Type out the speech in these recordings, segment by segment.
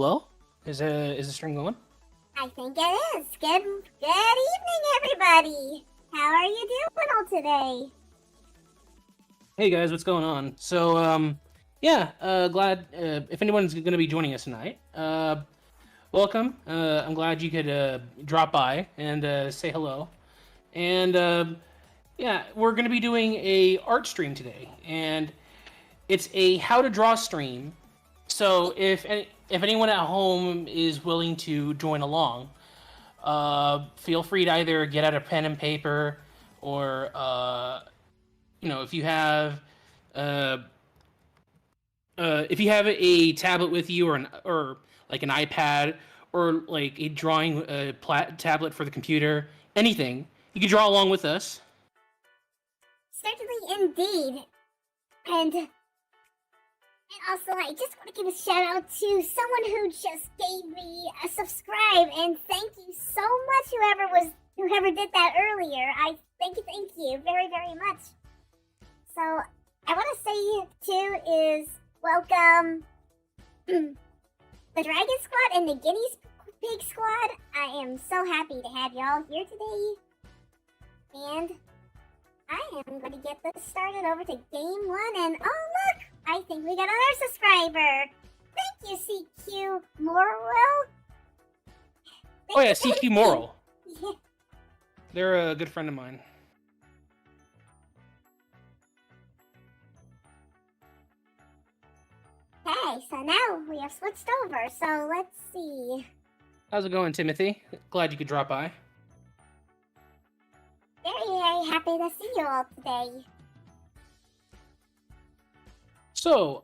Hello? Is the stream going? I think it is. Good evening, everybody. How are you doing all today? Hey guys, what's going on? So, glad if anyone's going to be joining us tonight. Welcome. I'm glad you could drop by and say hello. And we're going to be doing a art stream today, and it's a how to draw stream. So if anyone at home is willing to join along, feel free to either get out a pen and paper, or if you have a tablet with you, or like an iPad, or like a drawing tablet for the computer, anything, you can draw along with us. Certainly, indeed. And also, I just want to give a shout out to someone who just gave me a subscribe, and thank you so much, whoever did that earlier. I thank you very, very much. So, I want to say too is welcome the Dragon Squad and the Guinea Pig Squad. I am so happy to have y'all here today, and I am going to get this started over to game one. And oh look, I think we got another subscriber. Thank you, CQ Moral. Oh yeah, CQ Moral. Yeah. They're a good friend of mine. Okay, so now we have switched over. So let's see. How's it going, Timothy? Glad you could drop by. Very, very happy to see you all today. So,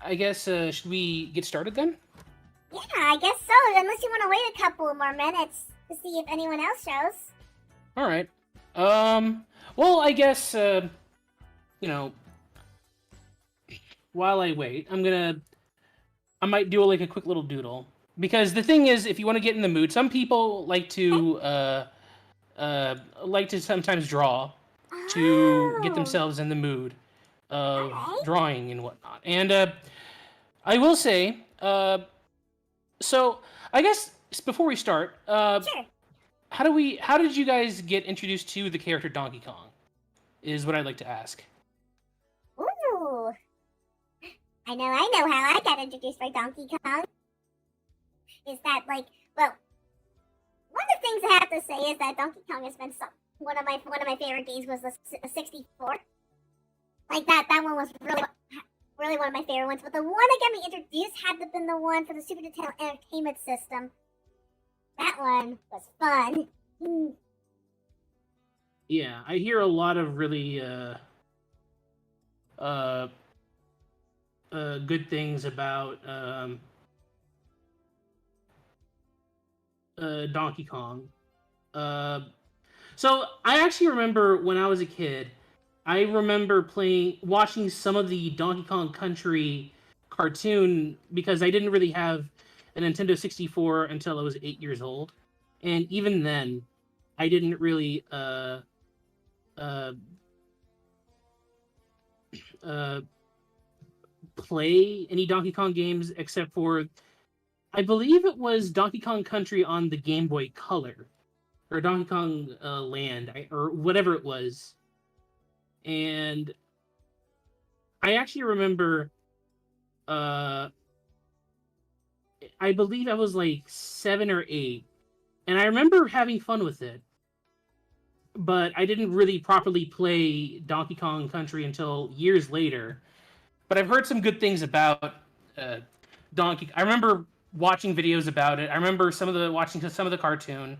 I guess, should we get started then? Yeah, I guess so, unless you want to wait a couple more minutes to see if anyone else shows. Alright. Well, I guess, while I wait, I might do like a quick little doodle. Because the thing is, if you want to get in the mood, some people like to sometimes draw to get themselves in the mood of drawing and whatnot. And I will say, so I guess before we start, Sure. how did you guys get introduced to the character Donkey Kong? Is what I'd like to ask. Ooh. I know how I got introduced by Donkey Kong. Is that, like, well, one of the things I have to say is that Donkey Kong has been one of my favorite games was the 64. Like, that one was really one of my favorite ones. But the one that got me introduced had to have been the one for the Super Nintendo Entertainment System. That one was fun. Yeah, I hear a lot of really good things about Donkey Kong. So I actually remember when I was a kid, I remember watching some of the Donkey Kong Country cartoon, because I didn't really have a Nintendo 64 until I was 8 years old. And even then, I didn't really play any Donkey Kong games except for, I believe it was Donkey Kong Country on the Game Boy Color, or Donkey Kong Land, or whatever it was. And I actually remember, I believe I was like 7 or 8, and I remember having fun with it. But I didn't really properly play Donkey Kong Country until years later. But I've heard some good things about Donkey. I remember watching videos about it. I remember watching some of the cartoon.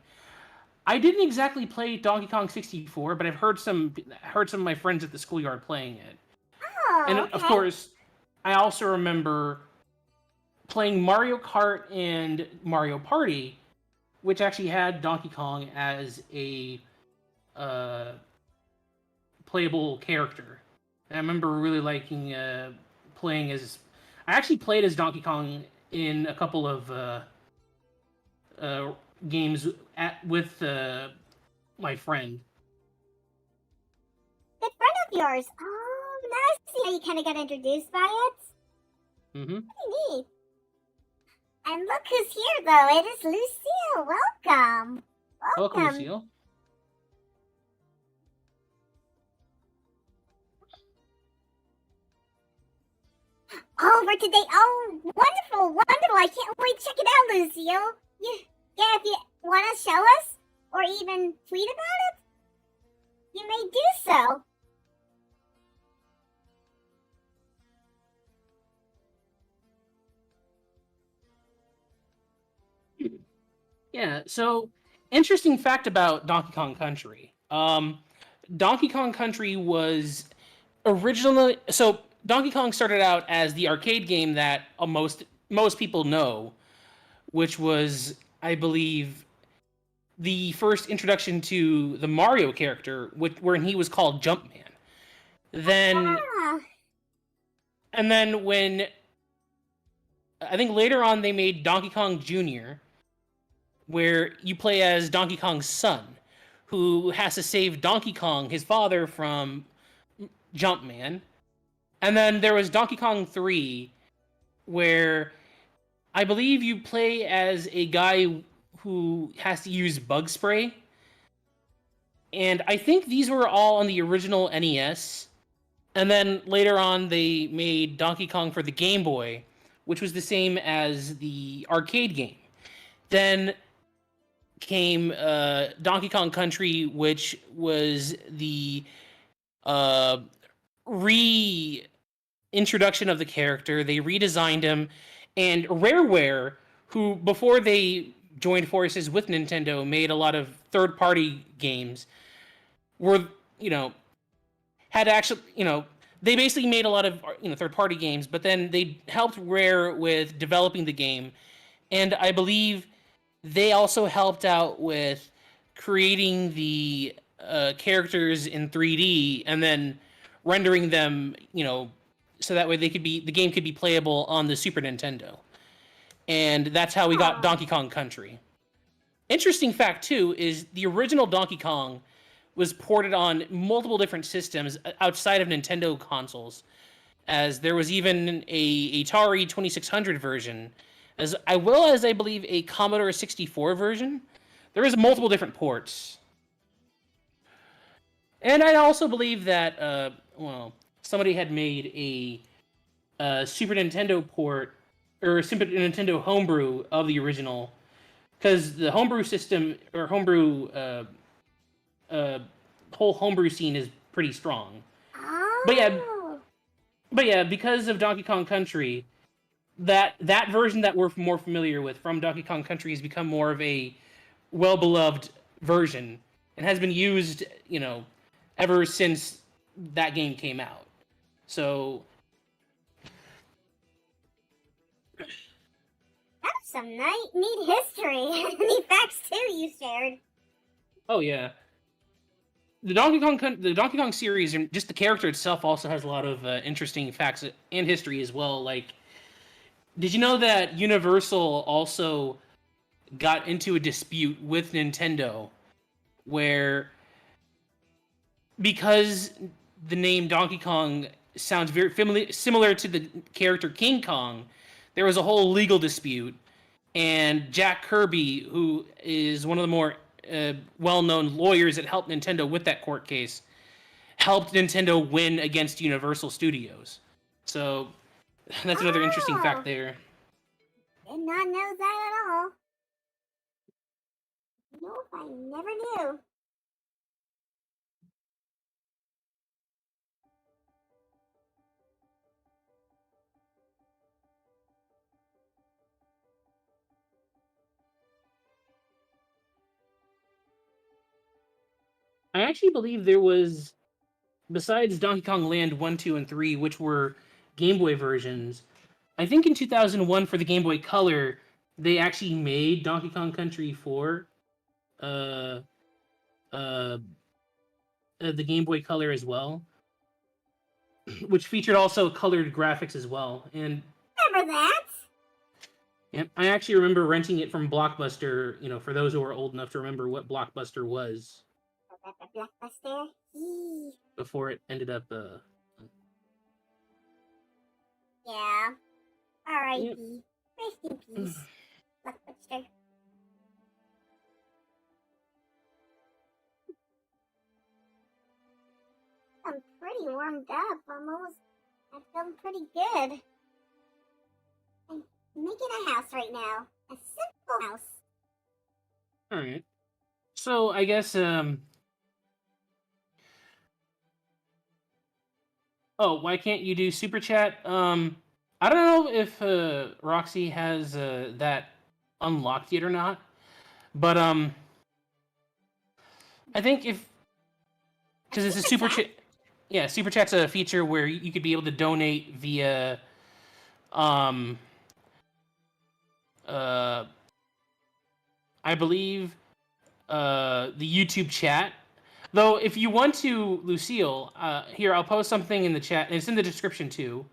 I didn't exactly play Donkey Kong 64, but I've heard some of my friends at the schoolyard playing it. Oh, And okay. of course, I also remember playing Mario Kart and Mario Party, which actually had Donkey Kong as a playable character. And I remember really liking playing as. I actually played as Donkey Kong in a couple of games with my friend. Good friend of yours. Oh, now I see how you kind of got introduced by it. Mm-hmm. Pretty neat. And look who's here, though. It is Lucille. Welcome. Welcome, Welcome. Lucille. Over today. Oh, wonderful, wonderful. I can't wait to check it out, Lucille. Yeah, if you want to show us or even tweet about it, you may do so. Yeah, so interesting fact about Donkey Kong Country. Donkey Kong Country was originally, so Donkey Kong started out as the arcade game that most people know, which was, I believe, the first introduction to the Mario character, wherein he was called Jumpman. Then, Ah, and then when I think later on they made Donkey Kong Jr., where you play as Donkey Kong's son, who has to save Donkey Kong, his father, from Jumpman. And then there was Donkey Kong 3, where I believe you play as a guy who has to use bug spray. And I think these were all on the original NES. And then later on, they made Donkey Kong for the Game Boy, which was the same as the arcade game. Then came Donkey Kong Country, which was the reintroduction of the character. They redesigned him, and Rareware, who before they joined forces with Nintendo, made a lot of third-party games, were had actually they basically made a lot of third-party games, but then they helped Rare with developing the game, and I believe they also helped out with creating the characters in 3D and then rendering them, so that way the game could be playable on the Super Nintendo. And that's how we got Donkey Kong Country. Interesting fact too is the original Donkey Kong was ported on multiple different systems outside of Nintendo consoles, as there was even a Atari 2600 version, as well as I believe a Commodore 64 version. There was multiple different ports. And I also believe that somebody had made a Super Nintendo port or Super Nintendo homebrew of the original, because the homebrew system or whole homebrew scene is pretty strong. oh. But yeah, because of Donkey Kong Country, that version that we're more familiar with from Donkey Kong Country has become more of a well-beloved version and has been used, ever since that game came out. So That's some neat history. Neat facts, too, you shared. oh yeah, the Donkey Kong series and just the character itself also has a lot of interesting facts and history as well. Like, did you know that Universal also got into a dispute with Nintendo where, because the name Donkey Kong sounds very similar to the character King Kong, there was a whole legal dispute, and Jack Kirby, who is one of the more well-known lawyers that helped Nintendo with that court case, helped Nintendo win against Universal Studios. So that's another interesting fact there. Did not know that at all. Nope, I never knew. I actually believe there was, besides Donkey Kong Land 1, 2, and 3, which were Game Boy versions, I think in 2001 for the Game Boy Color, they actually made Donkey Kong Country for uh, uh, the Game Boy Color as well, which featured also colored graphics as well. And Remember that? I actually remember renting it from Blockbuster, for those who are old enough to remember what Blockbuster was Blockbuster? before it ended up. Yeah. R.I.P. Rest in peace. Luckbuster. I'm pretty warmed up. I'm feeling pretty good. I'm making a house right now. A simple house. All right. So I guess oh, why can't you do super chat? I don't know if Roxy has that unlocked yet or not, but I think if because it's a super chat. Yeah, super chat's a feature where you could be able to donate via um uh I believe the YouTube chat. Though if you want to, Lucille, here I'll post something in the chat, and it's in the description too.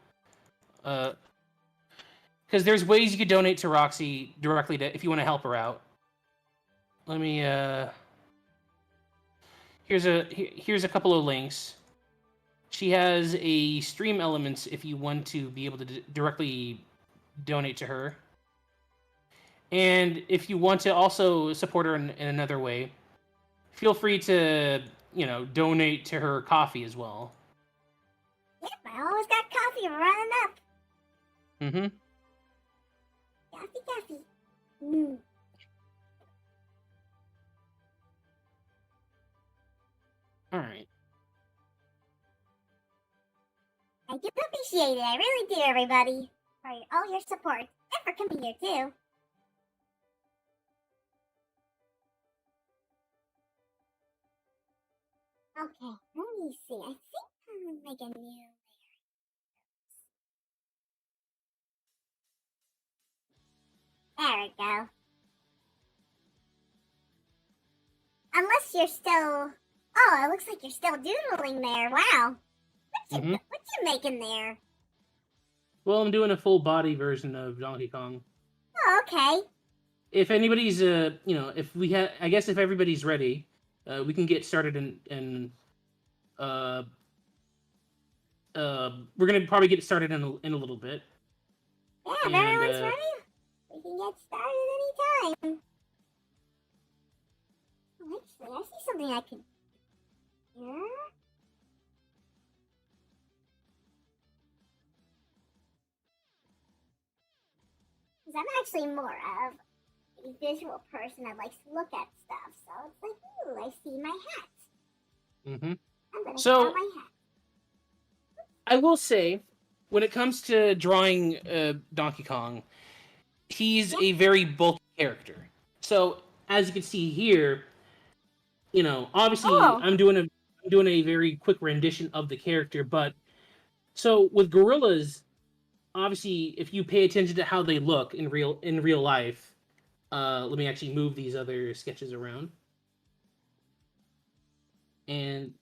Because there's ways you could donate to Roxy directly to if you want to help her out. Let me here's a couple of links. She has a stream elements if you want to be able to directly donate to her. And if you want to also support her in another way, feel free to, donate to her coffee as well. Yep, I always got coffee running up. Mm-hmm. Coffee. Mm. All right. I do appreciate it. I really do, everybody. For all your support. And for coming here, too. Okay, let me see. I think I'm gonna make a new layer. There we go. Unless you're still... Oh, it looks like you're still doodling there. Wow. What you making there? Well, I'm doing a full body version of Donkey Kong. Oh, okay. If anybody's, if we have, I guess if everybody's ready, we can get started in we're gonna probably get started in a little bit. Yeah, if everyone's ready, we can get started anytime. Oh, actually, I see something I can... Here? Because I'm actually more of a visual person that likes to look at stuff. So it's like, ooh, I see my hat. Mm-hmm. I'm going to So, draw my hat. I will say, when it comes to drawing Donkey Kong, he's a very bulky character. So, as you can see here, obviously I'm doing a very quick rendition of the character, but so with gorillas, obviously if you pay attention to how they look in real life, let me actually move these other sketches around. And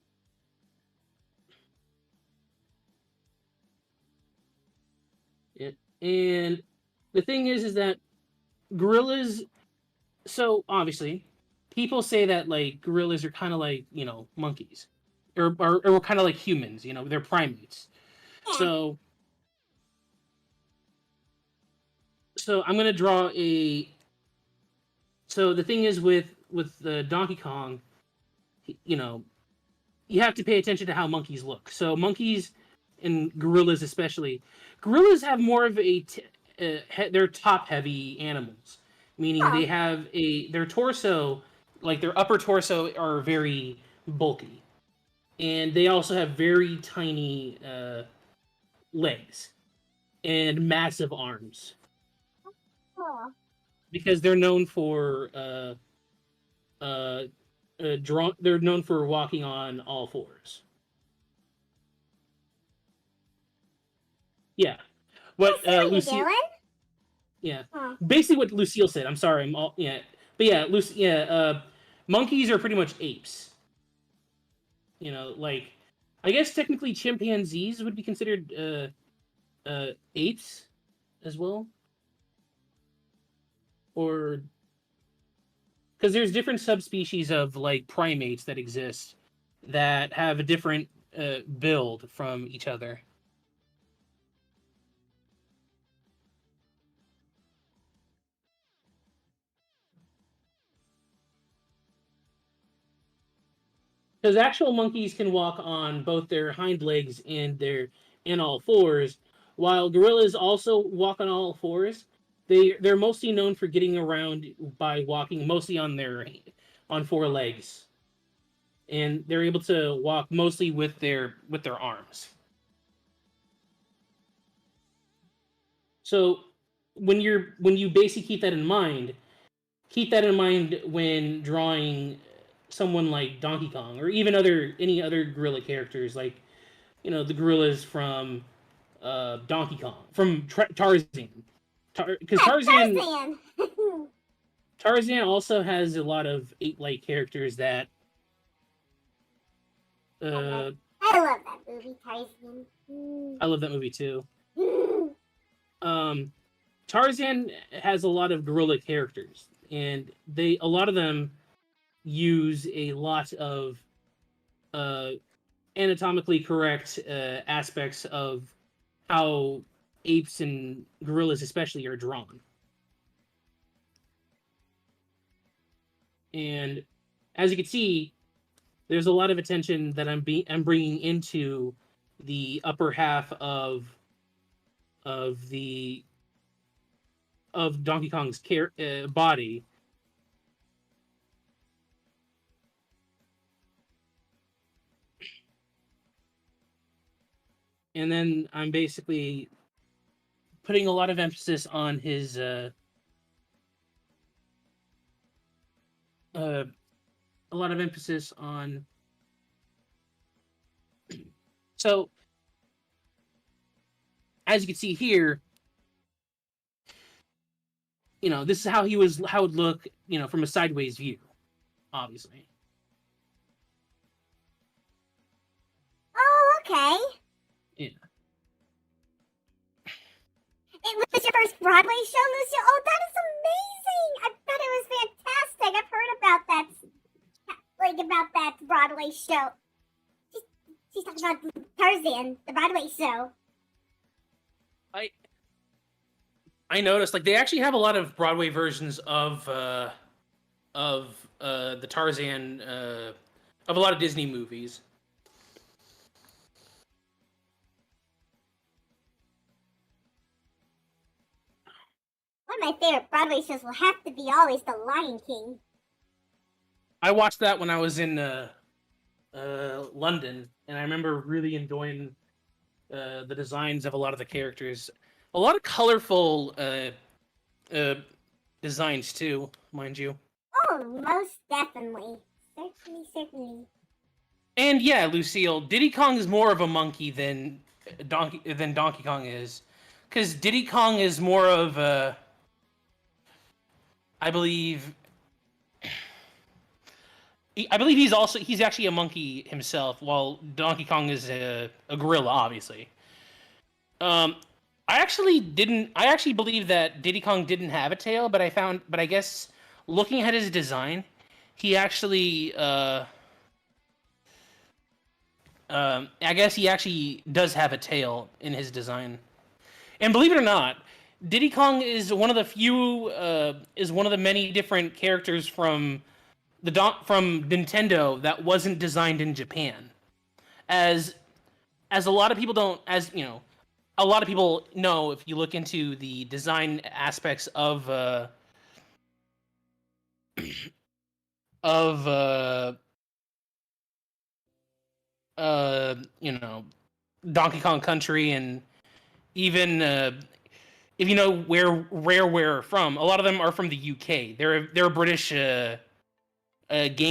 the thing is that gorillas, so obviously people say that like gorillas are kind of like, monkeys or kind of like humans, they're primates. Yeah. So I'm going to draw a so the thing is with Donkey Kong, you have to pay attention to how monkeys look. So monkeys and gorillas especially, gorillas have more of they're top heavy animals, meaning they have their torso, like their upper torso, are very bulky, and they also have very tiny legs and massive arms Cool. because they're known for they're known for walking on all fours. Yeah. What Lucille? Yeah. Huh. Basically, what Lucille said. I'm sorry. But yeah, monkeys are pretty much apes. Like I guess technically chimpanzees would be considered apes as well, or because there's different subspecies of like primates that exist that have a different build from each other. because actual monkeys can walk on both their hind legs and in all fours, while gorillas also walk on all fours. They're mostly known for getting around by walking mostly on four legs, and they're able to walk mostly with their arms. So when you basically keep that in mind when drawing someone like Donkey Kong or even any other gorilla characters, like the gorillas from Donkey Kong, from Tarzan, because Tarzan. Tarzan also has a lot of ape-like characters that. I love that movie, Tarzan. I love that movie too. Tarzan has a lot of gorilla characters, and a lot of them use a lot of anatomically correct aspects of how apes and gorillas especially are drawn. And as you can see, there's a lot of attention that I'm bringing into the upper half of Donkey Kong's body. And then I'm basically putting a lot of emphasis on his a lot of emphasis on. So as you can see here, this is how it would look, from a sideways view, obviously. Oh, okay. Yeah. It was your first Broadway show, Lucio? Oh, that is amazing! I bet it was fantastic. I've heard about that, about that Broadway show. She's talking about Tarzan, the Broadway show. I noticed, they actually have a lot of Broadway versions of the Tarzan of a lot of Disney movies. One of my favorite Broadway shows will have to be always The Lion King. I watched that when I was in London, and I remember really enjoying the designs of a lot of the characters. A lot of colorful designs too, mind you. Oh, most definitely. Certainly. And yeah, Lucille, Diddy Kong is more of a monkey than Donkey Kong is, because Diddy Kong is more of a, I believe he's actually a monkey himself, while Donkey Kong is a gorilla, obviously. I actually believe that Diddy Kong didn't have a tail, but I guess looking at his design, he actually I guess he actually does have a tail in his design. And believe it or not, Diddy Kong is one of the many different characters from Nintendo that wasn't designed in Japan. As a lot of people a lot of people know, if you look into the design aspects of Donkey Kong Country, and even if you know where Rareware are from, a lot of them are from the UK. They're a British game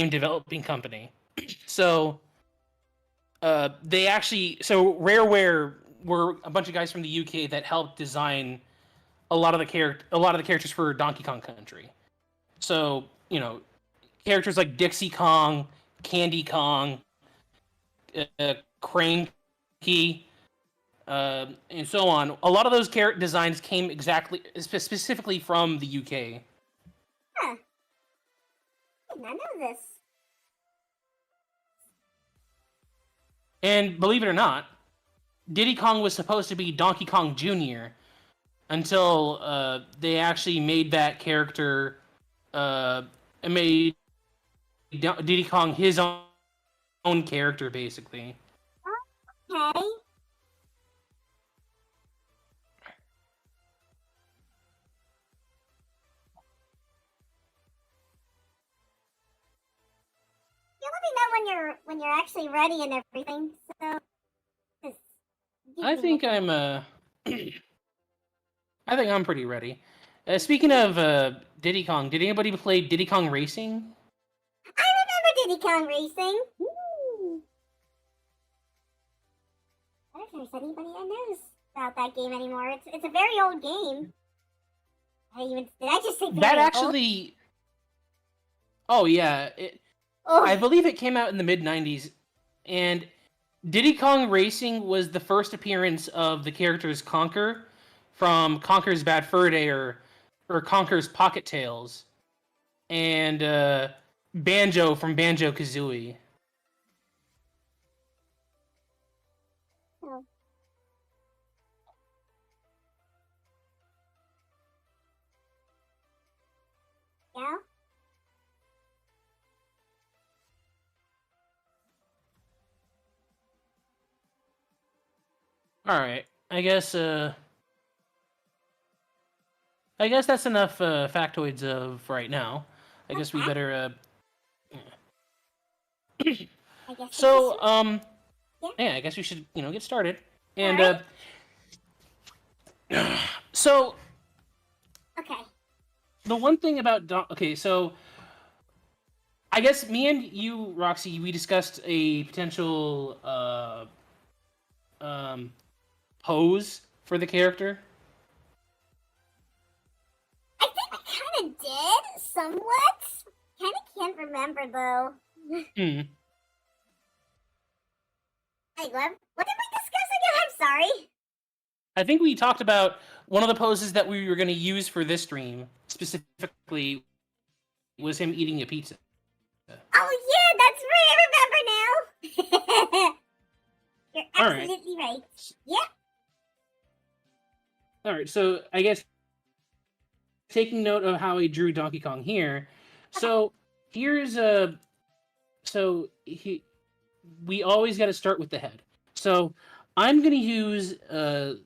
developing company. So Rareware were a bunch of guys from the UK that helped design a lot of the characters for Donkey Kong Country. So characters like Dixie Kong, Candy Kong, Cranky, and so on. A lot of those character designs came specifically from the UK. Huh. I did not know this. And believe it or not, Diddy Kong was supposed to be Donkey Kong Jr. until they actually made that character, made Diddy Kong his own own character, basically. Okay. You let me know when you're actually ready and everything. So, I think I'm I think I'm pretty ready. Speaking of Diddy Kong, did anybody play Diddy Kong Racing? I remember Diddy Kong Racing. Ooh. I don't know if there's anybody that knows about that game anymore. It's a very old game. Did I just say very That old? actually. Oh yeah, I believe it came out in the mid '90s, and Diddy Kong Racing was the first appearance of the characters Conker from Conker's Bad Fur Day or Conker's Pocket Tales, and Banjo from Banjo Kazooie. Oh. Yeah? All right, I guess that's enough factoids of right now. I guess we better. I guess So, yeah, I guess we should, get started. And, right. So, Okay. the one thing about so I guess me and you, Roxy, we discussed a potential pose for the character. I think I kind of did, somewhat. Kind of can't remember, though. Hmm. Hey, what did we discuss again? I'm sorry. I think we talked about one of the poses that we were going to use for this stream, specifically, was him eating a pizza. Oh, yeah, that's right. I remember now. You're absolutely right. Yeah. All right, so I guess taking note of how he drew Donkey Kong here. So here's we always got to start with the head. So I'm gonna use a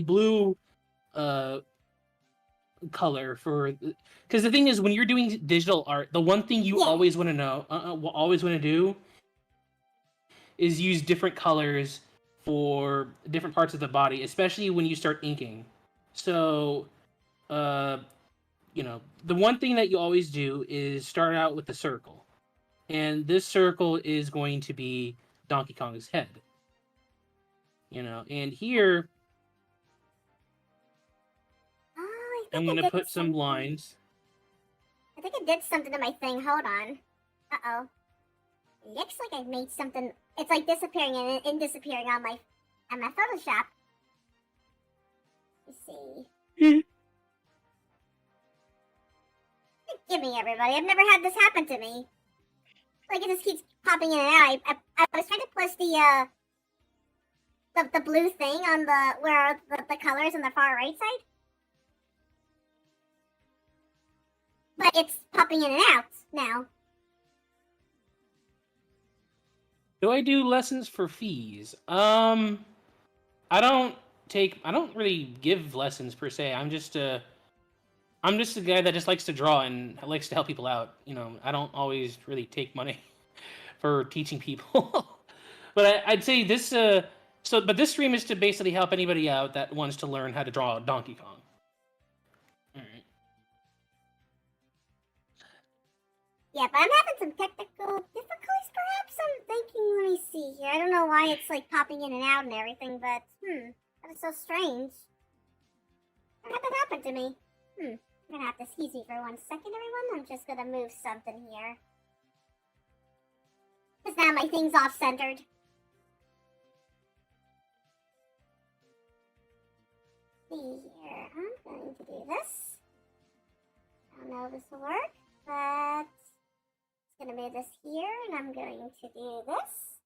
blue color for, because the thing is, when you're doing digital art, the one thing you always want to know, always want to do, is use different colors for different parts of the body, especially when you start inking. So, the one thing that you always do is start out with the circle, and this circle is going to be Donkey Kong's head. And here I'm going to put some lines. I think I did something to my thing. Hold on. Uh-oh. It looks like I've made something. It's like disappearing and disappearing on my Photoshop. Let's see. Forgive me, everybody. I've never had this happen to me. Like, it just keeps popping in and out. I was trying to push the blue thing on where the colors on the far right side. But it's popping in and out now. Do I do lessons for fees? I don't really give lessons per se. I'm just a guy that just likes to draw and likes to help people out. I don't always really take money for teaching people. But I'd say this but this stream is to basically help anybody out that wants to learn how to draw Donkey Kong. All right. Yeah, but I'm having some technical difficulties, perhaps. I'm thinking, let me see here. I don't know why it's like popping in and out and everything, but that is so strange. What had that happen to me? I'm gonna have to excuse me for 1 second, everyone. I'm just gonna move something here. Because now my thing's off-centered. See here. I'm going to do this. I don't know if this will work, but it's gonna be this here, and I'm going to do this.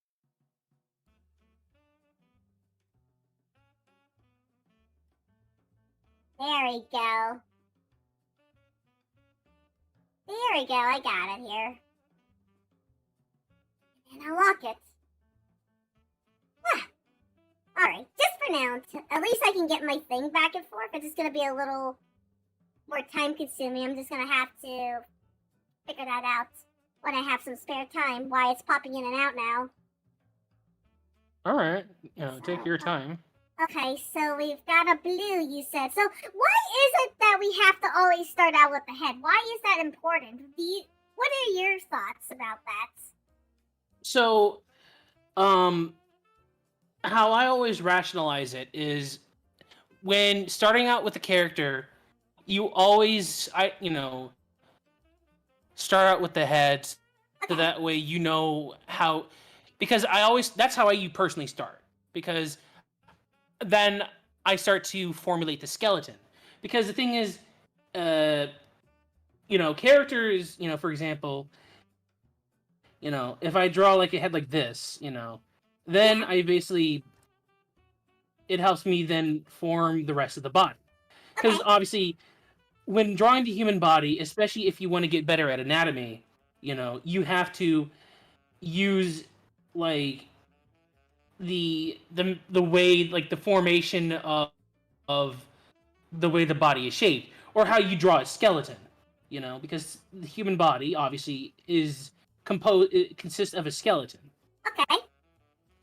There we go. There we go, I got it here. And unlock it. Alright, just for now, at least I can get my thing back and forth. It's just gonna be a little more time consuming. I'm just gonna have to figure that out when I have some spare time, why it's popping in and out now. Alright, take your time. Okay, so we've got a blue, you said. So why is it that we have to always start out with the head? Why is that important? What are your thoughts about that? So, how I always rationalize it is when starting out with a character, you always, start out with the head, so that way you know how, because that's how I personally start, because then I start to formulate the skeleton. Because the thing is, characters, for example, if I draw like a head like this, then I basically, it helps me then form the rest of the body. Because obviously, when drawing the human body, especially if you want to get better at anatomy, you have to use like the way, like the formation of the way the body is shaped, or how you draw a skeleton, because the human body obviously it consists of a skeleton. Okay.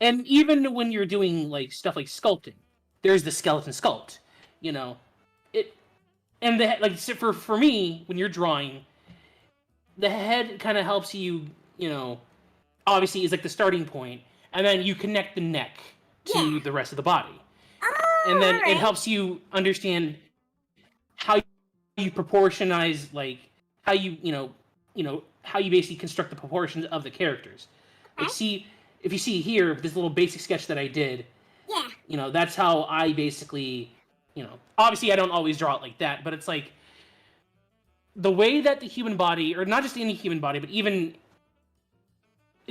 And even when you're doing like stuff like sculpting, there's the skeleton sculpt, it, and like for me, when you're drawing, the head kind of helps you, obviously is like the starting point, and then you connect the neck to the rest of the body. Oh, and then it helps you understand how you proportionize, like how how you basically construct the proportions of the characters. Like, if you see here, this little basic sketch that I did, that's how I basically, obviously I don't always draw it like that, but it's like the way that the human body, or not just any human body, but even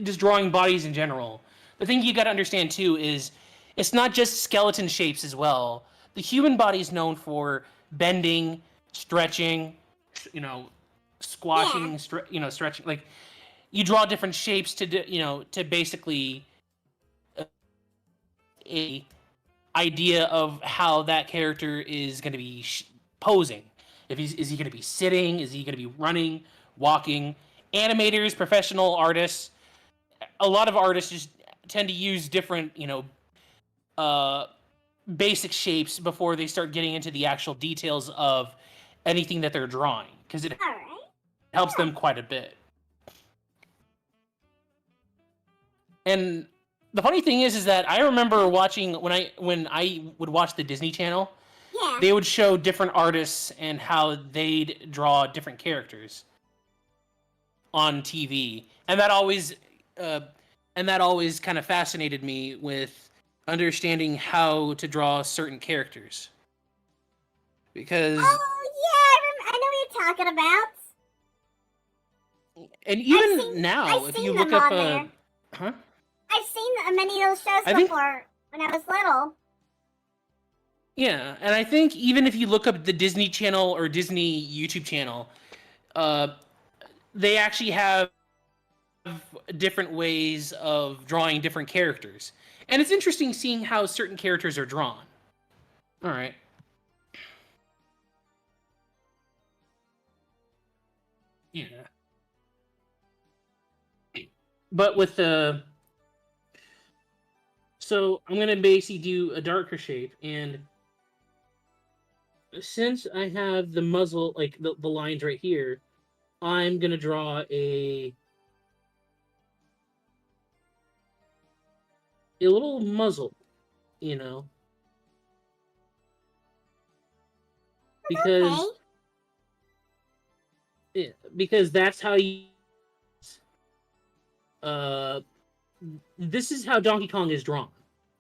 just drawing bodies in general, the thing you got to understand too is it's not just skeleton shapes as well. The human body is known for bending, stretching, squashing, stretching. Like, you draw different shapes to basically a idea of how that character is going to be posing. Is he going to be sitting? Is he going to be running, walking? Animators, professional artists, a lot of artists just tend to use different, basic shapes before they start getting into the actual details of anything that they're drawing, because it helps them quite a bit. And the funny thing is that I remember watching when I would watch the Disney Channel, they would show different artists and how they'd draw different characters on TV, and that always kind of fascinated me with understanding how to draw certain characters. Because I know what you're talking about. And even now, if you look up I've seen many of those shows before when I was little. Yeah, and I think even if you look up the Disney Channel or Disney YouTube channel, they actually have different ways of drawing different characters. And it's interesting seeing how certain characters are drawn. All right. Yeah. But with the... So I'm going to basically do a darker shape, and since I have the muzzle, like the lines right here, I'm going to draw a little muzzle, because because that's how you this is how Donkey Kong is drawn.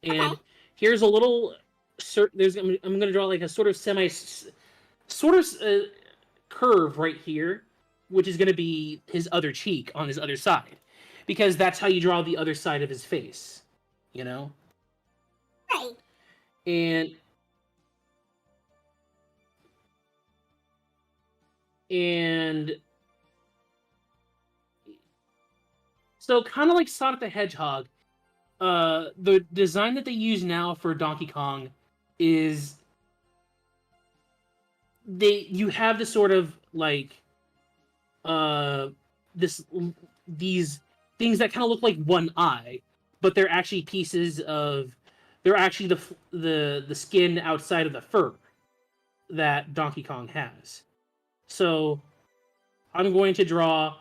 And here's a little I'm going to draw like a sort of curve right here, which is going to be his other cheek on his other side, because that's how you draw the other side of his face, Right. And So kind of like Sonic the Hedgehog, the design that they use now for Donkey Kong is you have this sort of like uh this these things that kind of look like one eye, but they're actually pieces of they're actually the skin outside of the fur that Donkey Kong has. So I'm going to draw.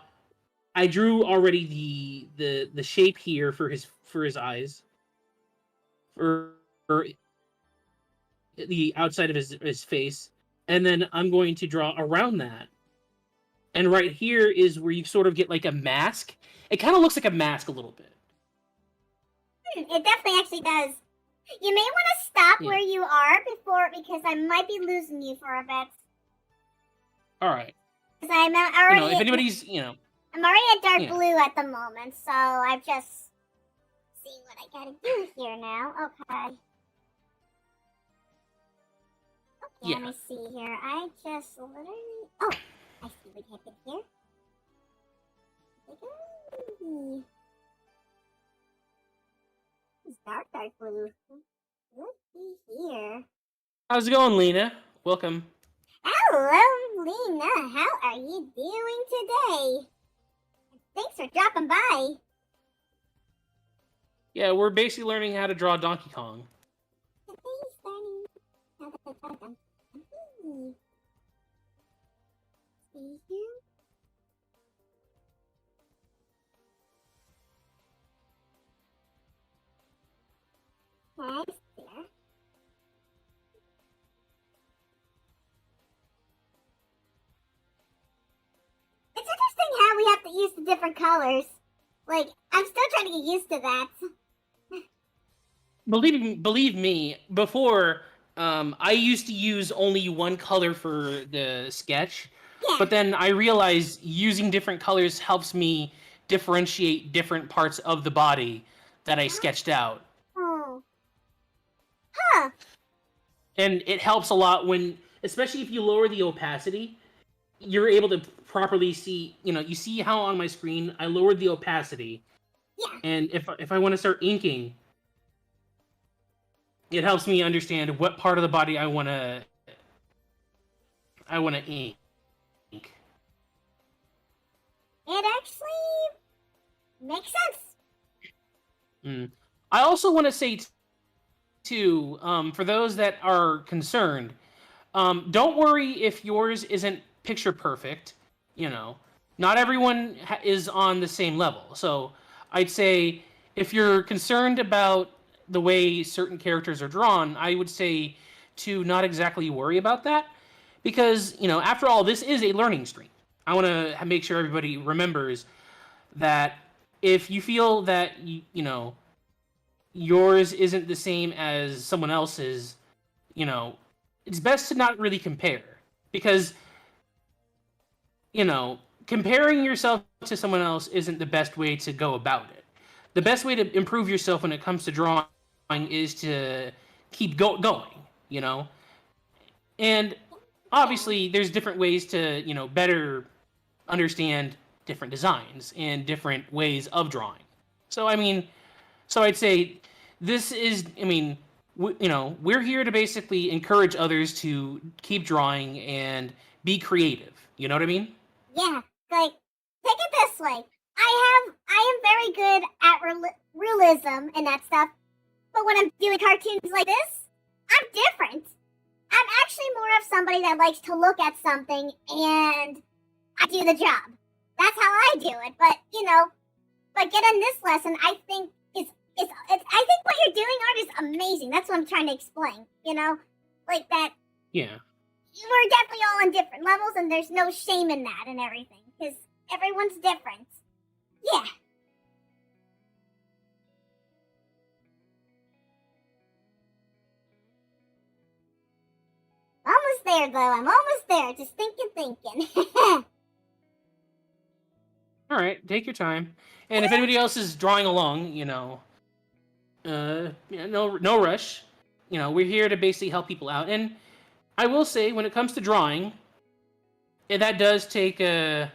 I drew already the shape here for his eyes, for the outside of his face, and then I'm going to draw around that. And right here is where you sort of get like a mask. It kind of looks like a mask a little bit. It definitely actually does. You may want to stop Yeah. where you are because I might be losing you for a bit. All right. Because I'm already. If anybody's, I'm already at dark Yeah. blue at the moment, so I'm just seeing what I gotta do here now. Okay. Yeah. Let me see here. I just literally. Oh, I see what happened here. It's dark blue. Let's see here. How's it going, Lena? Welcome. Hello, Lena. How are you doing today? Thanks for dropping by. Yeah, we're basically learning how to draw Donkey Kong. Today's learning how to draw Donkey Kong. See here? Nice there. It's interesting how we have to use the different colors. Like, I'm still trying to get used to that. Believe me, before I used to use only one color for the sketch, Yeah. but then I realized using different colors helps me differentiate different parts of the body that I sketched out. Oh. Huh. And it helps a lot when, especially if you lower the opacity, you're able to properly see, you see how on my screen I lowered the opacity. Yeah. And if I want to start inking, it helps me understand what part of the body I want to ink. It actually makes sense. I also want to say too, for those that are concerned, don't worry if yours isn't picture perfect. Not everyone is on the same level. So I'd say if you're concerned about the way certain characters are drawn, I would say to not exactly worry about that, because after all, this is a learning stream. I want to make sure everybody remembers that if you feel that yours isn't the same as someone else's, it's best to not really compare, because comparing yourself to someone else isn't the best way to go about it. The best way to improve yourself when it comes to drawing is to keep going, and obviously there's different ways to better understand different designs and different ways of drawing. So I'd say this is, we're here to basically encourage others to keep drawing and be creative. You know what I mean? Yeah, like, take it this way. I am very good at realism and that stuff, but when I'm doing cartoons like this, I'm different. I'm actually more of somebody that likes to look at something and I do the job. That's how I do it. But getting this lesson, I think I think what you're doing, Art, is amazing. That's what I'm trying to explain. Like that. Yeah. We're definitely all on different levels, and there's no shame in that and everything, because everyone's different. Yeah. Almost there, though. I'm almost there. Just thinking. All right, take your time. And if anybody else is drawing along, no rush. We're here to basically help people out. And I will say, when it comes to drawing, that does take it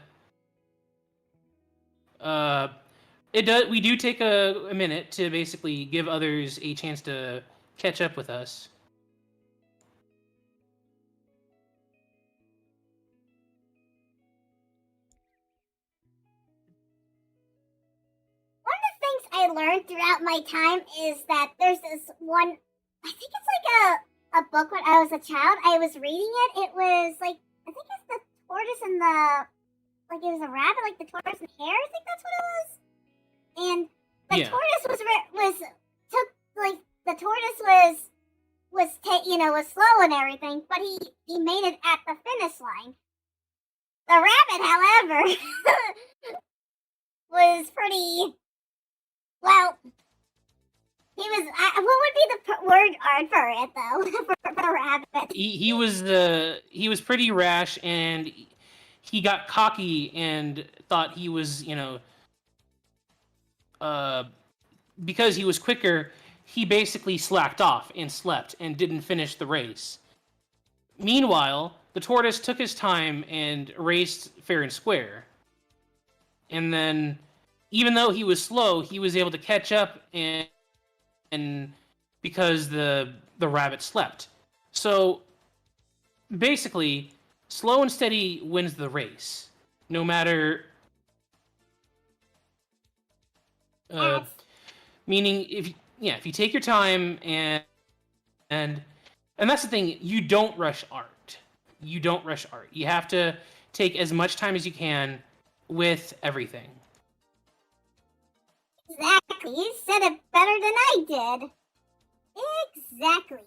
it does. We do take a minute to basically give others a chance to catch up with us. One of the things I learned throughout my time is that there's this one, I think it's like a book when I was a child. I was reading it. It was like, I think it's the tortoise and the, like it was a rabbit, like the tortoise and hare. I think that's what it was. And the Yeah. tortoise was slow and everything, but he made it at the finish line. The rabbit, however, was pretty, well, he was, what would be the word art for it, though, for rabbit? He was pretty rash, and he got cocky and thought he was, because he was quicker, he basically slacked off and slept and didn't finish the race. Meanwhile, the tortoise took his time and raced fair and square. And then, even though he was slow, he was able to catch up and because the rabbit slept. So basically, slow and steady wins the race, no matter. Meaning, if you take your time and that's the thing, you don't rush art. You don't rush art. You have to take as much time as you can with everything. Exactly. You said it better than I did. Exactly.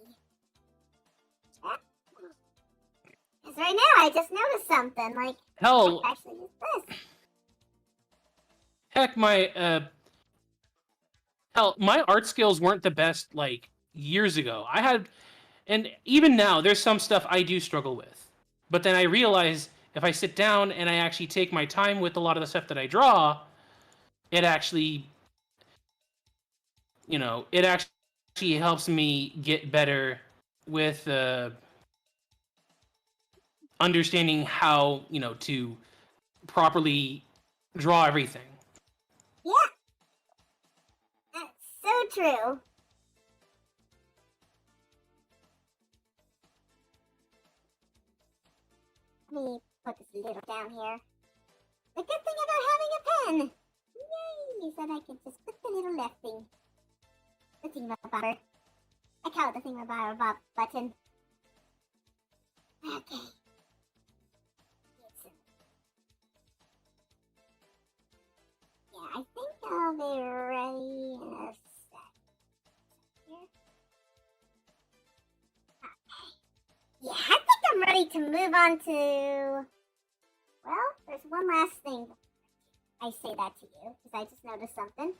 Because right now I just noticed something. Like, Hell, I actually use this. heck, my art skills weren't the best like years ago. And even now, there's some stuff I do struggle with. But then I realize if I sit down and I actually take my time with a lot of the stuff that I draw, it actually, it actually helps me get better with understanding how, to properly draw everything. Yeah. That's so true. Let me put this little down here. The good thing about having a pen, yay, is that I can just put the little left thing. The thingamabobber. I call it the thingamabobber button. Okay. Yeah, I think I'll be ready in a sec. Here. Okay. Yeah, I think I'm ready to move on to... Well, there's one last thing. I say that to you, because I just noticed something.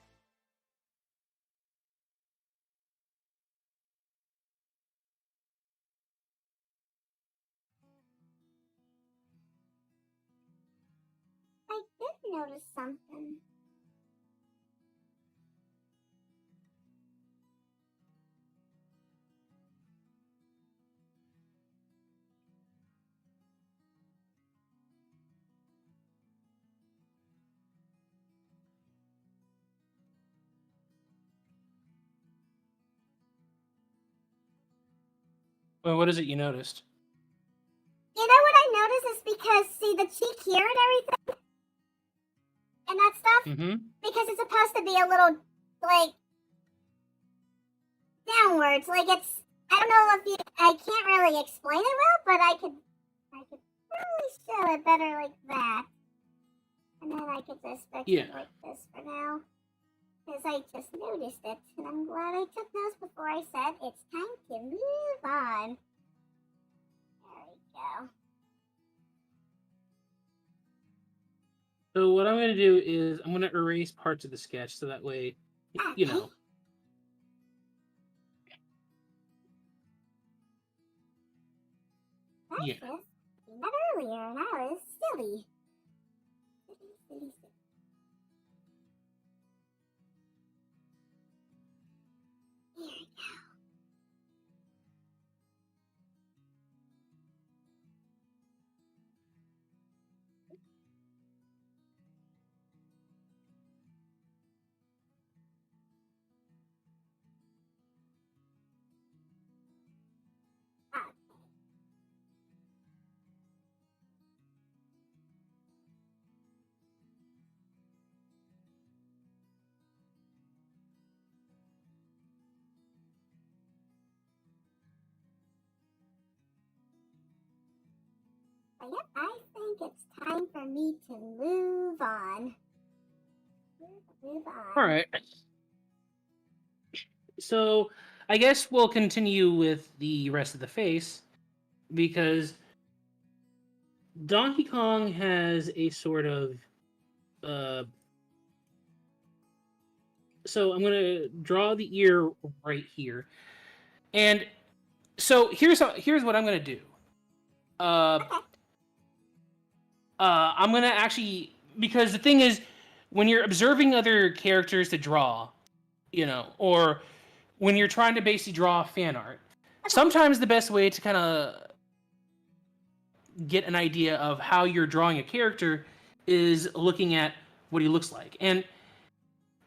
I did notice something. Well, what is it you noticed? You know what I noticed is because, see the cheek here and everything? And that stuff? Mm-hmm. Because it's supposed to be a little, like, downwards. Like, it's, I don't know if you, I can't really explain it well, but I could probably show it better like that. And then I could just fix it like this for now. Because I just noticed it, and I'm glad I took notes before I said it's time to move on. There we go. So what I'm going to do is I'm going to erase parts of the sketch so that way, you know. That's Yeah. just not earlier, and I was silly. Silly. Here we go. Yep, I think it's time for me to move on. Move on. All right. So I guess we'll continue with the rest of the face because Donkey Kong has a sort of so I'm gonna draw the ear right here, and so here's what I'm gonna do. I'm gonna actually, because the thing is, when you're observing other characters to draw, or when you're trying to basically draw fan art, sometimes the best way to kind of get an idea of how you're drawing a character is looking at what he looks like. And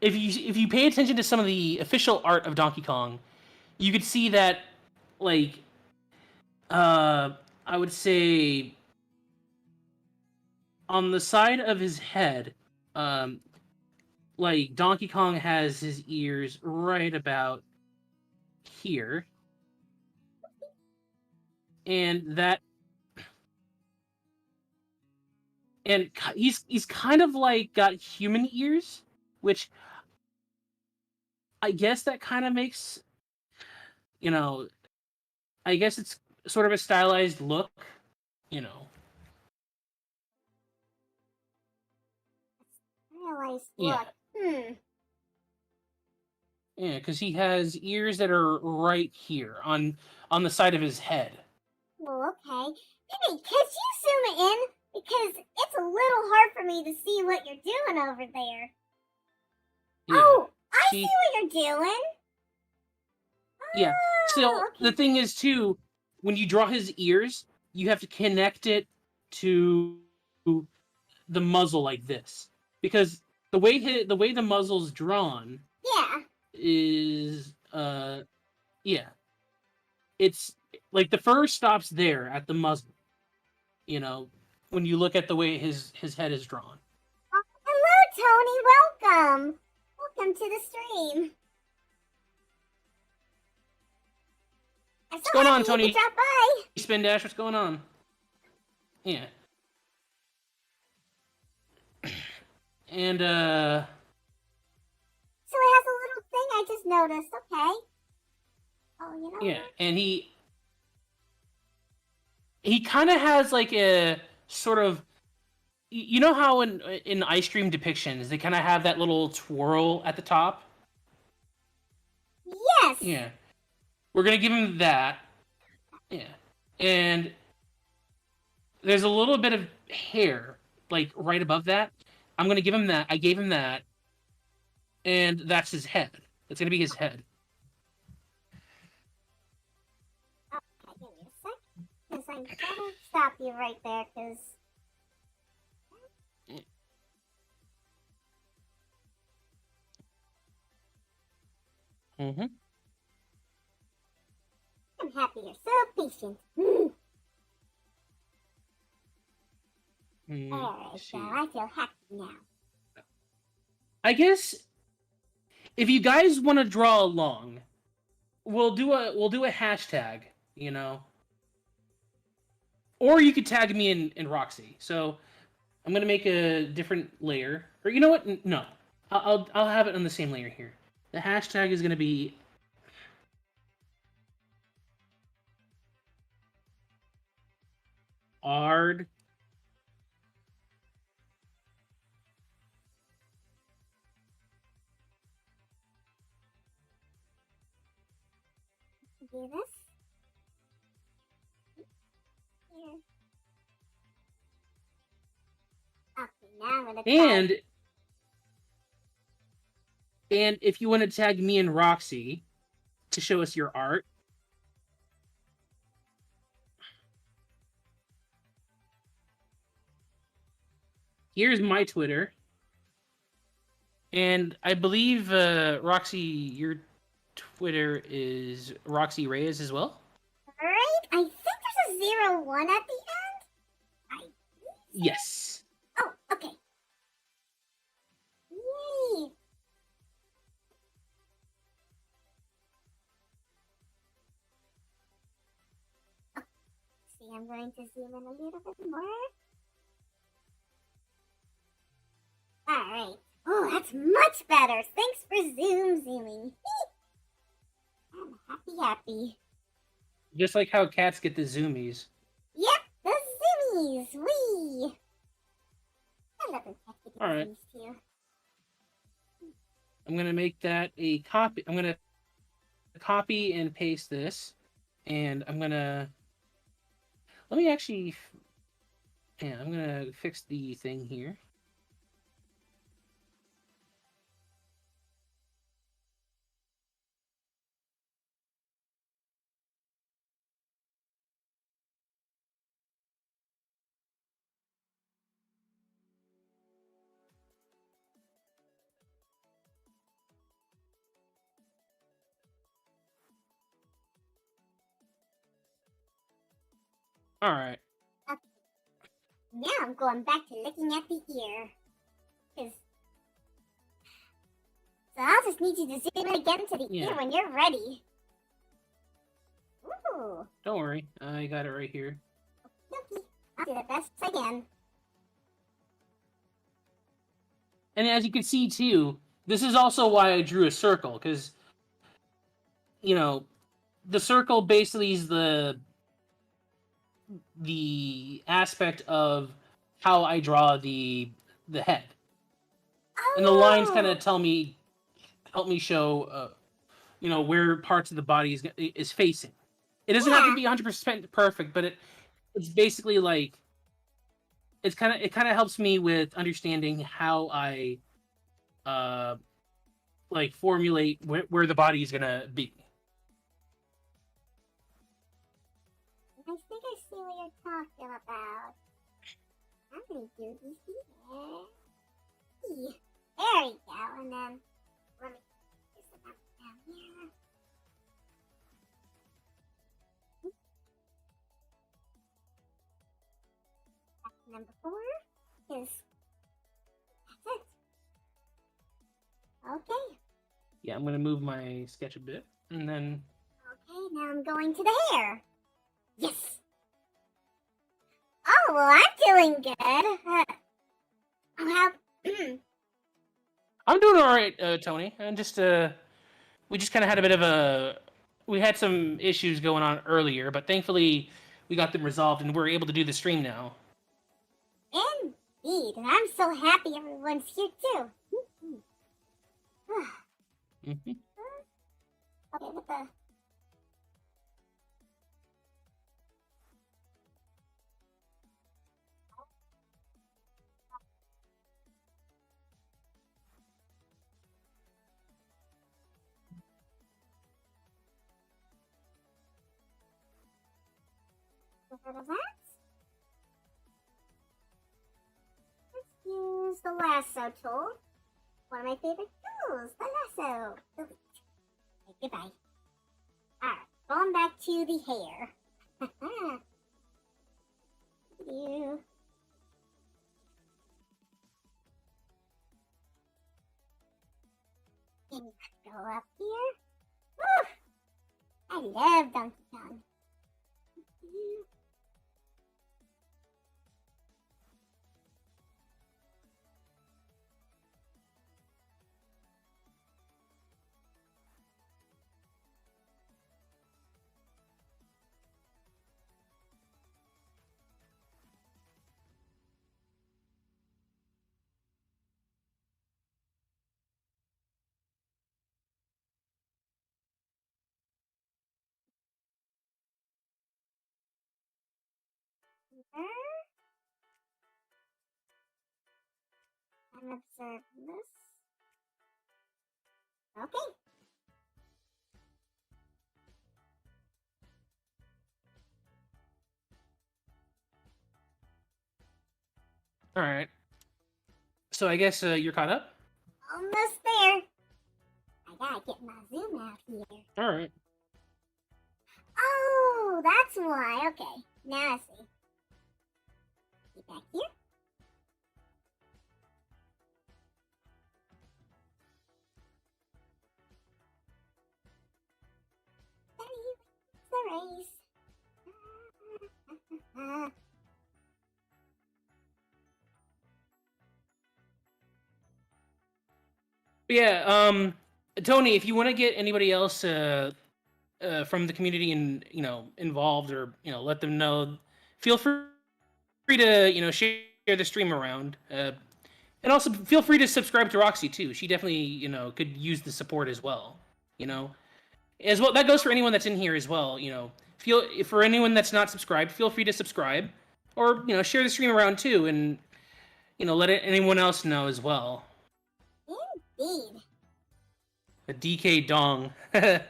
if you pay attention to some of the official art of Donkey Kong, you could see that, like, I would say on the side of his head, like Donkey Kong has his ears right about here, and he's kind of like got human ears, which I guess that kind of makes, I guess it's sort of a stylized look, you know. Stylized Yeah. look. Yeah, because he has ears that are right here on the side of his head. Well, okay. Maybe could you zoom in? Because it's a little hard for me to see what you're doing over there. Yeah. Oh, I See? see what you're doing. Yeah. So Oh, the okay. thing is too, when you draw his ears, you have to connect it to the muzzle like this, because the way the muzzle's drawn Yeah. is yeah, it's like the fur stops there at the muzzle. When you look at the way his head is drawn. Oh, hello, Tony. Welcome. Welcome to the stream. What's going on, You Tony? could drop by. Spin Dash, what's going on? Yeah. And So it has a little thing I just noticed. Okay. Oh, you know. yeah, and he kind of has like a sort of, you know how in ice cream depictions they kind of have that little twirl at the top. Yes. Yeah, we're gonna give him that. Yeah, and there's a little bit of hair like right above that. I'm gonna give him that. I gave him that, and that's his head. That's gonna be his head. Okay, give me a sec. Because I'm gonna stop you right there. Because. Mm-hmm. I'm happy you're so patient. There we go. I feel happy now. I guess if you guys want to draw along, we'll do a hashtag, or you could tag me in Roxie. So I'm gonna make a different layer, or you know what? No, I'll have it on the same layer here. The hashtag is gonna be Ard. Do this. Here. Okay, now I'm gonna tag. And if you want to tag me and Roxie to show us your art, here's my Twitter. And I believe, Roxy, your Twitter is Roxy Reyes as well? Right? I think there's a 01 at the end. Yes. Oh, okay. Yay. Oh, see, I'm going to zoom in a little bit more. Alright. Oh, that's much better. Thanks for zooming. I'm happy. Just like how cats get the zoomies. Yep, the zoomies. Wee. I love when cats get the Alright. zoomies too. I'm gonna make that a copy. I'm gonna copy and paste this, and I'm gonna. Let me actually. Yeah, I'm gonna fix the thing here. All right. Okay. Now I'm going back to looking at the ear. So I'll just need you to zoom in again to the ear when you're ready. Ooh. Don't worry, I got it right here. Okay. I'll do the best I can. And as you can see too, this is also why I drew a circle, because you know, the circle basically is the aspect of how I draw the head, and the lines kind of help me show, where parts of the body is facing. It doesn't have to be 100% perfect, but it's basically like it kind of helps me with understanding how I like formulate where the body is gonna be. I think I see what you're talking about. I'm gonna do these here. There we go, and then let me just put that down here. Number 4 is that's it. Okay. Yeah, I'm gonna move my sketch a bit, and then. Okay, now I'm going to the hair. Yes. Oh well, I'm doing good. I'm doing all right, Tony. And we just kind of had a bit of we had some issues going on earlier, but thankfully we got them resolved, and we're able to do the stream now. Indeed, and I'm so happy everyone's here too. Mm-hmm. Okay, with the. Rid of that. Let's use the lasso tool. One of my favorite tools, the lasso. Okay, goodbye. Alright, going back to the hair. You. And go up here. Woo! I love Donkey Kong. And observe this. Okay. All right. So I guess you're caught up. Almost there. I gotta get my zoom out here. All right. Oh, that's why. Okay, now I see. Get back here. The race. But yeah, Tony, if you want to get anybody else from the community and involved, or let them know, feel free to share the stream around. And also feel free to subscribe to Roxie too. She definitely could use the support as well. You know, as well that goes for anyone that's in here as well. Feel for anyone that's not subscribed, feel free to subscribe, or share the stream around too, and let anyone else know as well. Indeed. A DK dong. That's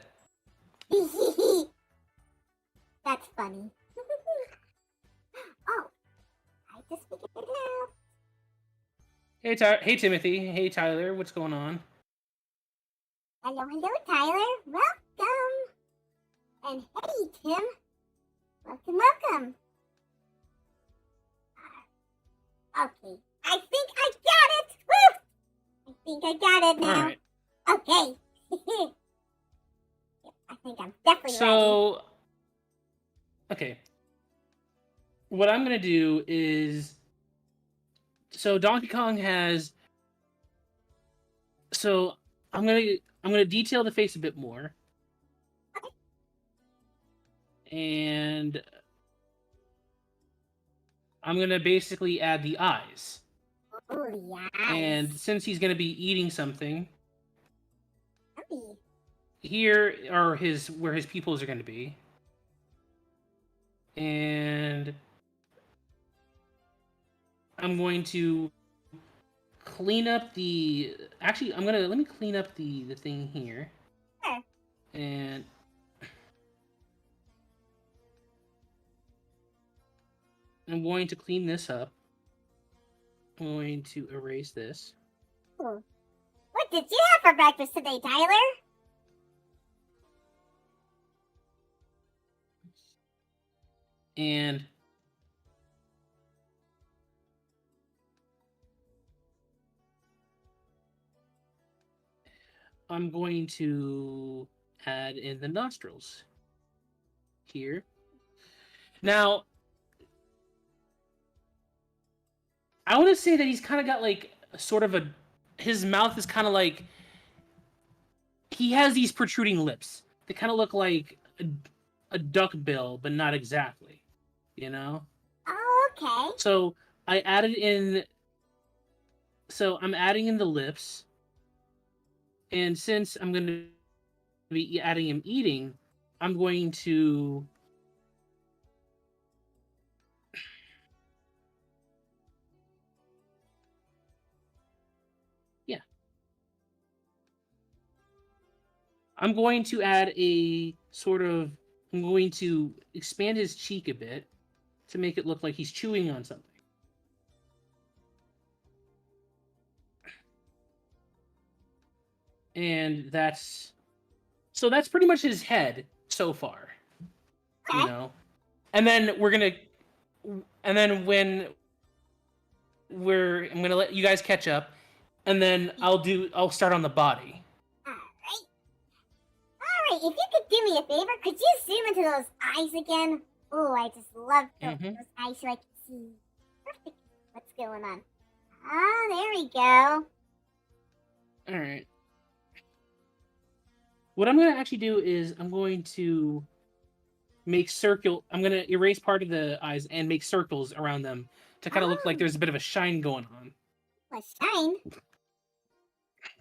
funny. Oh, I just figured it out. Hey Timothy. Hey Tyler. What's going on? Hello, Tyler. Welcome. And hey, Tim. Welcome. Okay, I think I got it. Woo! I think I got it now. All right. Okay. I think I'm definitely ready. Okay. What I'm gonna do is, Donkey Kong has. So I'm gonna detail the face a bit more, and I'm gonna basically add the eyes. Oh, the eyes. And since he's gonna be eating something, Okay. here are where his pupils are gonna be, and I'm going to clean up the. Actually, let me clean up the thing here. Sure. And I'm going to clean this up. I'm going to erase this. Ooh. What did you have for breakfast today, Tyler? And I'm going to add in the nostrils here. Now, I want to say that he's kind of got like sort of his mouth is kind of like, he has these protruding lips. They kind of look like a duck bill, but not exactly, Oh, okay. So I added in, I'm adding in the lips. And since I'm going to be adding him eating, I'm going to I'm going to add I'm going to expand his cheek a bit to make it look like he's chewing on something. And that's pretty much his head so far. Okay. And then I'm gonna let you guys catch up, and then I'll start on the body. All right. If you could do me a favor, could you zoom into those eyes again? Oh, I just love those eyes so I can see perfectly what's going on. Ah, there we go. All right. What I'm going to actually do is I'm going to I'm going to erase part of the eyes and make circles around them to kind of look like there's a bit of a shine going on. A shine?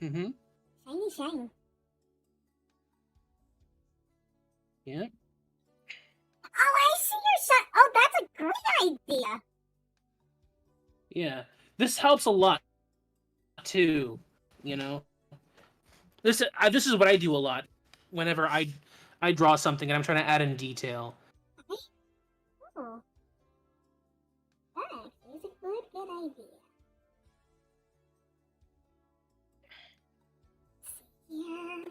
Mm-hmm. Shiny. Yeah. Oh, I see your shine. Oh, that's a great idea. Yeah. This helps a lot, too, This is what I do a lot whenever I draw something and I'm trying to add in detail. Oh. That is a good idea. Yeah.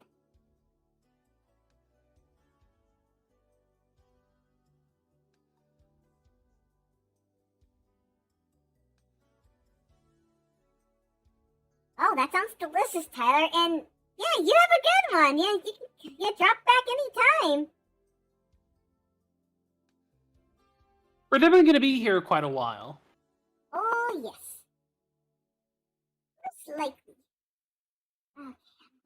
Oh, that sounds delicious, Tyler. And yeah, you have a good one. Yeah, you can drop back anytime. We're definitely going to be here quite a while. Oh, yes. Most likely. Okay,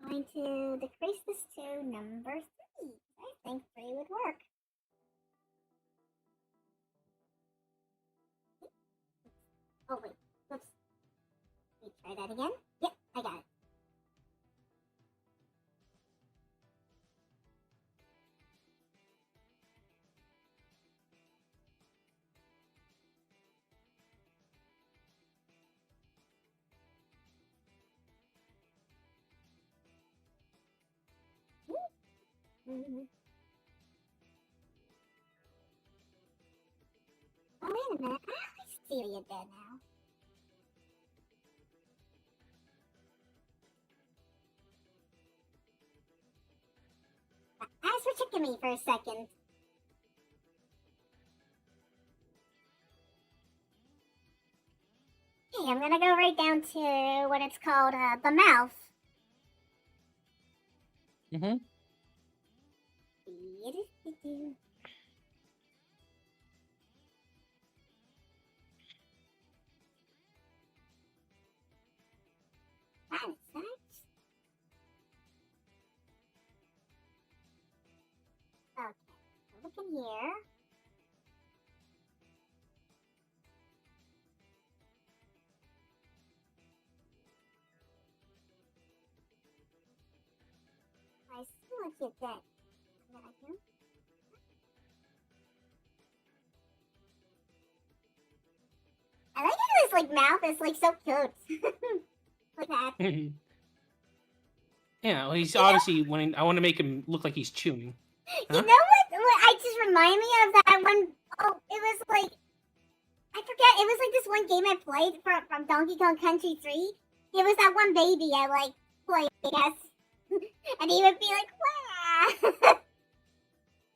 I'm going to decrease this to number 3. I think 3 would work. Oh, wait. Oops. Let me try that again. Yep, I got it. Mm-hmm. Oh, wait a minute. I see what you did now. Eyes were checking me for a second. Okay, I'm gonna go right down to what it's called, the mouth. Mm-hmm. Okay, look in here. I see what you did. I'm gonna do. I like how his like mouth is like so cute. Like that. Yeah, well, he's obviously wanting. I want to make him look like he's chewing. You know what? I just remind me of that one. Oh, it was like I forget. It was like this one game I played from Donkey Kong Country 3. It was that one baby I like played, yes. And he would be like, "Wah!"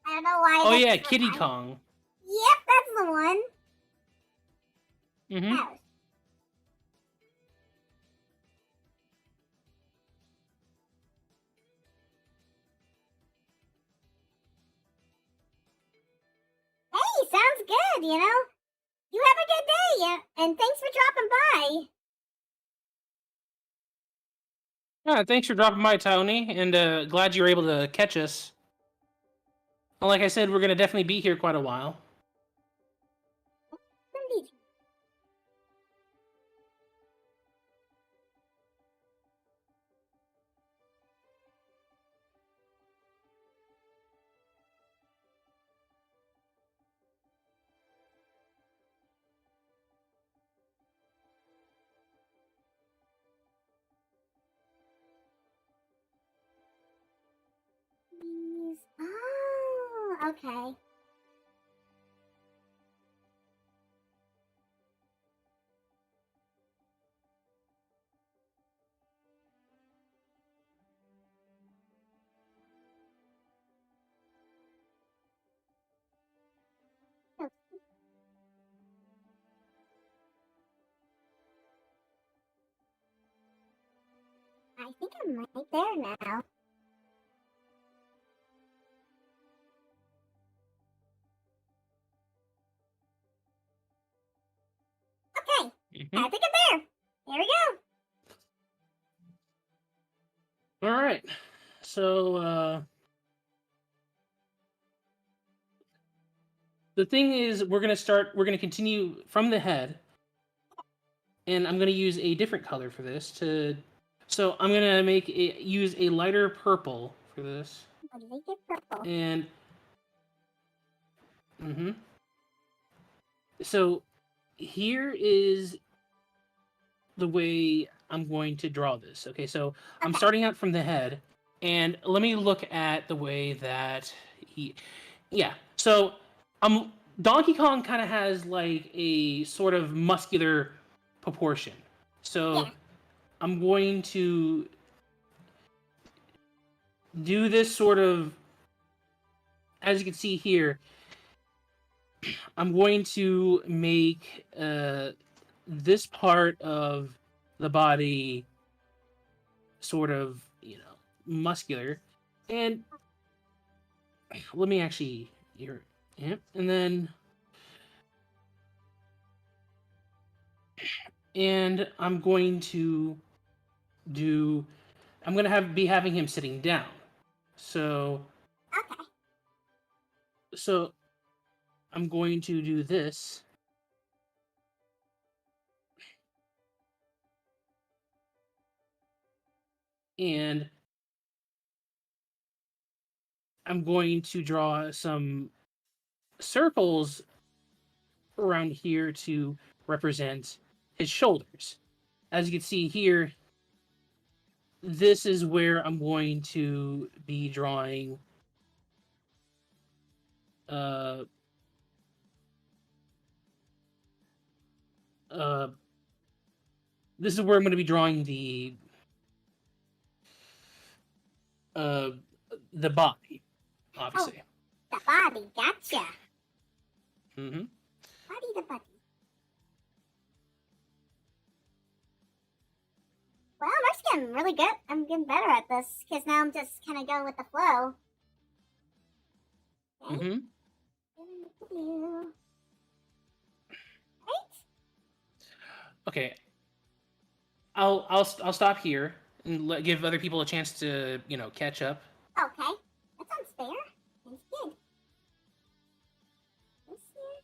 I don't know why. Oh yeah, Kitty Kong. Yep, that's the one. Mm-hmm. Ouch. Hey, sounds good, you know? You have a good day, yeah, and thanks for dropping by. Yeah, thanks for dropping by, Tony, and glad you were able to catch us. Well, like I said, we're gonna definitely be here quite a while. Indeed. Oh, okay. I think I'm right there now. Okay, Mm-hmm. I think I'm there. Here we go. All right. So the thing is, we're gonna continue from the head, and I'm gonna use a different color for this. So I'm gonna use a lighter purple for this, I'll make it purple. and so here is the way I'm going to draw this. Okay, so I'm Okay. starting out from the head, and let me look at the way that yeah. So Donkey Kong kind of has like a sort of muscular proportion. So Yeah. I'm going to do this sort of, as you can see here, I'm going to make this part of the body sort of, muscular. And let me actually here, yeah, and then I'm going to do I'm gonna be having him sitting down. So Okay. I'm going to do this. And I'm going to draw some circles around here to represent his shoulders. As you can see here, this is where I'm going to be drawing uh this is where I'm going to be drawing uh the body, obviously. The body, gotcha. Mm-hmm. The body. Well, I'm actually getting really good. I'm getting better at this because now I'm just kind of going with the flow. Okay. Mm-hmm. Right? Okay. I'll stop here and give other people a chance to catch up. Okay. That sounds fair. Sounds good. This here.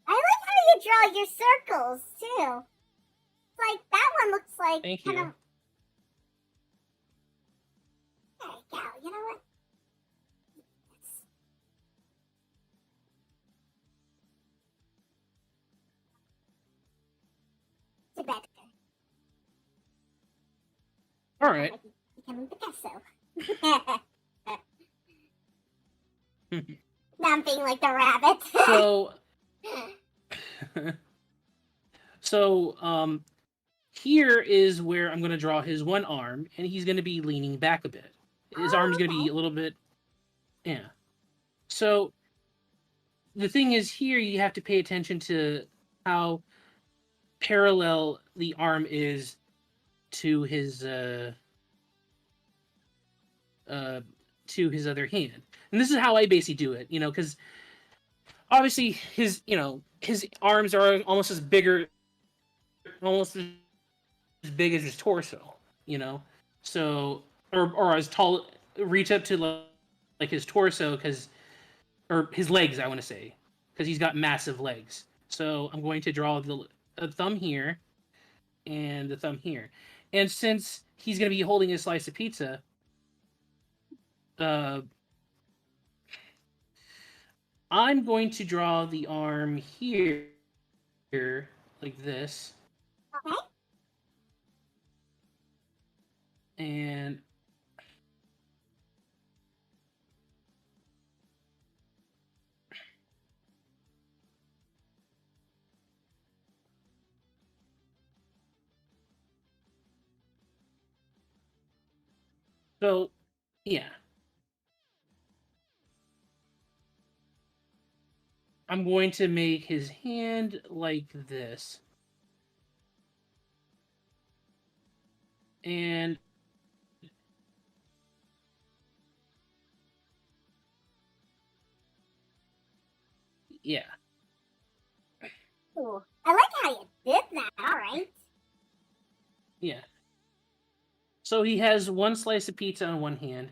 I like how you draw your circles too. It's like that one looks like Thank kind you. of. There you go. You know what? It's better. All right. Becoming Picasso. Now I'm being like the rabbit. So here is where I'm going to draw his one arm, and he's going to be leaning back a bit. His arm's going to be a little bit, yeah. So the thing is, here you have to pay attention to how parallel the arm is to his other hand, and this is how I basically do it. Because obviously his arms are almost as big as his torso, so or as tall, reach up to like his torso, or his legs, I want to say, because he's got massive legs. So I'm going to draw the thumb here and the thumb here, and since he's going to be holding a slice of pizza, I'm going to draw the arm here like this. Okay. And so, yeah. I'm going to make his hand like this. And yeah. Ooh, I like how you did that. All right. Yeah. So he has one slice of pizza on one hand.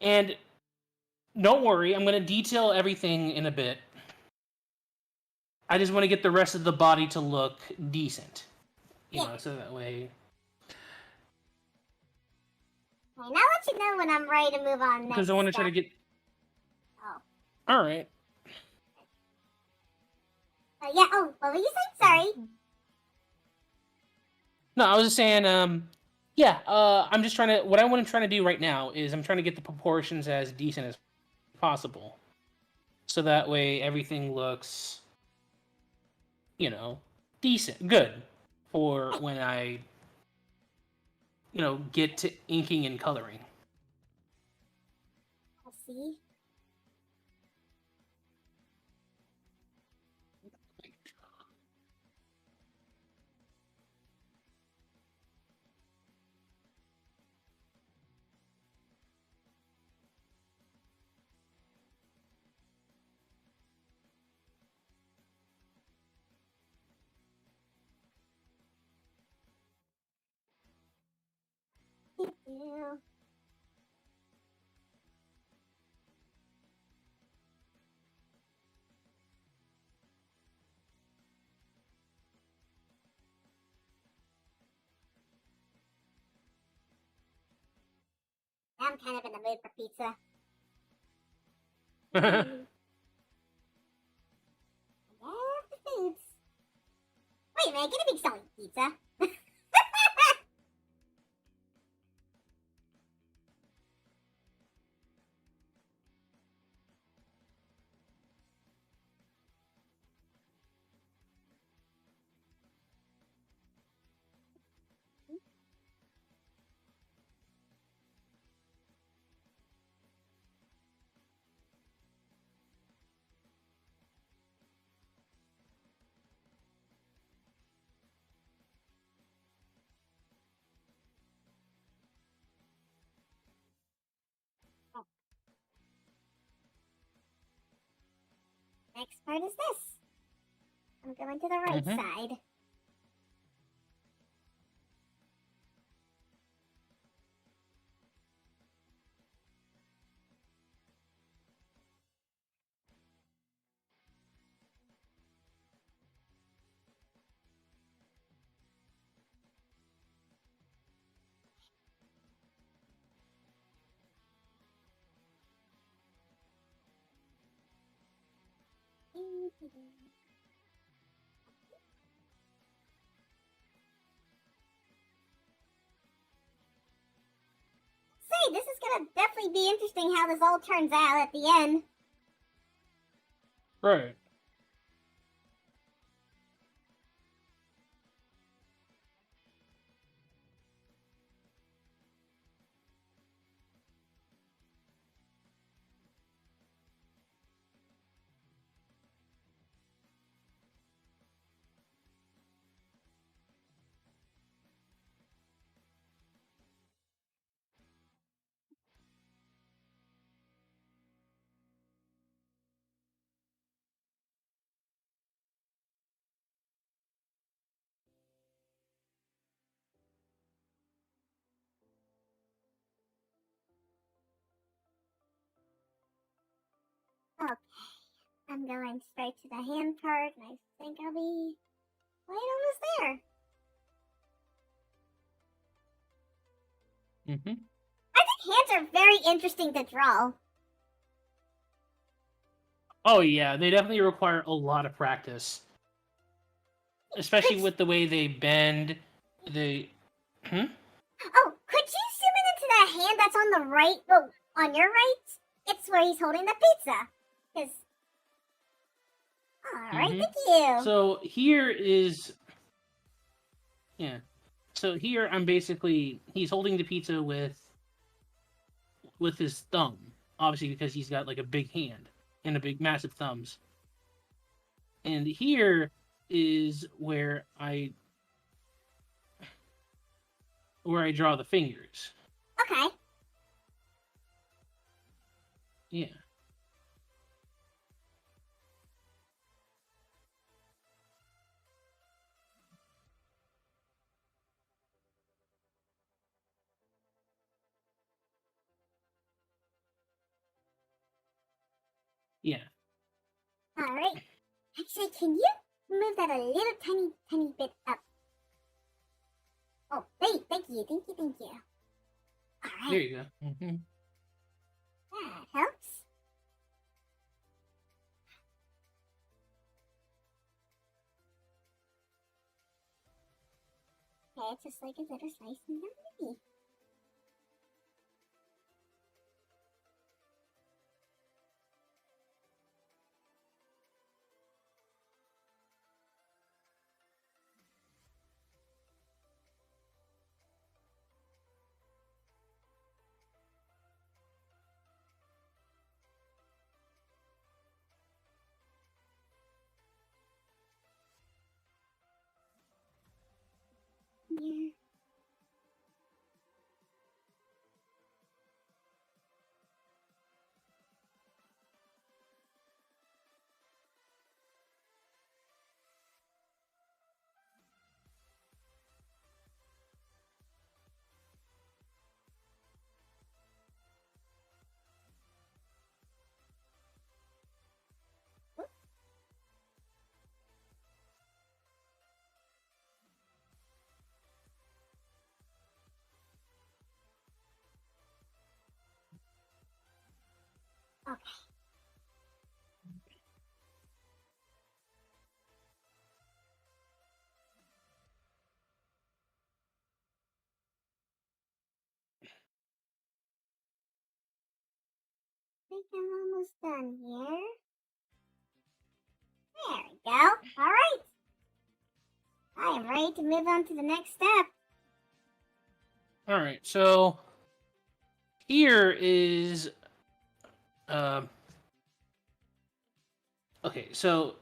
And don't worry, I'm going to detail everything in a bit. I just want to get the rest of the body to look decent. So that way. Okay, now I'll let you know when I'm ready to move on next. Because I want to try to get. Oh. All right. Yeah. Oh, what were you saying? Sorry. No, I was just saying. Yeah. I'm just trying to. What I'm trying to do right now is I'm trying to get the proportions as decent as possible, so that way everything looks, decent, good, for when I, get to inking and coloring. I see. you. I'm kind of in the mood for pizza. Yeah, the foods. Wait a minute, gonna be selling pizza. Oh. Next part is this. I'm going to the right side. Say, this is gonna definitely be interesting how this all turns out at the end. Right. Okay, I'm going straight to the hand part, and I think I'll be right almost there. I think hands are very interesting to draw. Oh yeah, they definitely require a lot of practice, especially with the way they bend. They. Oh, could you zoom in into that hand that's on the right? Well, on your right, it's where he's holding the pizza. Cause. All right, thank you. So here is. Yeah. So here I'm basically he's holding the pizza with his thumb, obviously because he's got like a big hand and a big massive thumbs. And here is where I draw the fingers. Okay. Yeah. Yeah. All right. Actually, can you move that a little tiny bit up? Oh, thank you. All right. There you go. That helps. Okay, it's just like a little slice and maybe. Yeah. Okay. I think I'm almost done here. There we go. Alright. I am ready to move on to the next step. All right, so here is okay, so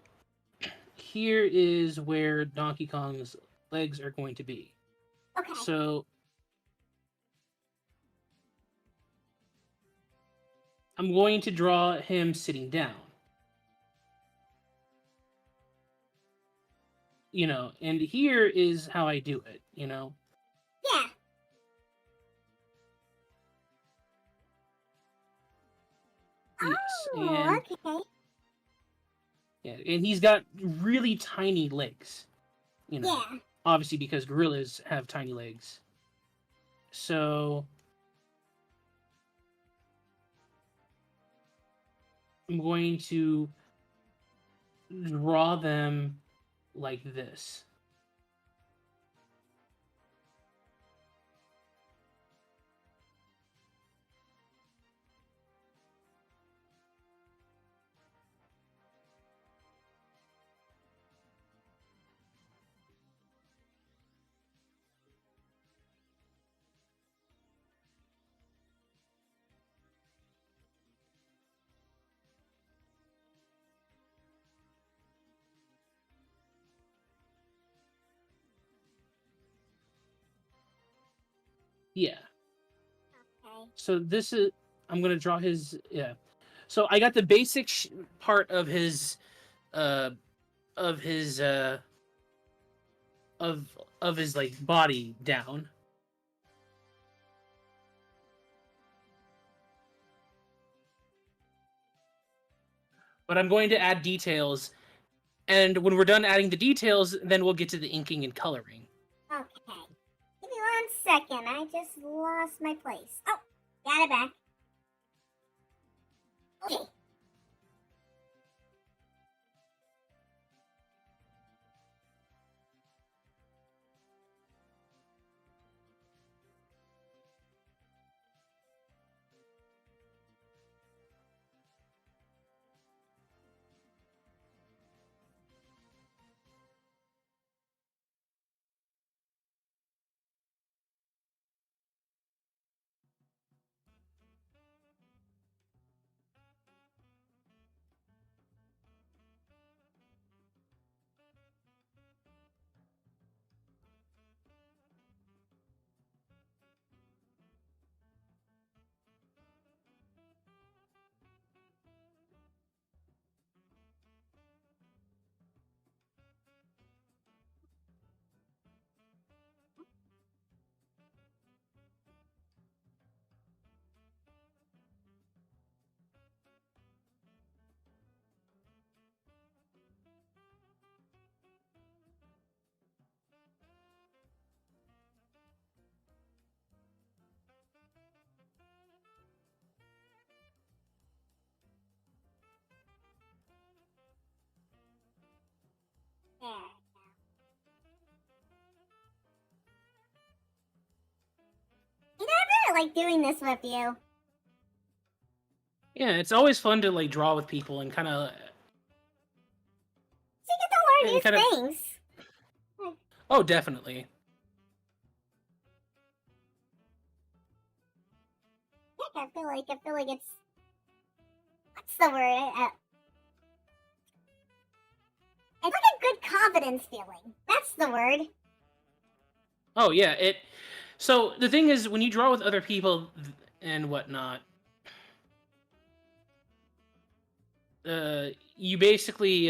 here is where Donkey Kong's legs are going to be. Okay. So I'm going to draw him sitting down. You know, and here is how I do it, you know. Yeah. Yes, Oh, and okay. yeah, and he's got really tiny legs. You know, Yeah. obviously because gorillas have tiny legs. So I'm going to draw them like this. Yeah. Okay. So this is I'm gonna draw his yeah. So I got the basic part uh of his uh of his like body down. But I'm going to add details, and when we're done adding the details, then we'll get to the inking and coloring. Okay. Give me 1 second. I just lost my place. Oh, got it back. Okay. There. You know, I really like doing this with you. Yeah, it's always fun to like draw with people and kind of So you get to and kind of learn new things. oh definitely. Heck, I feel like it's, what's the word? It's like a good confidence feeling. That's the word. Oh yeah, it. So the thing is, when you draw with other people and whatnot, you basically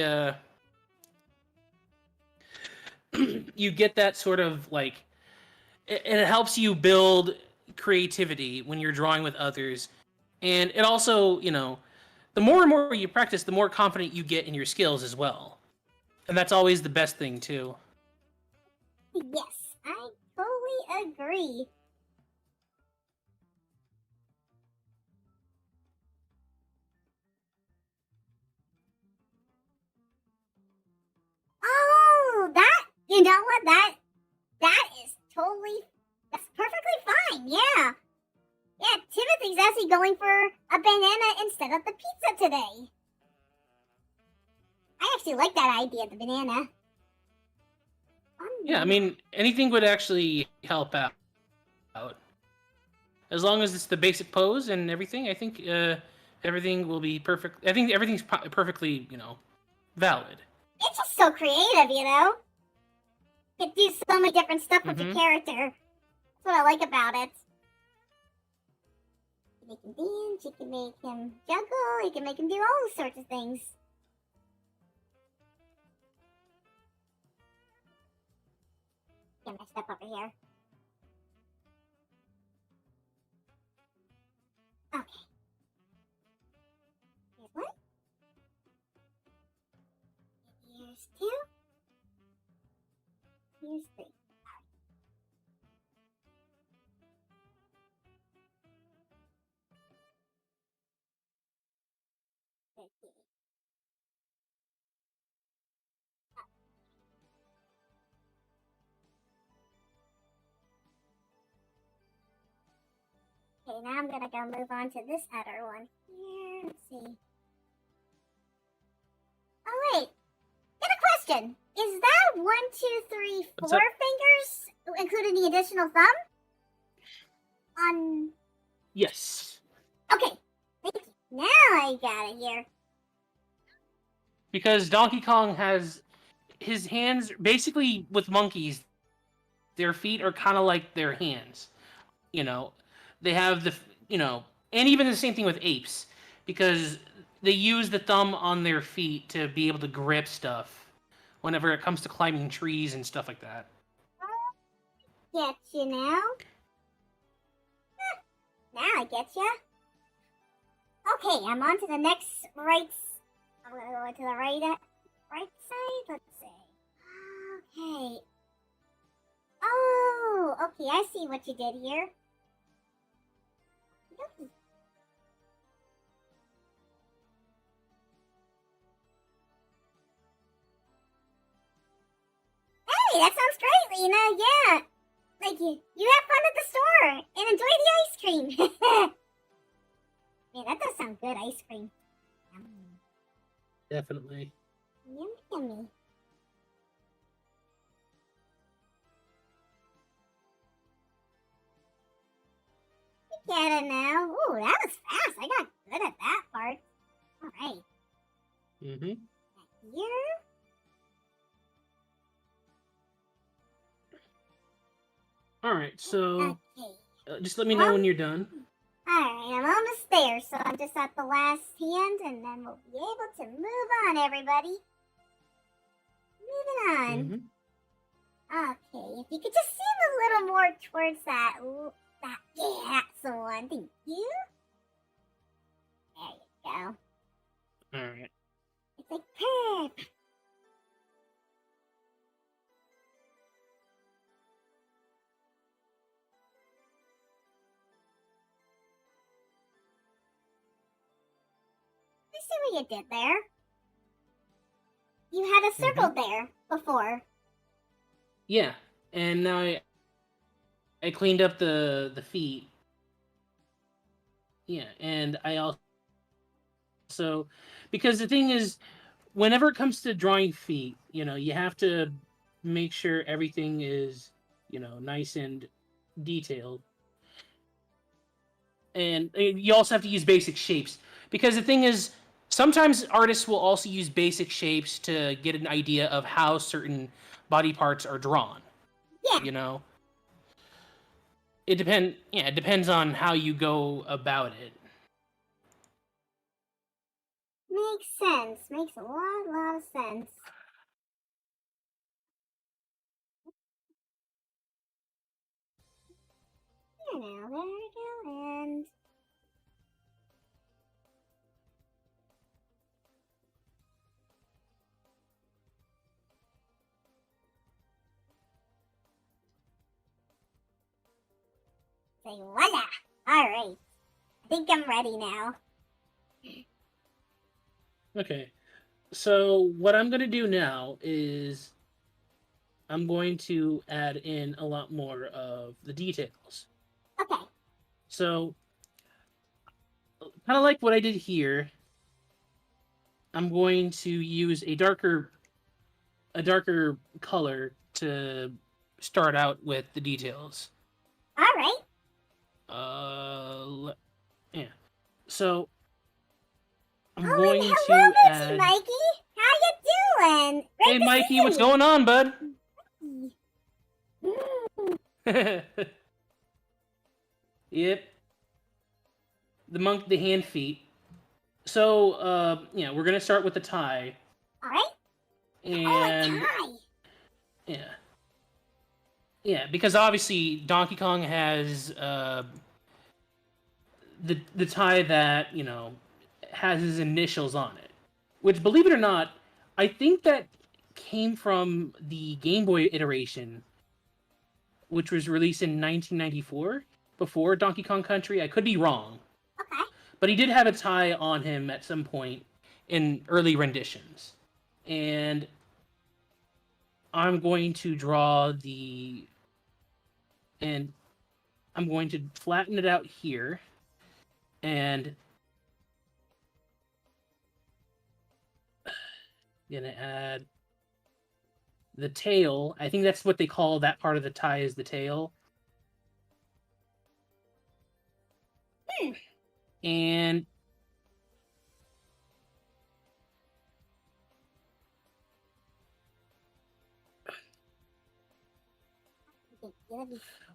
you get that sort of like it helps you build creativity when you're drawing with others, and it also the more and more you practice, the more confident you get in your skills as well, and that's always the best thing too. Yes, I totally agree. set up the pizza today. I actually like that idea, the banana. Yeah, I mean, anything would actually help out. As long as it's the basic pose and everything, I think everything will be perfect. I think everything's perfectly, valid. It's just so creative, you know? You can do so many different stuff with your Mhm. character. That's what I like about it. You can make him dance, you can make him juggle, you can make him do all sorts of things. Get my step over here. Okay. Here's one. Here's two. Here's three. Okay. Okay, now I'm gonna go move on to this other one here. Let's see. Oh wait, got a question. Is that 1, 2, 3, 4 What's up? fingers, including the additional thumb? On. Yes, Okay, thank you. Now I got it here. because Donkey Kong has his hands basically with monkeys. Their feet are kind of like their hands. You know, they have and even the same thing with apes, because they use the thumb on their feet to be able to grip stuff whenever it comes to climbing trees and stuff like that. Get you now. Now I get ya. Okay, I'm on to the next right. I'm gonna go to the right side. Let's see. Okay. Oh, okay. I see what you did here. Hey, that sounds great, Lena. Yeah. Like you have fun at the store and enjoy the ice cream. Man, that does sound good, ice cream. Definitely. Yummy, yummy. You get it now. Ooh, that was fast. I got good at that part. All right. Mm-hmm. Here. All right, so Okay. just let me know when you're done. Alright, I'm almost there, so I'm just at the last hand, and then we'll be able to move on, everybody. Moving on. Mm-hmm. Okay, if you could just zoom a little more towards that. Yeah, that's the one. Thank you. There you go. All right. It's like perfect. I see what you did there. You had a circle there before. Yeah, and now I cleaned up the feet. Yeah, and I also, because the thing is, whenever it comes to drawing feet, you have to make sure everything is, nice and detailed. And you also have to use basic shapes, because the thing is, sometimes artists will also use basic shapes to get an idea of how certain body parts are drawn. Yeah. It depends on how you go about it. Makes sense. Makes a lot of sense. Here now, there we go, and... Say voila! Alright. I think I'm ready now. Okay, so what I'm going to do now is I'm going to add in a lot more of the details. Okay. So kind of like what I did here, I'm going to use a darker color to start out with the details. All right. Yeah. So I'm Oh, going and hello, to Richie, add. Mikey. How you doing? Great Hey, to Mikey, see what's you. going on, bud? Yep. The hand feet. So, yeah, we're gonna start with the tie, All right. and Oh, a tie. yeah, because obviously Donkey Kong has the tie that has his initials on it, which, believe it or not, I think that came from the Game Boy iteration, which was released in 1994 before Donkey Kong Country. I could be wrong, Okay. but he did have a tie on him at some point in early renditions. And I'm going to draw and I'm going to flatten it out here, and gonna add the tail. I think that's what they call that part of the tie, is the tail. And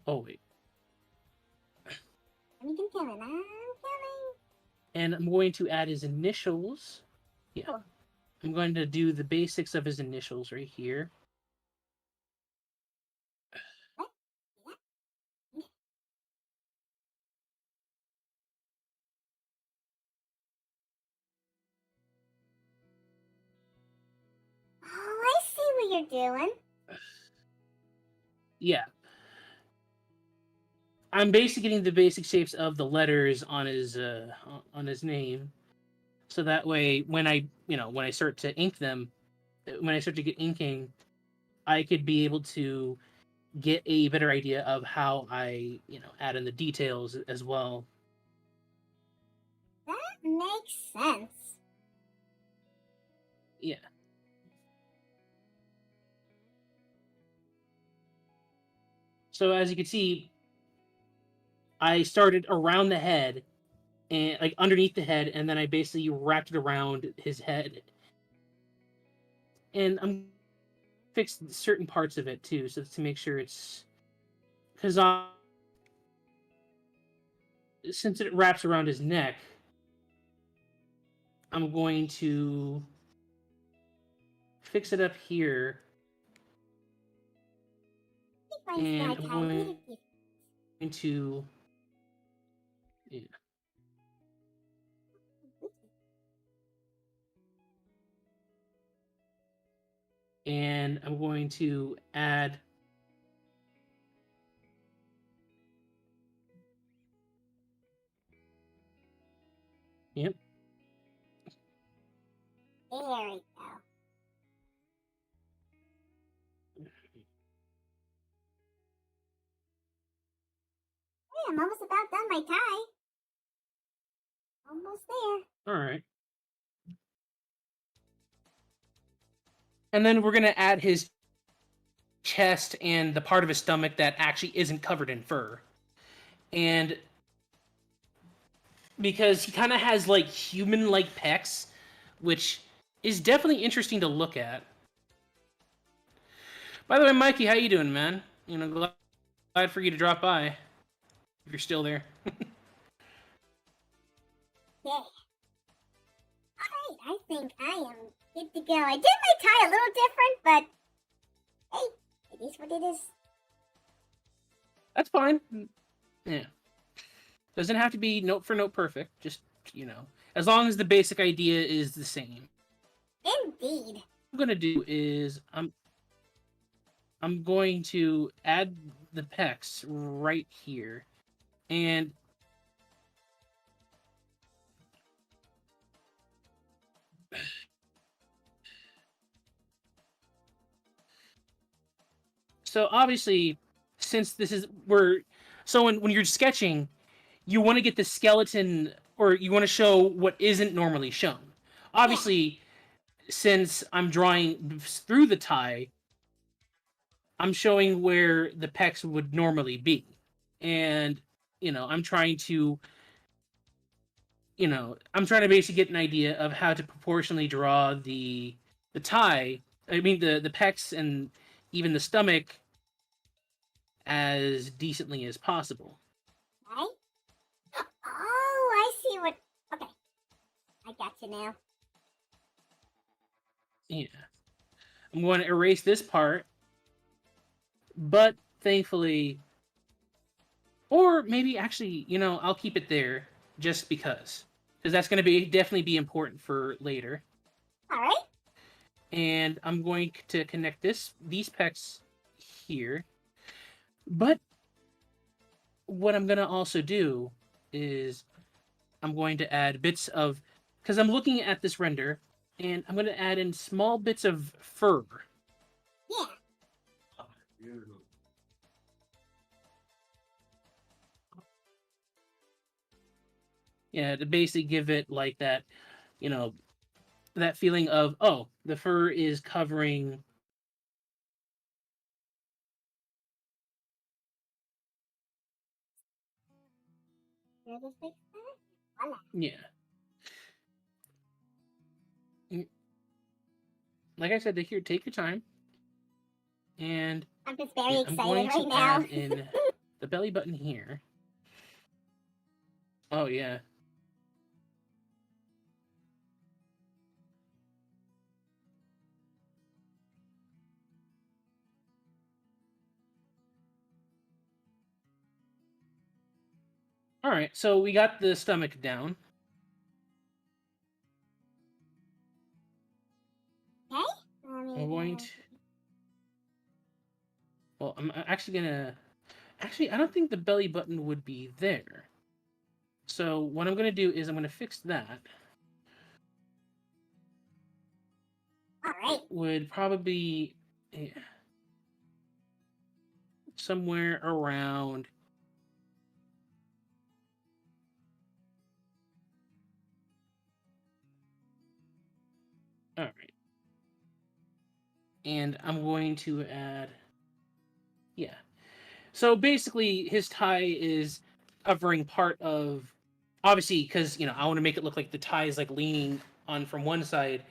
oh wait, I'm coming. and I'm going to add his initials. Yeah, Cool. I'm going to do the basics of his initials right here. Oh, I see what you're doing. Yeah, I'm basically getting the basic shapes of the letters on his name, so that way when I start to ink them, when I start to get inking, I could be able to get a better idea of how I add in the details as well. That makes sense. Yeah. So as you can see, I started around the head and like underneath the head, and then I basically wrapped it around his head. And I'm fixed certain parts of it too, so to make sure it's because since it wraps around his neck, I'm going to fix it up here, and I'm going to yeah. And I'm going to add yep. There we go. Hey, I'm almost about done my tie. Almost there. All right. And then we're gonna add his chest and the part of his stomach that actually isn't covered in fur. And because he kind of has like human-like pecs, which is definitely interesting to look at. By the way, Mikey, how you doing, man? Glad for you to drop by. If you're still there. Yeah. Alright, I think I am good to go. I did my tie a little different, but hey, it is what it is. That's fine. Yeah. Doesn't have to be note for note perfect. Just, as long as the basic idea is the same. Indeed. What I'm gonna do is I'm going to add the pecs right here. And so obviously, since this is when you're sketching, you want to get the skeleton or you want to show what isn't normally shown. Obviously, since I'm drawing through the tie, I'm showing where the pecs would normally be. And, I'm trying to, I'm trying to basically get an idea of how to proportionally draw the tie, I mean the pecs and even the stomach as decently as possible. Right? Oh, I see what. Okay, I got you now. Yeah. I'm going to erase this part, but thankfully, or maybe actually, I'll keep it there just because that's going to be definitely be important for later. All right. And I'm going to connect these pecs here. But what I'm going to also do is I'm going to add bits of, because I'm looking at this render, and I'm going to add in small bits of fur. Yeah. Yeah, to basically give it like that, that feeling of, oh, the fur is covering. Just fix that. Voila. Yeah. Like I said, here, take your time. And I'm just very I'm excited going right to now. add in the belly button here. Oh, yeah. All right, so we got the stomach down. Okay. I'm going to. Well, I'm actually gonna. Actually, I don't think the belly button would be there. So what I'm gonna do is I'm gonna fix that. All right. Would probably be somewhere around. All right. And I'm going to add. Yeah. So basically, his tie is covering part of. Obviously, because I want to make it look like the tie is like leaning on from one side.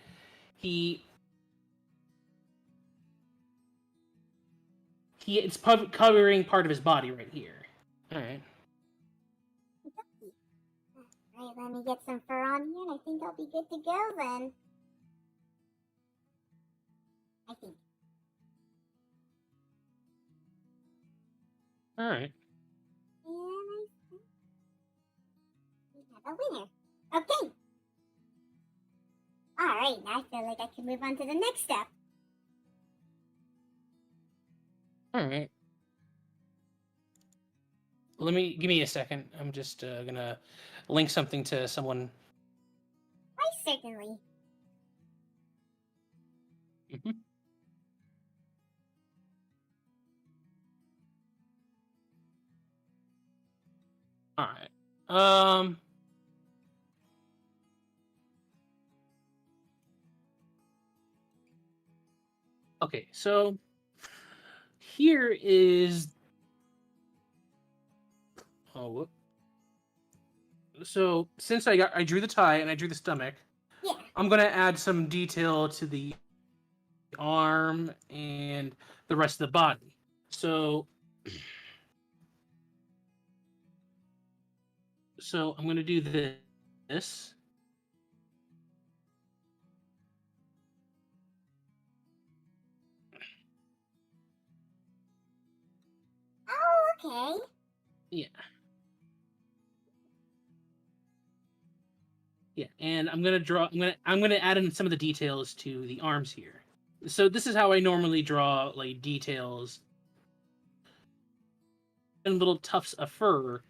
It's covering part of his body right here. All right. All right, let me get some fur on here, and I think I'll be good to go then. I think. All right. And I think we have a winner. Okay. All right, now I feel like I can move on to the next step. All right. Give me a second. I'm just gonna link something to someone. Why, certainly. Mm-hmm. All right. Okay, so here is. Oh. So since I drew the tie and I drew the stomach, Yeah. I'm gonna add some detail to the arm and the rest of the body. So I'm gonna do this. Oh, okay. Yeah. Yeah, and I'm gonna draw. I'm gonna add in some of the details to the arms here. So this is how I normally draw like details and little tufts of fur.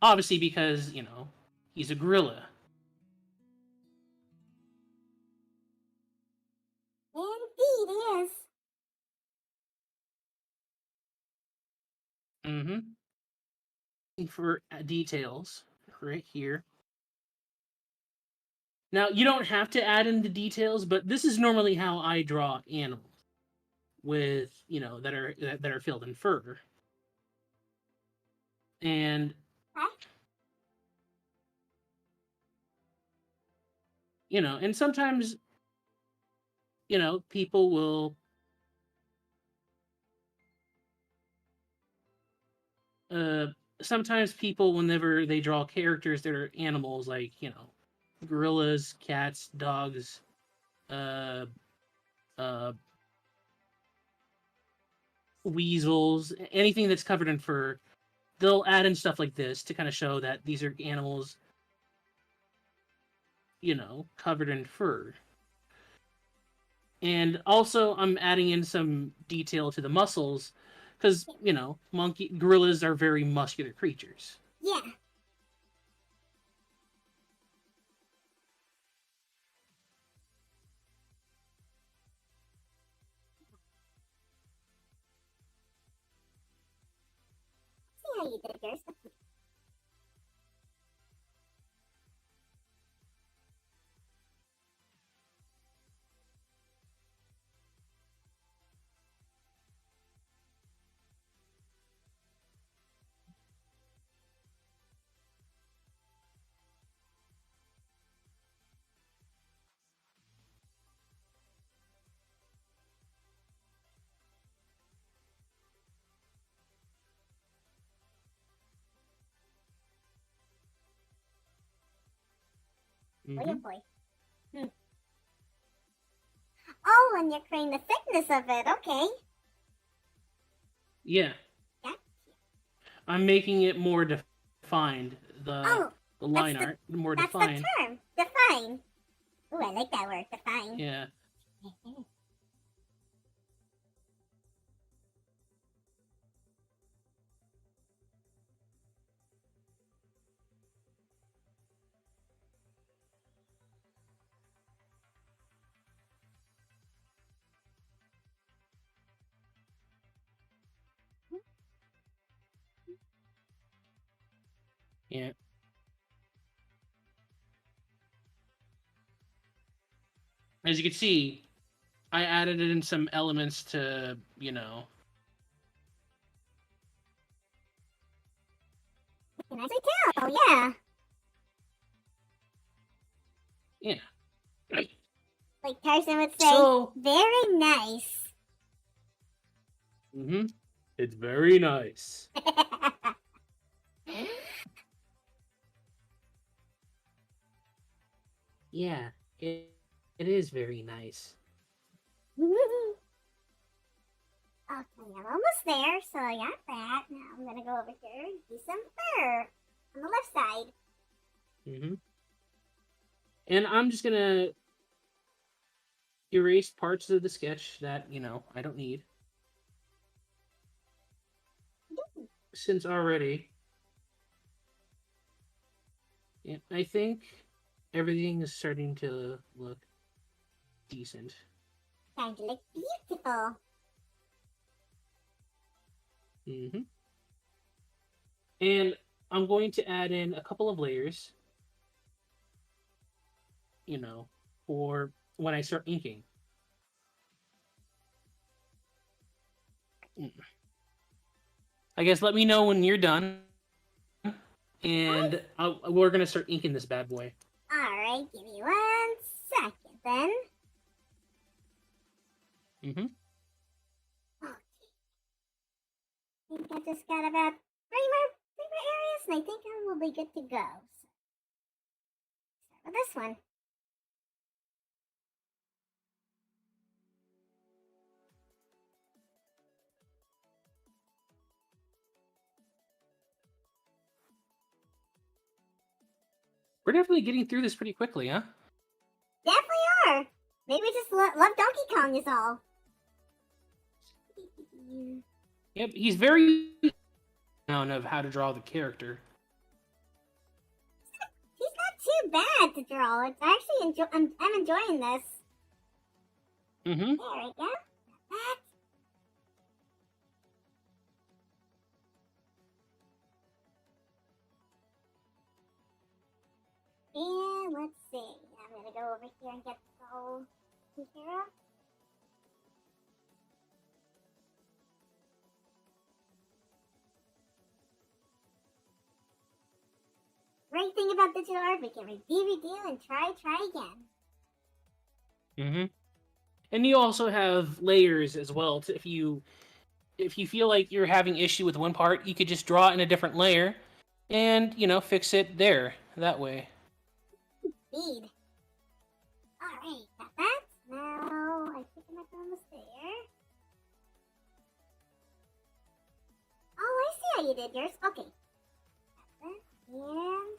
Obviously, because he's a gorilla. Indeed, yes. Mm-hmm. For details right here. Now, you don't have to add in the details, but this is normally how I draw animals with, that are filled in fur. And Huh? and sometimes, people will uh sometimes people, whenever they draw characters that are animals, like, gorillas, cats, dogs, uh uh weasels, anything that's covered in fur, they'll add in stuff like this to kind of show that these are animals, covered in fur. And also, I'm adding in some detail to the muscles because, gorillas are very muscular creatures. Yeah. See how you did yours. Oh, yeah, Mm-hmm. boy. Oh, and you're creating the thickness of it. Okay. Yeah, Yeah. I'm making it more defined. The Oh, the line art more that's the defined. term. Define. Ooh, I like that word. Define. Yeah, yeah. As you can see, I added in some elements to, Can I tell? Yeah. yeah. Like Tarzan would say, So, very nice. it's very nice. Yeah, it is very nice. Okay, I'm almost there, so I got that. Now I'm gonna go over here and do some fur on the left side. And I'm just gonna erase parts of the sketch that, I don't need. Since already, yeah, I think everything is starting to look decent. Time to look beautiful. And I'm going to add in a couple of layers, for when I start inking. I guess let me know when you're done, and we're gonna start inking this bad boy. Alright, give me 1 second then. Mm-hmm. Okay. I think I just got about three more areas, and I think I will be good to go. So, start with this one. We're definitely getting through this pretty quickly, huh? Definitely are. Maybe we just love Donkey Kong is all. Yep, he's very known of how to draw the character. He's not too bad to draw. It's actually I'm enjoying this. Mm-hmm. There we go. That. And let's see. I'm gonna go over here and get this all taken care of. Great thing about digital art, we can redo and try again. Mm-hmm. And you also have layers as well. If you feel like you're having issue with one part, you could just draw it in a different layer, and fix it there that way. Indeed. All right, got that. Now I think I'm almost there. Oh, I see how you did yours. Okay. Got that. And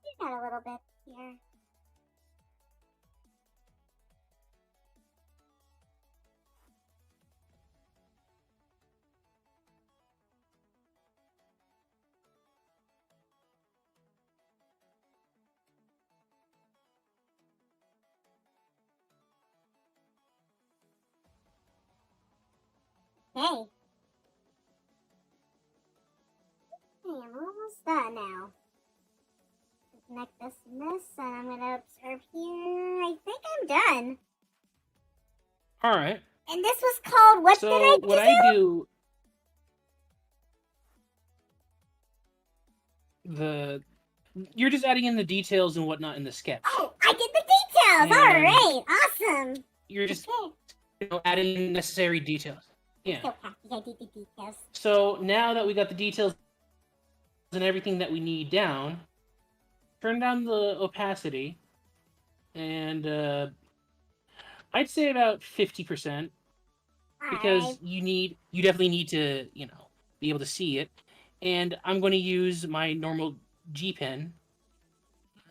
you got a little bit here. Hey. Hey, I'm almost done now. Connect this and this, and I'm gonna observe here. I think I'm done. All right. And this was called, what did I do? What I do, you're just adding in the details and whatnot in the sketch. Oh, I did the details. All right, awesome. You're just adding in necessary details. Yeah. So happy I did the details. So now that we got the details and everything that we need down, turn down the opacity, and I'd say about 50%, because you definitely need to be able to see it. And I'm going to use my normal G pen.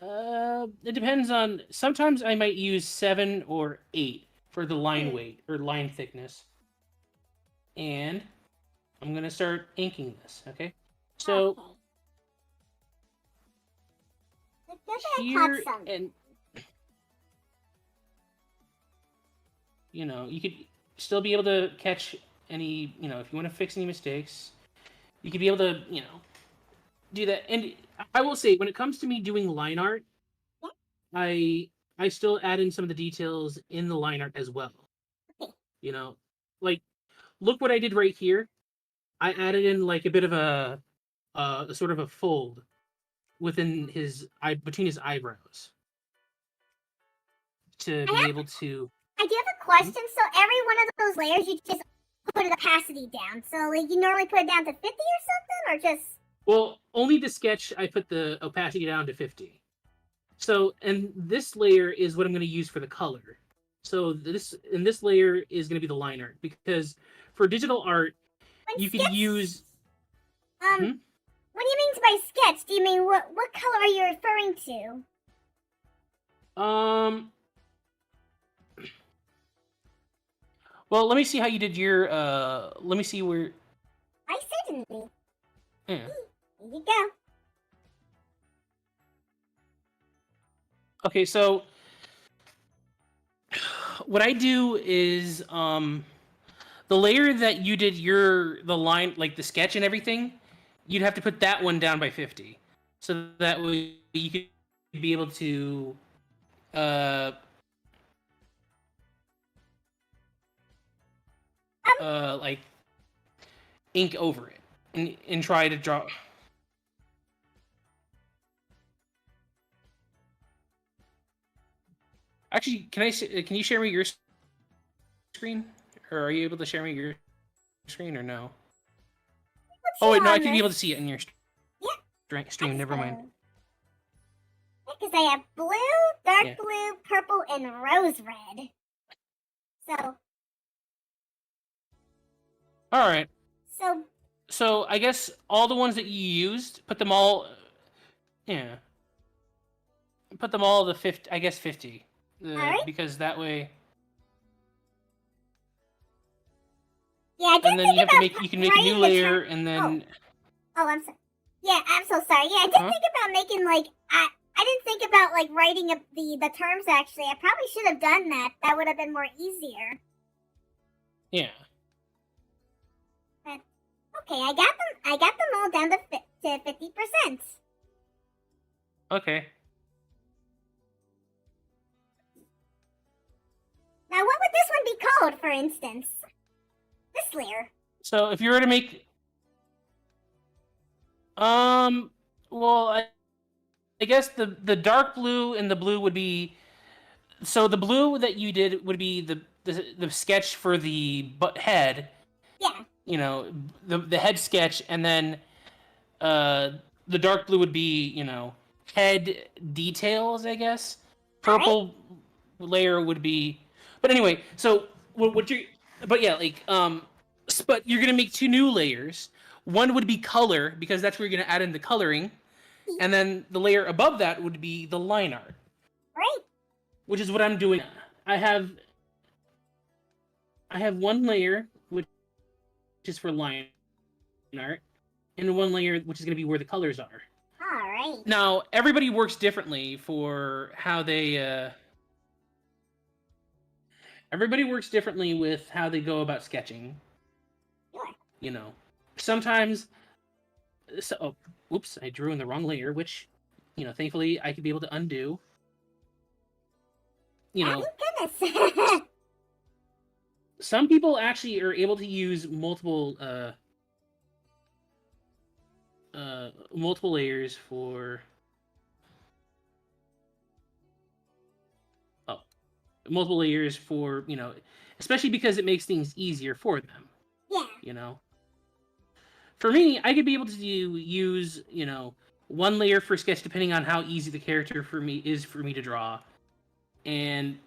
It depends on. Sometimes I might use 7 or 8 for the line weight or line thickness. And I'm gonna start inking this. Okay. So here and you could still be able to catch any if you want to fix any mistakes, you could be able to do that. And I will say, when it comes to me doing line art, I still add in some of the details in the line art as well. Like, look what I did right here. I added in like a bit of a sort of a fold within between his eyebrows to be able to. I do have a question. So every one of those layers, you just put the opacity down. So like you normally put it down to 50 or something, or just. Well, only the sketch I put the opacity down to 50. So, and this layer is what I'm going to use for the color. So this layer is going to be the line art, because for digital art, you could use. What do you mean by sketch? Do you mean what color are you referring to? Well, let me see how you did your. Let me see where. I certainly. Yeah. Here you go. Okay, so what I do is the layer that you did the line, like the sketch and everything, you'd have to put that one down by 50, so that way you could be able to like ink over it and try to draw. Actually, can you share me your screen, or are you able to share me your screen, or no? Oh wait, no, I can be able to see it in your stream. Never mind. Because I have blue, dark blue, purple, and rose red. So. All right. So I guess all the ones that you used, put them all. Yeah. Put them all to 50. I guess 50. Alright. Because that way. Yeah, I did and then you have to make. You can make a new layer, and then. Oh, I'm sorry. Yeah, I'm so sorry. Yeah, I did think about making like I didn't think about like writing up the terms. Actually, I probably should have done that. That would have been more easier. Yeah. But okay, I got them all down to to 50%. Okay. Now, what would this one be called, for instance? This layer. So if you were to make, well, I guess the dark blue and the blue would be. So the blue that you did would be the sketch for the head. Yeah. You know, the head sketch, and then the dark blue would be, head details, I guess. Purple layer would be, but anyway. So what you, but yeah, like but you're gonna make two new layers. One would be color because that's where you're gonna add in the coloring, and then the layer above that would be the line art. Right. Which is what I'm doing. I have one layer which is for line art, and one layer which is going to be where the colors are. All right. Now, everybody works differently for how they. Everybody works differently with how they go about sketching. Sure. Sometimes. So, oops! I drew in the wrong layer, which, thankfully I could be able to undo. Oh, goodness. Some people actually are able to use multiple layers for multiple layers for, especially because it makes things easier for them. Yeah. For me, I could be able to use, one layer for sketch depending on how easy the character for me to draw. And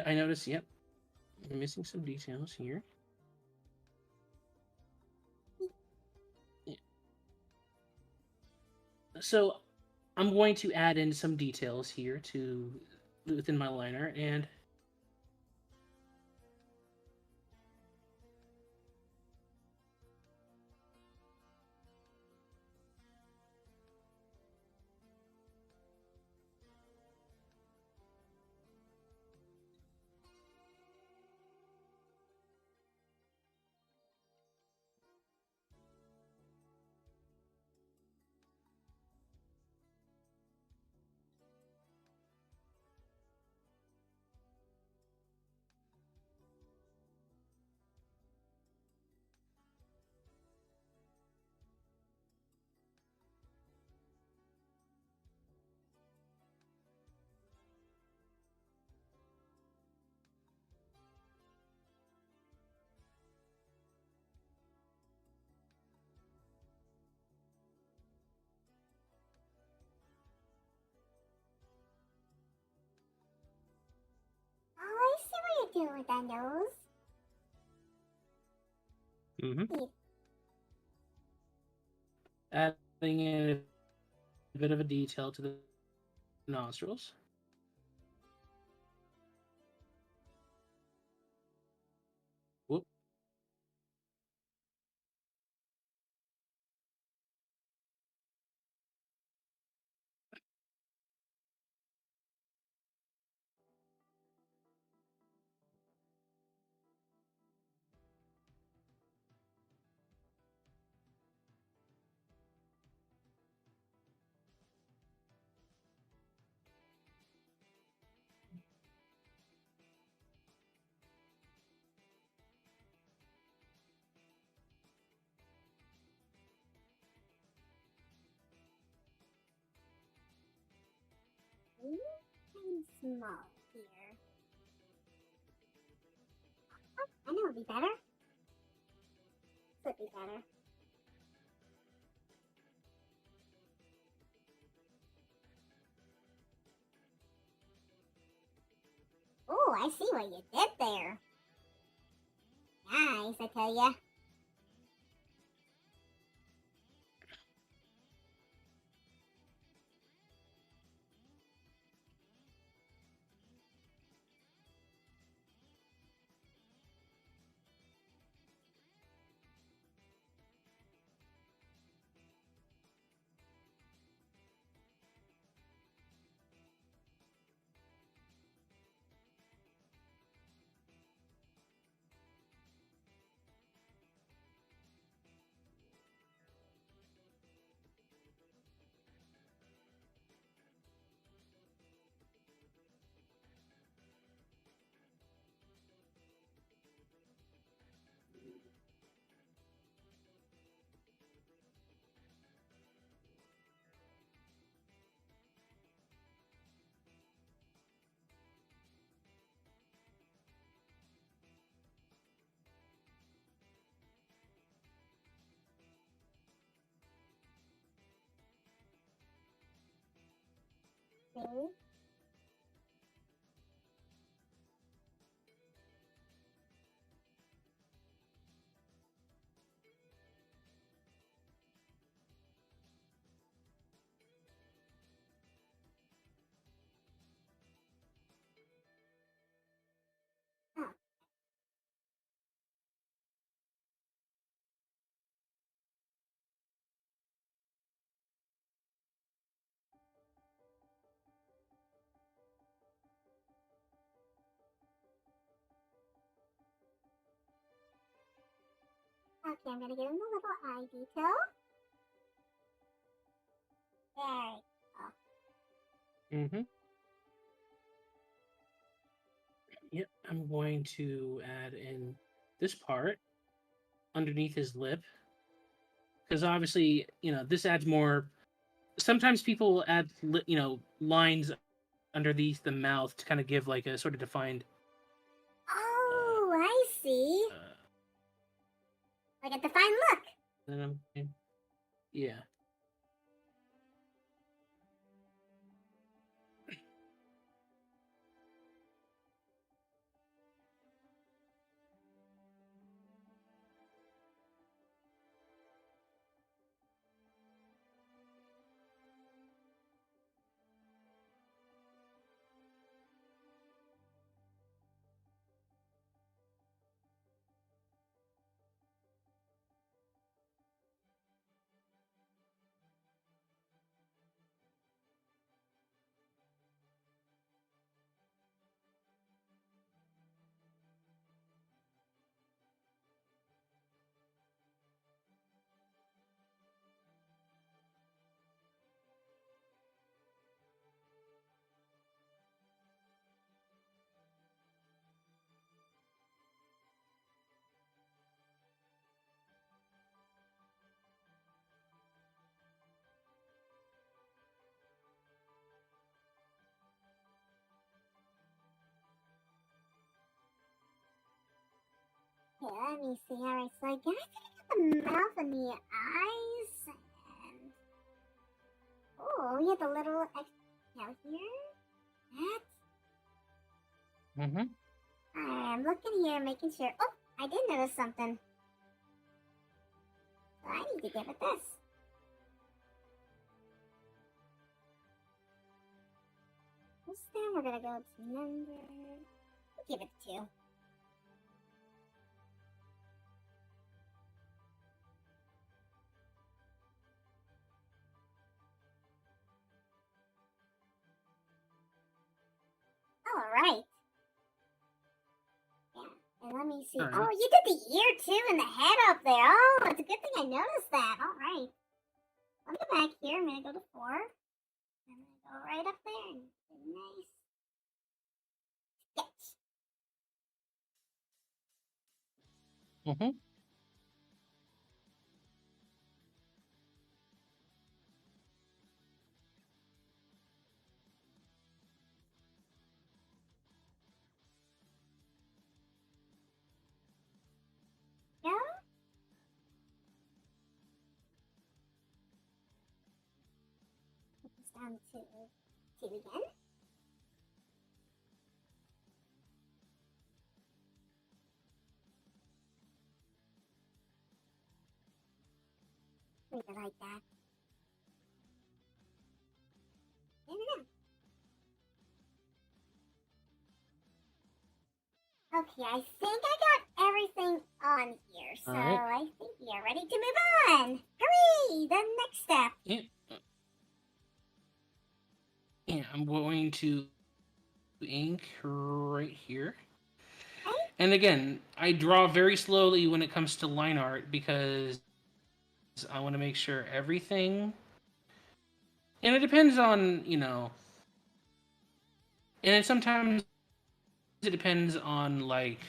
I noticed, yep, I'm missing some details here. So I'm going to add in some details here within my line art, and Oh, I see what you're doing with that nose. mm-hmm. Adding in a bit of a detail to the nostrils. Whoop. Kind small here. Oh, I know it'd be better. Could be better. Oh, I see what you did there. Nice, I tell ya. See? Oh. Okay, I'm gonna give him the little eye detail. There we go. Mm-hmm. Yep, I'm going to add in this part underneath his lip. Because obviously, this adds more. Sometimes people will add, lines underneath the mouth to kind of give like a sort of defined. Oh, I see. Like a defined look. Yeah. Okay, let me see. Alright, so I guess I got the mouth and the eyes. And... oh, we have the little exhale here. That. Mm-hmm. I'm looking here, making sure. Oh, I did notice something. So I need to give it this. This time we're gonna go to number. We'll give it 2. Alright. Yeah, and let me see. All right. Oh, you did the ear too and the head up there. Oh, it's a good thing I noticed that. Alright. Let me go back here. I'm gonna go to 4. I'm gonna go right up there and do a nice sketch. Mm-hmm. Go. Put this down to 2 again. Leave it like that. There we go. Okay, I think I got everything on here, so Alright. I think we are ready to move on. Hurry! The next step. Yeah, I'm going to ink right here. Okay. And again, I draw very slowly when it comes to line art because I want to make sure everything. And it depends on, and then sometimes it depends on, like,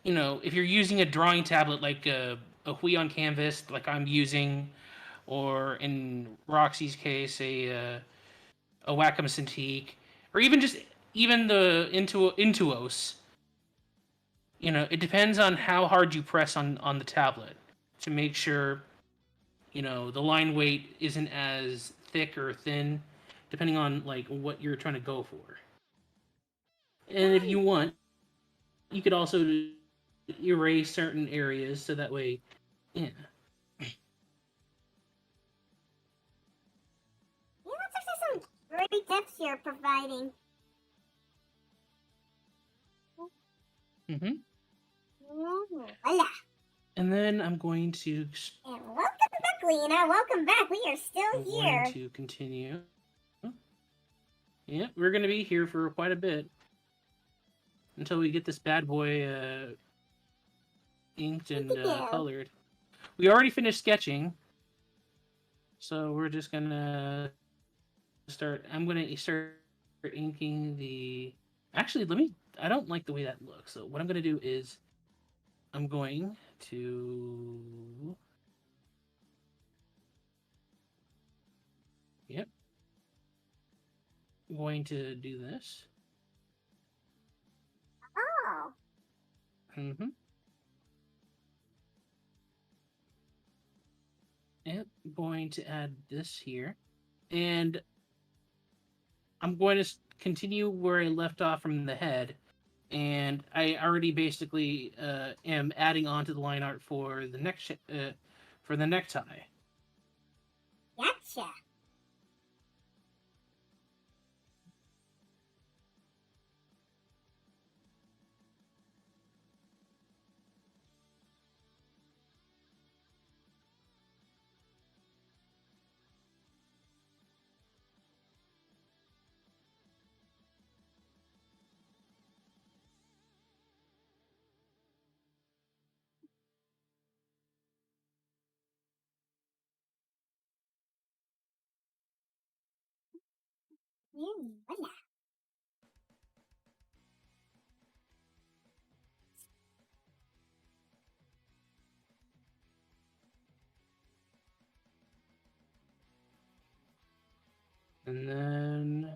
if you're using a drawing tablet like a Hui on Canvas, like I'm using, or in Roxie's case, a Wacom Cintiq, or even the Intuos. It depends on how hard you press on the tablet to make sure the line weight isn't as thick or thin depending on like what you're trying to go for. And if you want, you could also erase certain areas so that way, yeah. Yeah, that's actually some great tips you're providing. Mm-hmm. Voila. And then I'm going to. And welcome back, Lena. Welcome back. We are still I'm here. going to continue. Yeah, we're going to be here for quite a bit until we get this bad boy inked and colored. We already finished sketching, so we're just gonna start. I'm gonna start inking the. Actually, let me. I don't like the way that looks. So what I'm gonna do is, I'm going to. Yep. I'm going to do this. Oh. Mm-hmm. Yep. Going to add this here, and I'm going to continue where I left off from the head, and I already basically am adding on to the line art for the for the necktie. Gotcha. Voila. And then,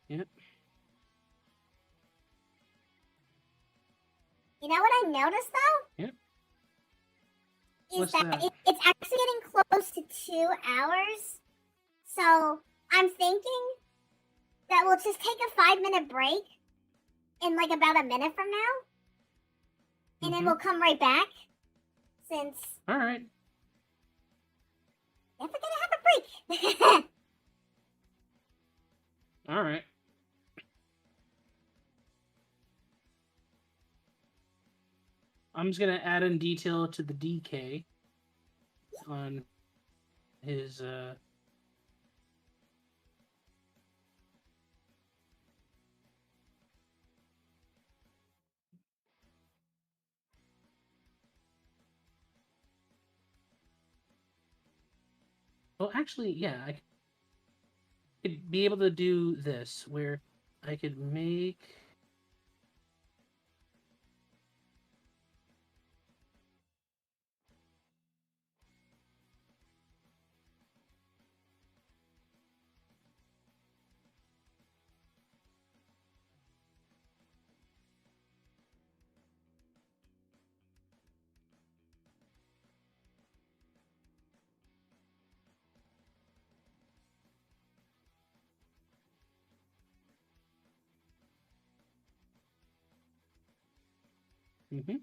yep. You know what I noticed though? Yep. Is What's that? it's actually getting close to 2 hours. So I'm thinking that we'll just take a 5-minute break in like about a minute from now. And then we'll come right back. Since All right. if we're gonna have a break. All right. I'm just gonna add in detail to the DK on his Well, actually, yeah, I could be able to do this where I could make. Mm-hmm.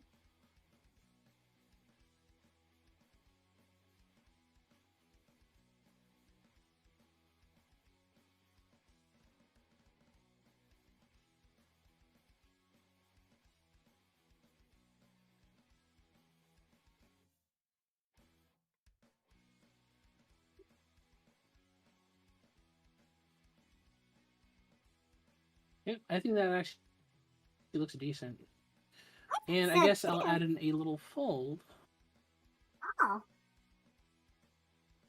Yep, I think that actually looks decent. And I guess I'll add in a little fold. Oh.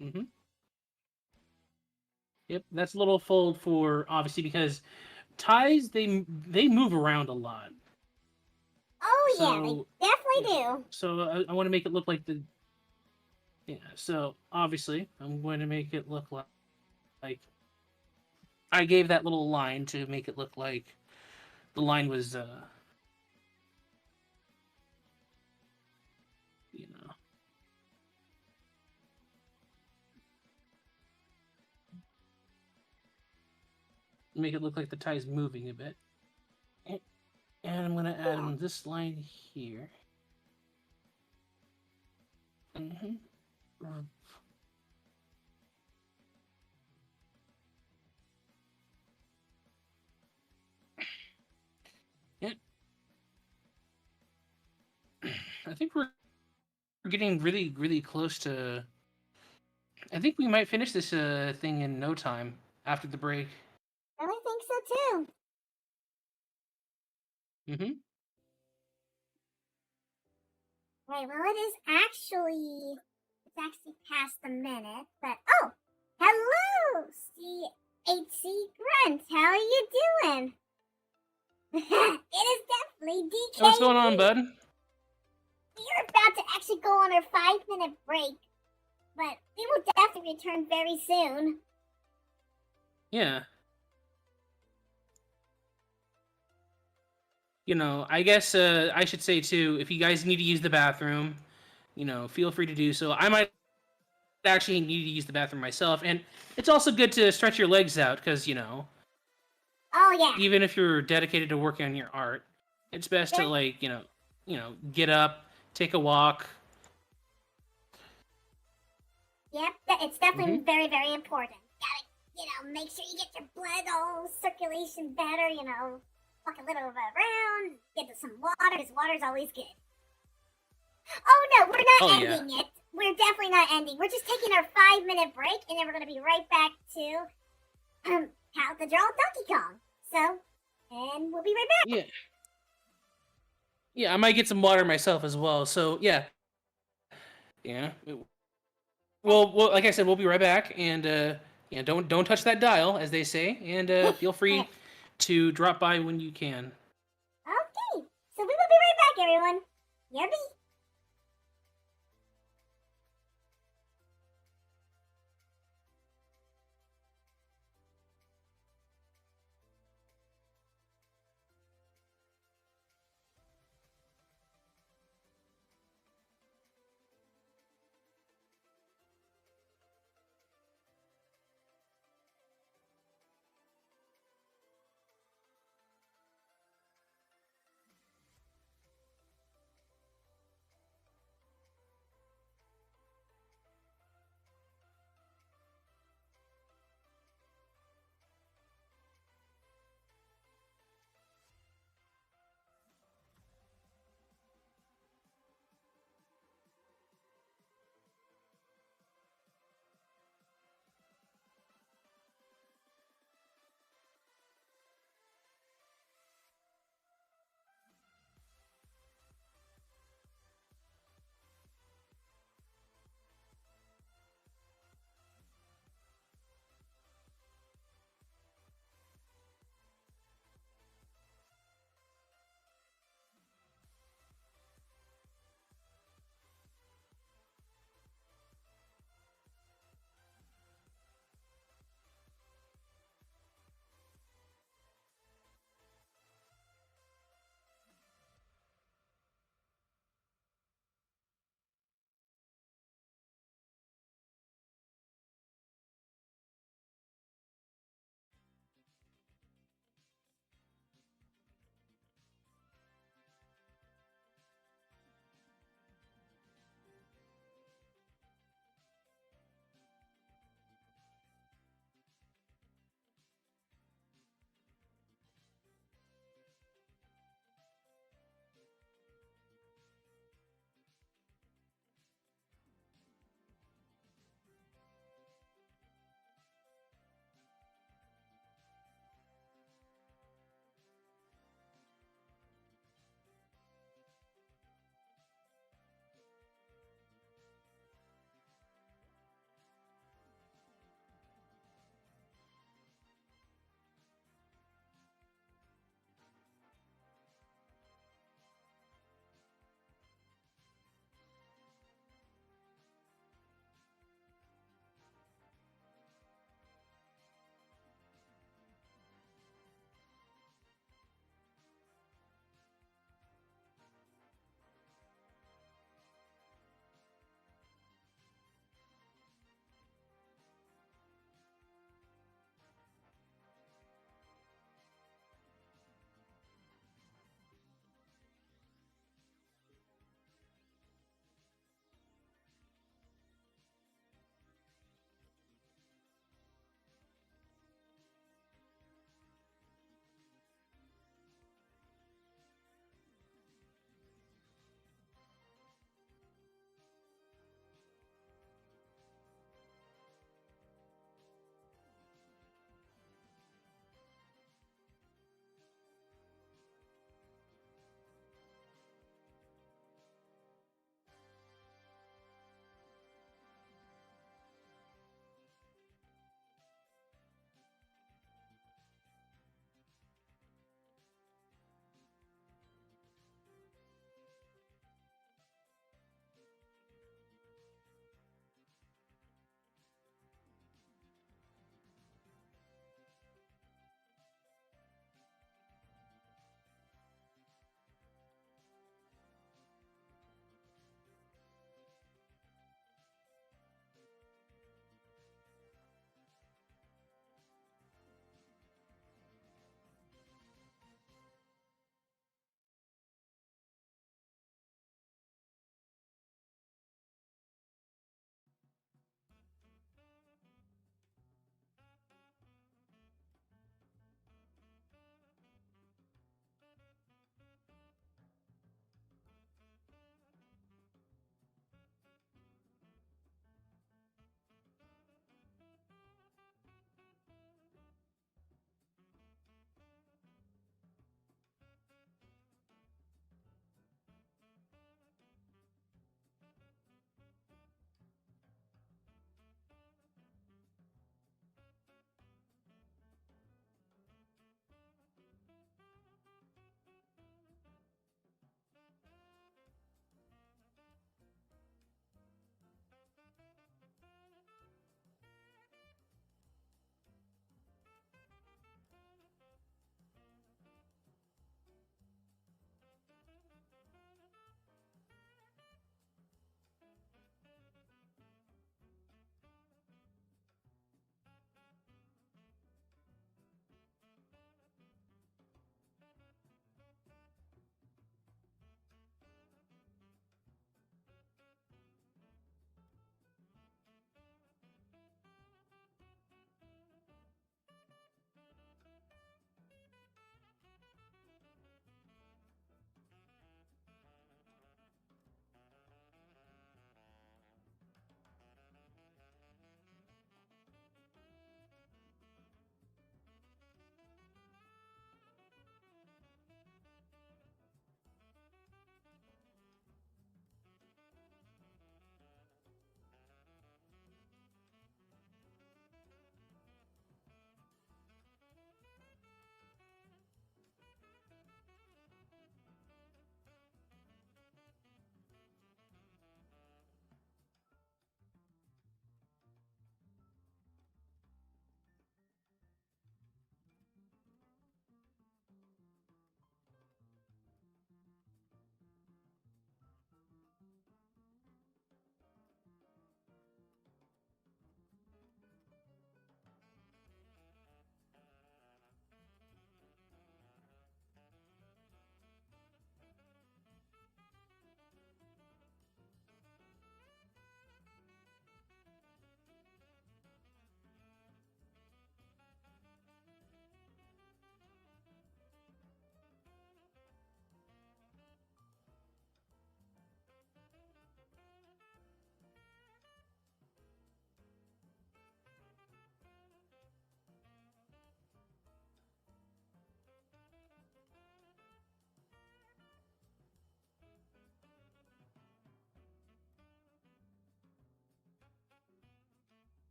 Mm-hmm. Yep, that's a little fold for obviously because ties they move around a lot. Oh So, yeah, they definitely do. So I want to make it look like the. Yeah. So obviously I'm going to make it look like I gave that little line to make it look like the line was you know. make it look like the tie's moving a bit. And I'm gonna add in this line here. Mm-hmm. Yeah. I think we're getting really, really close to. I think we might finish this thing in no time after the break. I think so too. Mm-hmm. Right, well, it's actually past a minute, but oh, hello, CHC Grunt. How are you doing? It is definitely DK. What's going on, bud? We're about to actually go on our 5-minute break, but we will definitely return very soon. Yeah. I guess I should say too, if you guys need to use the bathroom, feel free to do so. I might actually need to use the bathroom myself, and it's also good to stretch your legs out because Oh yeah. even if you're dedicated to working on your art, it's best to get up, take a walk. Yep, it's definitely very, very important. Gotta, make sure you get your blood all circulation better, walk a little around, get some water, because water's always good. Oh no, we're not ending it. We're definitely not ending. We're just taking our 5-minute break, and then we're gonna be right back to How to Draw Donkey Kong. So, and we'll be right back. Yeah. Yeah, I might get some water myself as well. So yeah. Yeah. Well, like I said, we'll be right back, and don't touch that dial, as they say, and feel free to drop by when you can. Okay, so we will be right back, everyone. Yummy.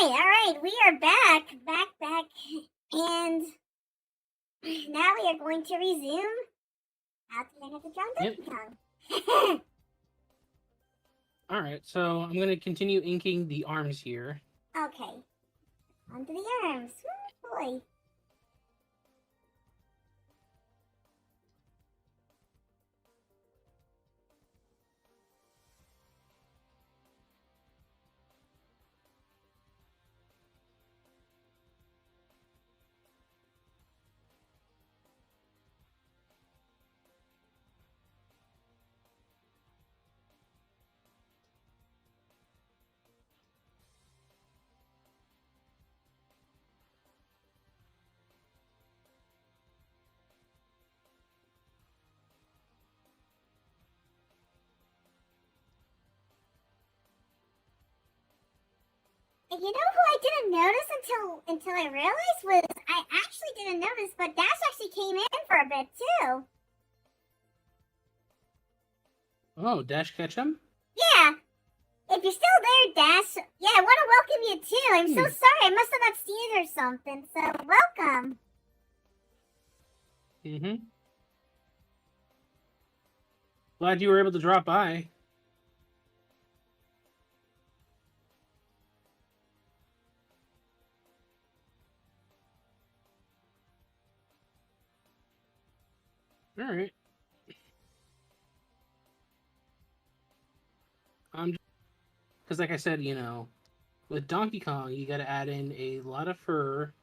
Alright, we are back, and now we are going to resume How to Learn How to Draw Yep. Donkey Kong. Alright, so I'm going to continue inking the arms here. Okay, onto the arms. Woo, boy. And you know who I didn't notice until I realized was I actually didn't notice, but Dash actually came in for a bit too. Oh, Dash Ketchum? Yeah. If you're still there, Dash, yeah, I want to welcome you too. I'm so sorry. I must have not seen it or something. So, welcome. Mm-hmm. Glad you were able to drop by. Alright. Because like I said, you know, with Donkey Kong, you got to add in a lot of fur.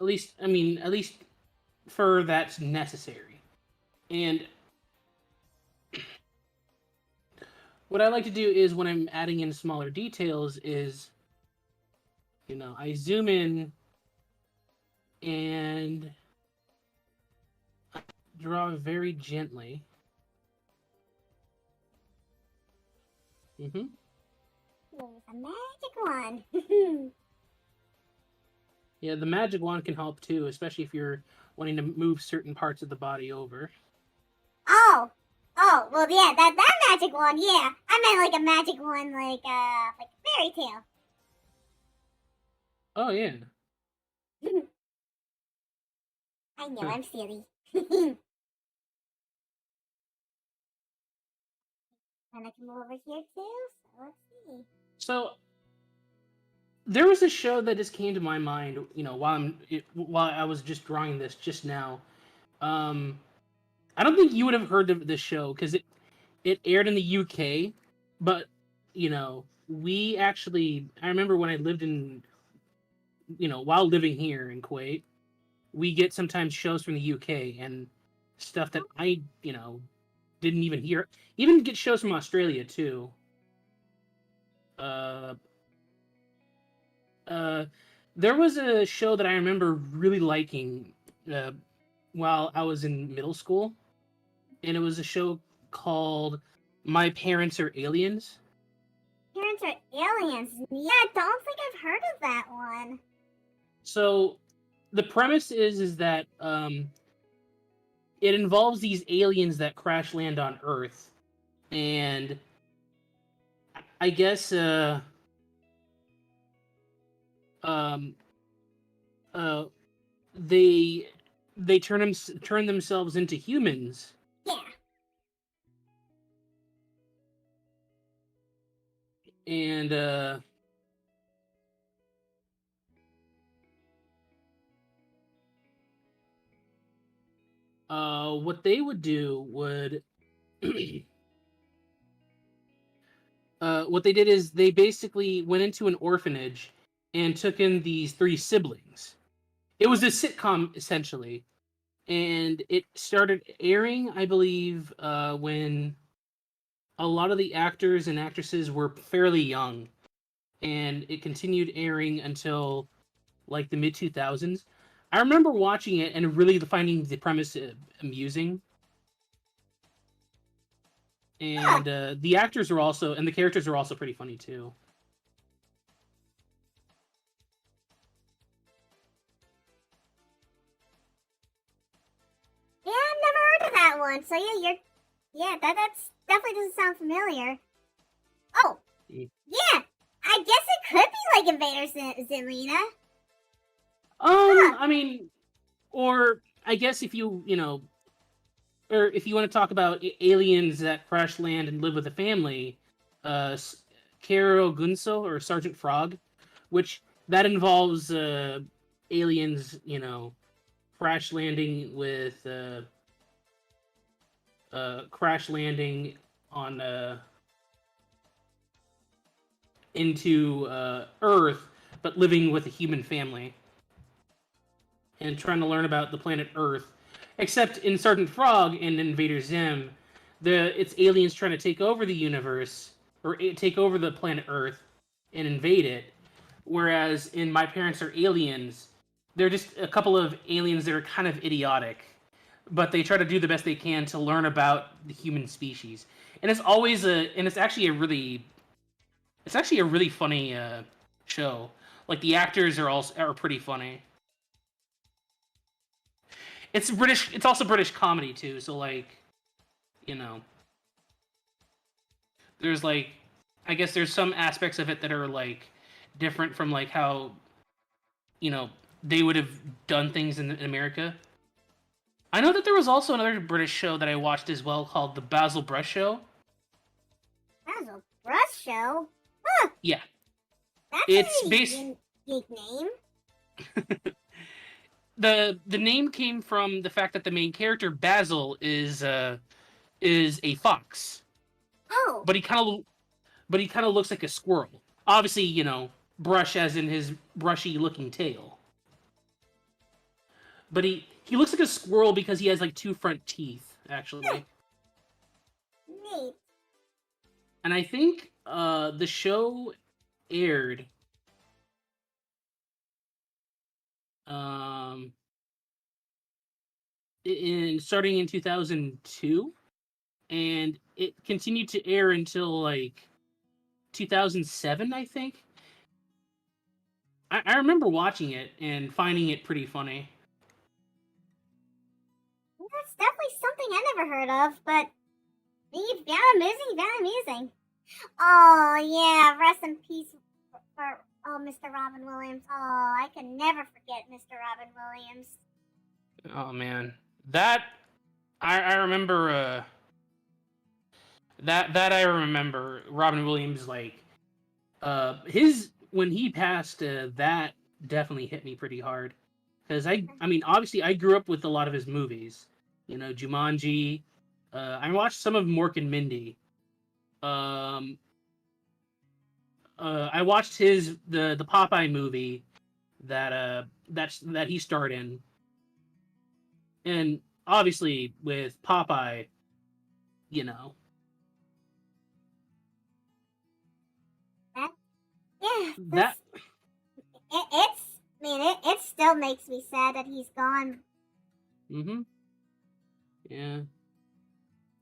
At least fur that's necessary. And what I like to do is when I'm adding in smaller details is, you know, I zoom in and draw very gently. Mm-hmm. Here's a magic one. Yeah, the magic wand can help too, especially if you're wanting to move certain parts of the body over. Oh, well, yeah, that magic one, yeah. I meant like a magic one, like a fairy tale. Oh yeah. I know, I'm silly. And I can move over here too, so let's see. So there was a show that just came to my mind, you know, while I was just drawing this just now. I don't think you would have heard of this show because it aired in the UK, but you know, I remember when I lived in, you know, while living here in Kuwait, we get sometimes shows from the UK and stuff that I, you know, didn't even hear. Even get shows from Australia too. Uh, there was a show that I remember really liking uh, while I was in middle school, and it was a show called My Parents Are Aliens. Parents are aliens. Yeah, I don't think I've heard of that one. So the premise is that it involves these aliens that crash land on Earth, and I guess um they turn themselves into humans. Yeah. And what they would do would what they did is they basically went into an orphanage and took in these three siblings. It was a sitcom essentially, and it started airing, I believe, when a lot of the actors and actresses were fairly young, and it continued airing until like the mid 2000s. I remember watching it and really finding the premise amusing. And the actors are also, and the characters are also pretty funny too. Yeah, I've never heard of that one. So yeah, that's definitely doesn't sound familiar. Oh, Yeah, I guess it could be like Invader Zim, Lena. I mean, or I guess if or if you want to talk about aliens that crash land and live with a family, Kero Gunso or Sergeant Frog, which that involves aliens, crash landing with crash landing on into Earth, but living with a human family and trying to learn about the planet Earth. Except in Sergeant Frog and Invader Zim, it's aliens trying to take over the universe or take over the planet Earth and invade it. Whereas in My Parents Are Aliens, they're just a couple of aliens that are kind of idiotic, but they try to do the best they can to learn about the human species. And it's actually a really funny show. Like the actors are pretty funny. It's British. It's also British comedy too. So you know, there's I guess there's some aspects of it that are different from how you know they would have done things in America. I know that there was also another British show that I watched as well called The Basil Brush Show. Basil Brush Show? Huh. Yeah. That's It's a based unique name. the name came from the fact that the main character Basil is a fox. Oh. But he kind of looks like a squirrel. Obviously, brush as in his brushy looking tail. But he looks like a squirrel because he has two front teeth actually. Neat. And I think the show aired starting in 2002, and it continued to air until 2007, I think. I remember watching it and finding it pretty funny. That's definitely something I never heard of, but you found amusing. Oh, yeah, rest in peace for Mr. Robin Williams. Oh, I can never forget Mr. Robin Williams. Oh, man. That, I remember, that I remember Robin Williams, when he passed, that definitely hit me pretty hard. Because I mean, obviously, I grew up with a lot of his movies. Jumanji. I watched some of Mork and Mindy. I watched the Popeye movie that he starred in, and obviously with Popeye, Yeah, it still makes me sad that he's gone. Mm-hmm. Yeah.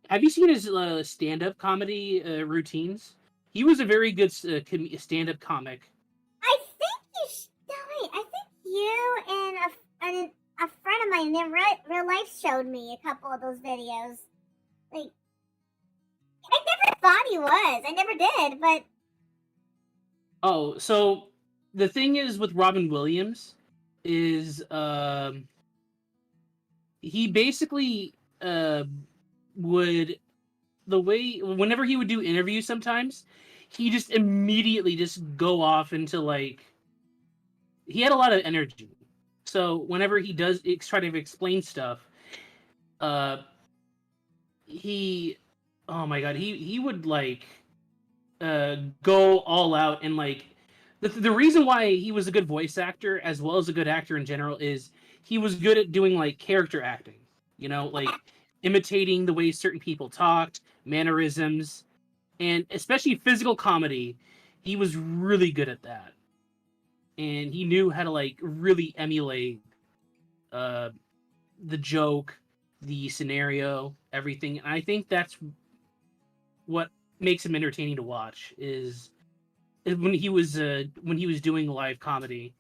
Have you seen his stand-up comedy routines? He was a very good stand-up comic. I think you and a friend of mine in real life showed me a couple of those videos. I never thought he was. I never did, but... Oh, so the thing is with Robin Williams is he basically would whenever he would do interviews sometimes he just immediately just go off into he had a lot of energy, so whenever he does try to explain stuff he oh my god he would go all out, and the reason why he was a good voice actor as well as a good actor in general is he was good at doing character acting, imitating the way certain people talked, mannerisms, and especially physical comedy. He was really good at that, and he knew how to really emulate the joke, the scenario, everything. And I think that's what makes him entertaining to watch is when he was doing live comedy.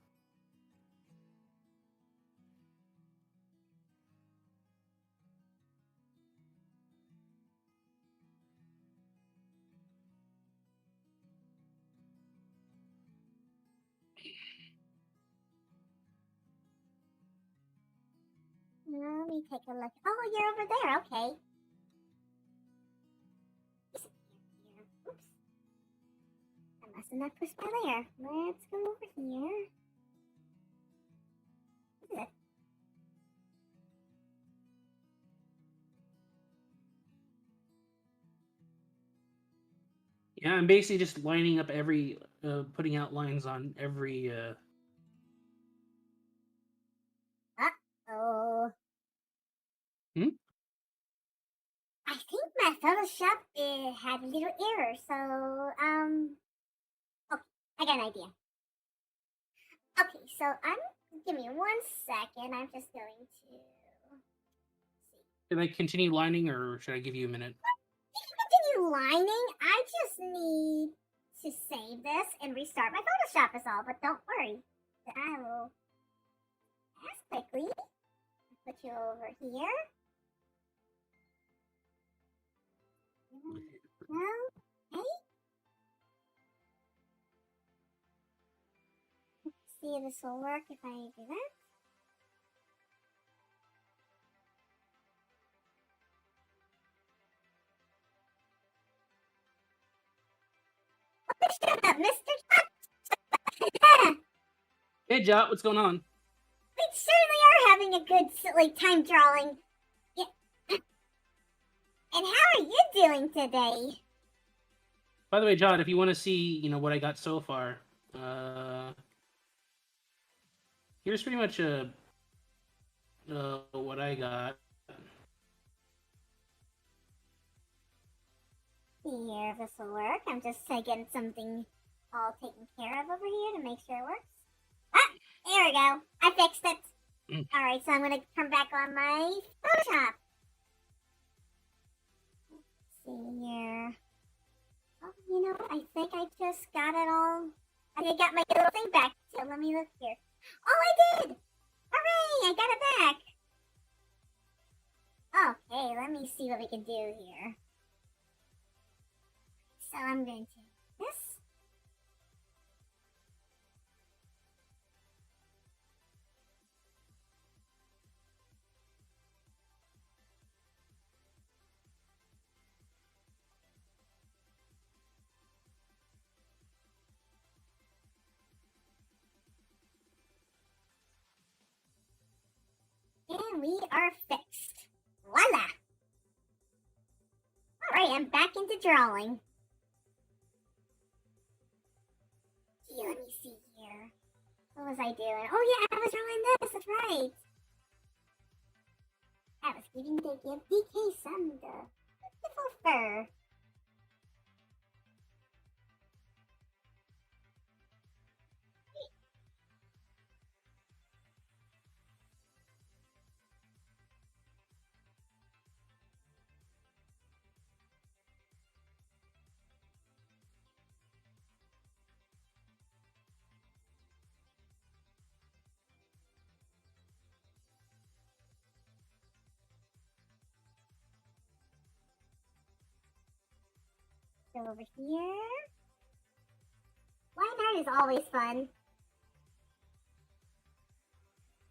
me take a look. Oh, you're over there. Okay. Oops. I must have not pushed by there. Let's go over here. What is it? Yeah, I'm basically just lining up every, putting out lines on every. Uh-oh. Hmm? I think my Photoshop had a little error, so, okay, I got an idea. Okay, so give me 1 second, I'm just going to see. Can I continue lining, or should I give you a minute? You can continue lining, I just need to save this and restart my Photoshop is all, but don't worry, I will, as quickly, put you over here. Well, hey. Let's see if this will work if I do that. Oh, shut up, Mr. Hey, Jot, what's going on? We certainly are having a good time drawing. Yeah. And how are you doing today? By the way, Jot, if you want to see, what I got so far, here's pretty much what I got. See here if this will work. I'm just getting something all taken care of over here to make sure it works. Ah, there we go. I fixed it. All right, so I'm gonna turn back on my Photoshop. Let's see here. Oh, I think I just got it all. I think I got my little thing back. So let me look here. Oh, I did! Hooray! I got it back. Okay, let me see what we can do here. So I'm going to do this. And we are fixed. Voila! Alright, I'm back into drawing. Let me see here. What was I doing? Oh yeah, I was drawing this, that's right. I was giving the give DK some the beautiful fur. So over here. Line art is always fun.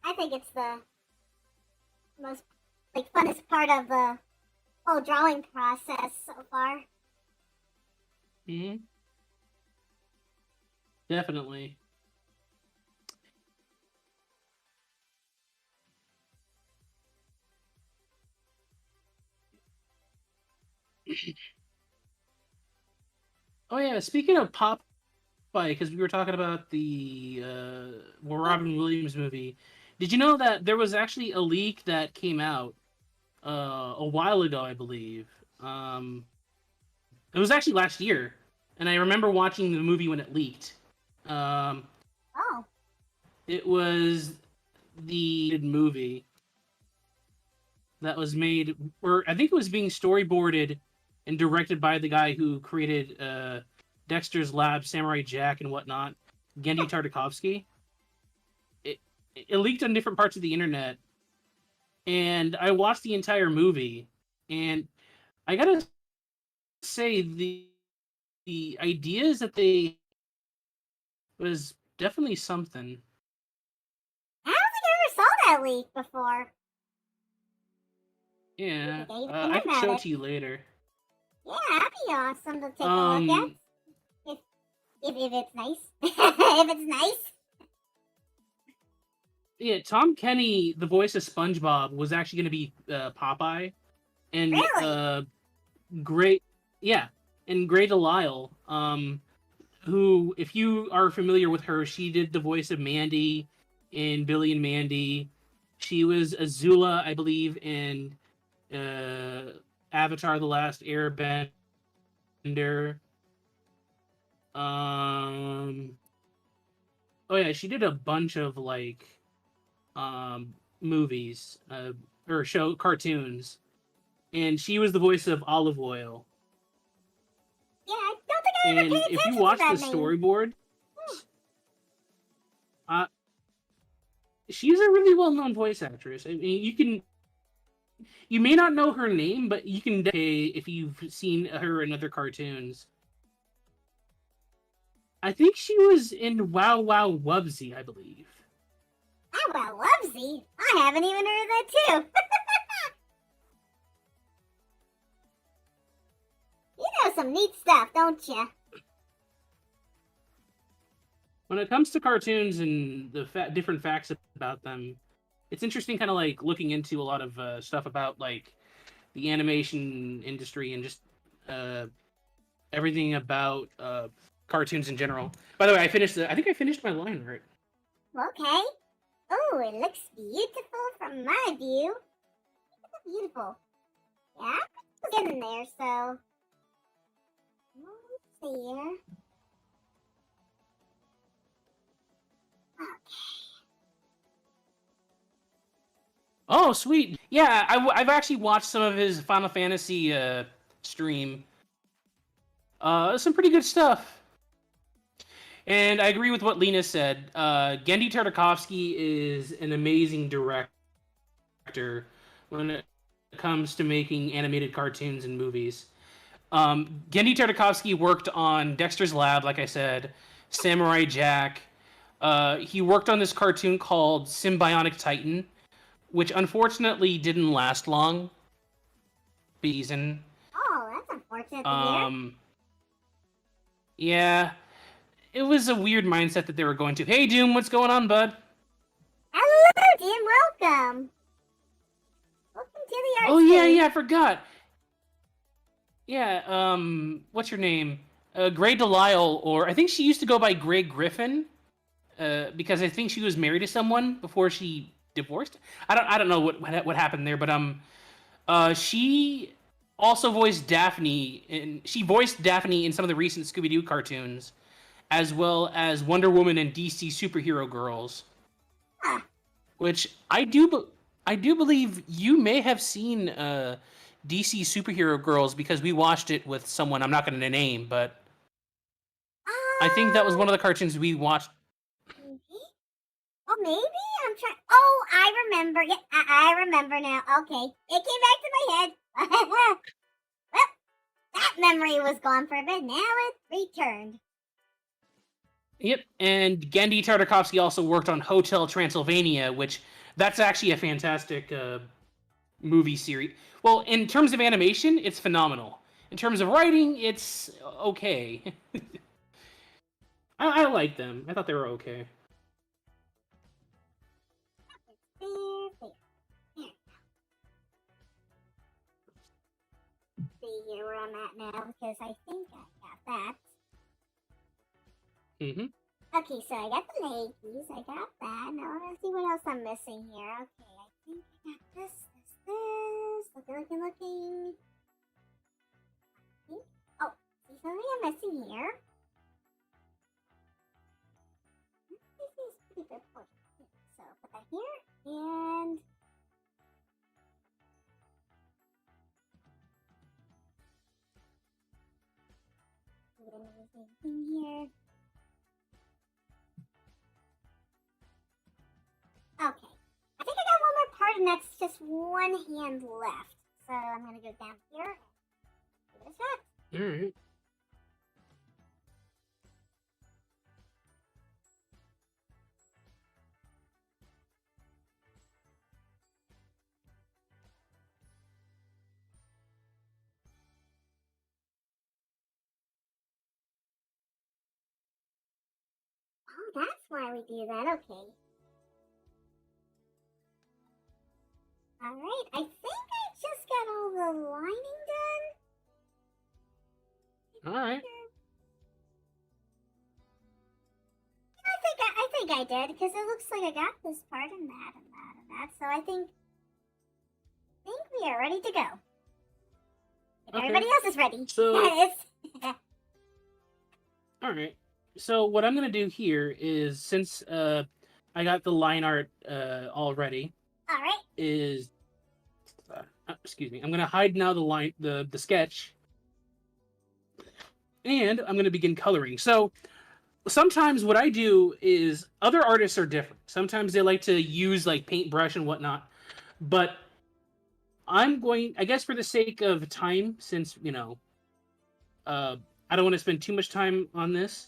I think it's the most funnest part of the whole drawing process so far. Mm-hmm. Definitely. Oh yeah, speaking of Popeye, because we were talking about the Robin Williams movie. Did you know that there was actually a leak that came out a while ago, I believe? It was actually last year, and I remember watching the movie when it leaked. Oh. It was the movie that was made, or I think it was being storyboarded and directed by the guy who created Dexter's Lab, Samurai Jack, and whatnot, Genndy Tartakovsky. It leaked on different parts of the internet, and I watched the entire movie, and I gotta say the ideas that they was definitely something. I don't think I ever saw that leak before. Yeah, Okay, you can I learn can about show it it. to you later. Yeah, that'd be awesome to take a look at. Um, If it's nice. If it's nice. yeah, Tom Kenny, the voice of SpongeBob, was actually going to be Popeye, and Really? Great, yeah, and Grey Delisle, who, if you are familiar with her, she did the voice of Mandy in Billy and Mandy. She was Azula, I believe, in Avatar: The Last Airbender. Um, oh yeah, she did a bunch of like movies, or show cartoons, and she was the voice of Olive Oil. Yeah, I don't think I ever And paid if you attention to watch the that name. storyboard, Hmm. uh, she's a really well-known voice actress. I mean, you may not know her name, but you can if you've seen her in other cartoons. I think she was in Wow Wow Wubsy, I believe. Oh, well, Lovesy. I haven't even heard of that, too. You know some neat stuff, don't you? When it comes to cartoons and the different facts about them, it's interesting, kind of like looking into a lot of stuff about like the animation industry and just uh, everything about cartoons in general. By the way, I think I finished my line right. Okay. Oh, it looks beautiful from my view. Beautiful. Yeah, I'm getting there, so. Let's see here. Oh, sweet. Yeah, I've actually watched some of his Final Fantasy stream. Some pretty good stuff. And I agree with what Lena said. Gendy Tartakovsky is an amazing director when it comes to making animated cartoons and movies. Gendy Tartakovsky worked on Dexter's Lab, like I said, Samurai Jack. He worked on this cartoon called Symbionic Titan, which unfortunately didn't last long. Season. Oh, that's unfortunate to hear. Yeah, it was a weird mindset that they were going to. Hey, Doom, what's going on, bud? Hello, Jim. Welcome. Welcome to the art Oh yeah, stage. I forgot. Yeah, what's your name? Grey Delisle, or I think she used to go by Grey Griffin, because I think she was married to someone before she divorced. I don't know what happened there, but she also voiced Daphne, and she voiced Daphne in some of the recent Scooby Doo cartoons, as well as Wonder Woman and DC Superhero Girls, Huh. which I do believe you may have seen DC Superhero Girls, because we watched it with someone I'm not going to name, but I think that was one of the cartoons we watched. Maybe? Oh, maybe? I'm trying. Oh, I remember. Yeah, I remember now. Okay. It came back to my head. Well, that memory was gone for a bit. Now it's returned. Yep, and Gendy Tartakovsky also worked on Hotel Transylvania, which that's actually a fantastic movie series. Well, in terms of animation, it's phenomenal. In terms of writing, it's okay. I like them. I thought they were okay. There, there. There. See here where I'm at now because I think I got that. Mm-hmm. Okay, so I got the leggies. I got that. Now let's see what else I'm missing here. Okay, I think I got this. Looking. Oh, see something I'm missing here. This is pretty good portion. So put that here and put anything in here. Okay. I think I got one more part and that's just one hand left. So I'm gonna go down here and give it a shot. All right. that's why we do that. Okay. Alright, I think I just got all the lining done. All right. I think I did, because it looks like I got this part and that and that and that. So I think we are ready to go. If Okay. everybody else is ready. So- That is. All right. So what I'm gonna do here is, since I got the line art already, Alright. is excuse me. I'm gonna hide now the sketch, and I'm gonna begin coloring. So sometimes what I do is, other artists are different. Sometimes they like to use like paintbrush and whatnot, but I'm going, I guess, for the sake of time, since I don't want to spend too much time on this,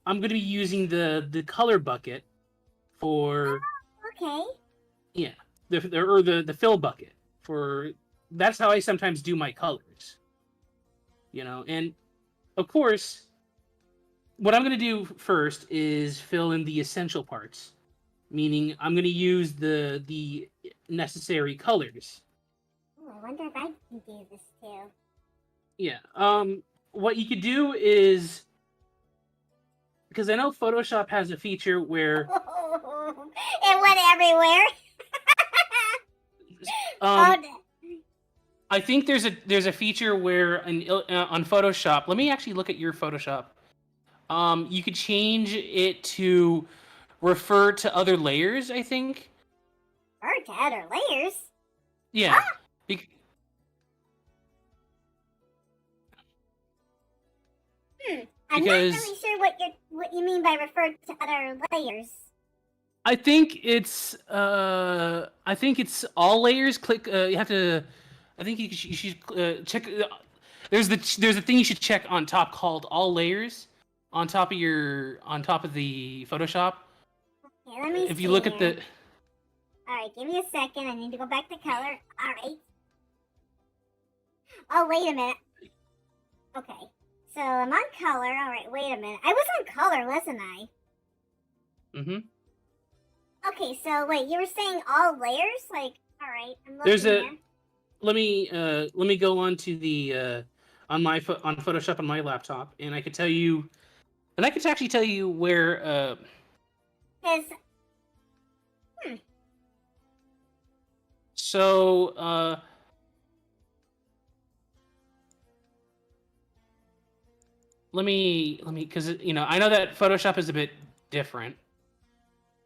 I'm going to be using the color bucket for Okay. the fill bucket for. That's how I sometimes do my colors. And of course, what I'm going to do first is fill in the essential parts, meaning I'm going to use the necessary colors. Oh, I wonder if I can do this too. Yeah. What you could do is, because I know Photoshop has a feature where It went everywhere. I think there's a feature where on Photoshop. Let me actually look at your Photoshop. You could change it to refer to other layers, I think. Or to other layers. Yeah. Ah! I'm not really sure what you mean by refer to other layers. I think it's all layers. Click. You have to. I think you should check. There's a thing you should check on top called all layers on top of the Photoshop. Okay, let me If see you look at here. the. Alright, give me a second. I need to go back to color. Alright. Oh, wait a minute. Okay. So I'm on color. Alright, wait a minute. I was on color, wasn't I? Mm-hmm. Okay, so wait, you were saying all layers? Like, alright, I'm looking There's a. here. Let me go on to the on Photoshop on my laptop, and I could tell you, and I could actually tell you where. Because, So let me because I know that Photoshop is a bit different.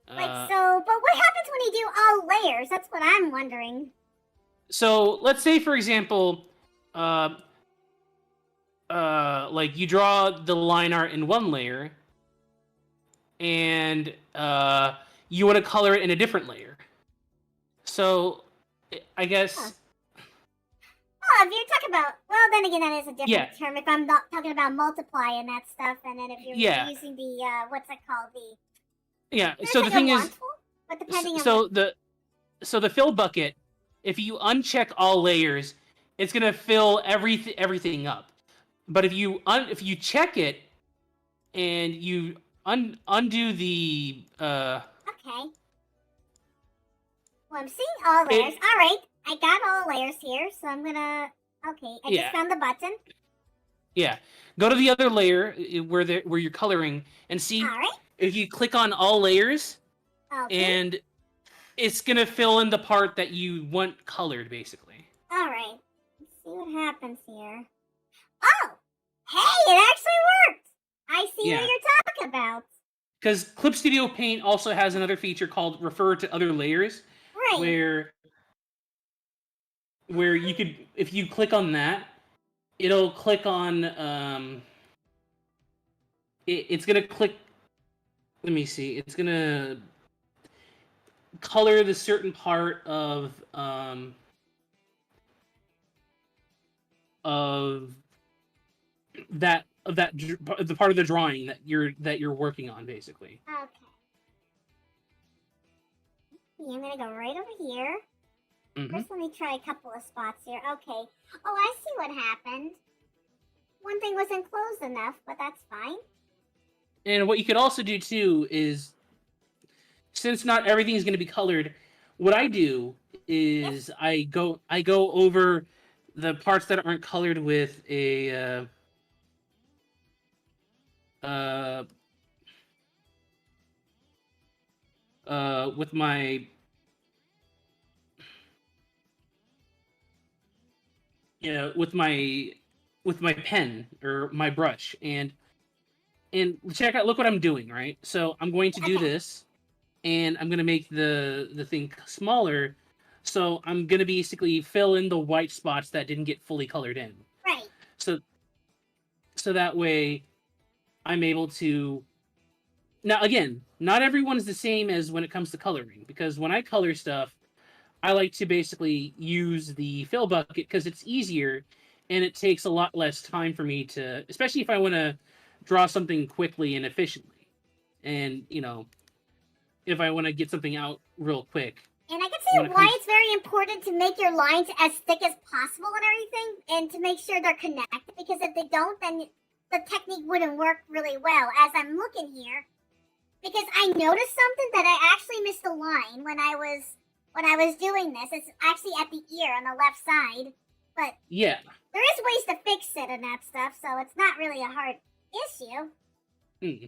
but what happens when you do all layers? That's what I'm wondering. So let's say, for example, like you draw the line art in one layer, and you want to color it in a different layer. So I guess. Huh. Oh, if you're talking about, well, then again, that is a different term. If I'm not talking about multiply and that stuff, and then if you're using the, what's it called, So the thing is, but depending so the fill bucket, if you uncheck all layers, it's gonna fill everything up. But if you check it and you undo the Okay. Well, I'm seeing all layers. All right, I got all layers here, so I'm gonna. Okay, I just found the button. Yeah, go to the other layer where you're coloring and see. All right. If you click on all layers, okay. and it's gonna fill in the part that you want colored, basically. All right. Let's see what happens here. Oh, hey, it actually worked. I see what you're talking about. Because Clip Studio Paint also has another feature called refer to other layers. Right. Where you could, if you click on that, it'll click on it's gonna click. Let me see. It's gonna color the certain part of the part of the drawing that you're working on, basically. Okay. I'm gonna go right over here. Mm-hmm. First, let me try a couple of spots here. Okay. Oh, I see what happened. One thing wasn't closed enough, but that's fine. And what you could also do too is, since not everything is going to be colored, what I do is I go over the parts that aren't colored with a uh, with my with my pen or my brush, and check out, look what I'm doing, right? So I'm going to do Okay. this, and I'm going to make the thing smaller. So I'm going to basically fill in the white spots that didn't get fully colored in. Right. So that way I'm able to. Now again, not everyone's the same as when it comes to coloring, because when I color stuff, I like to basically use the fill bucket because it's easier and it takes a lot less time for me to, especially if I want to draw something quickly and efficiently. And, if I want to get something out real quick. And I can When see it why comes, it's very important to make your lines as thick as possible and everything, and to make sure they're connected, because if they don't, then the technique wouldn't work really well. As I'm looking here, because I noticed something that I actually missed a line when I was doing this. It's actually at the ear on the left side, but yeah. there is ways to fix it and that stuff, so it's not really a hard issue. Hmm.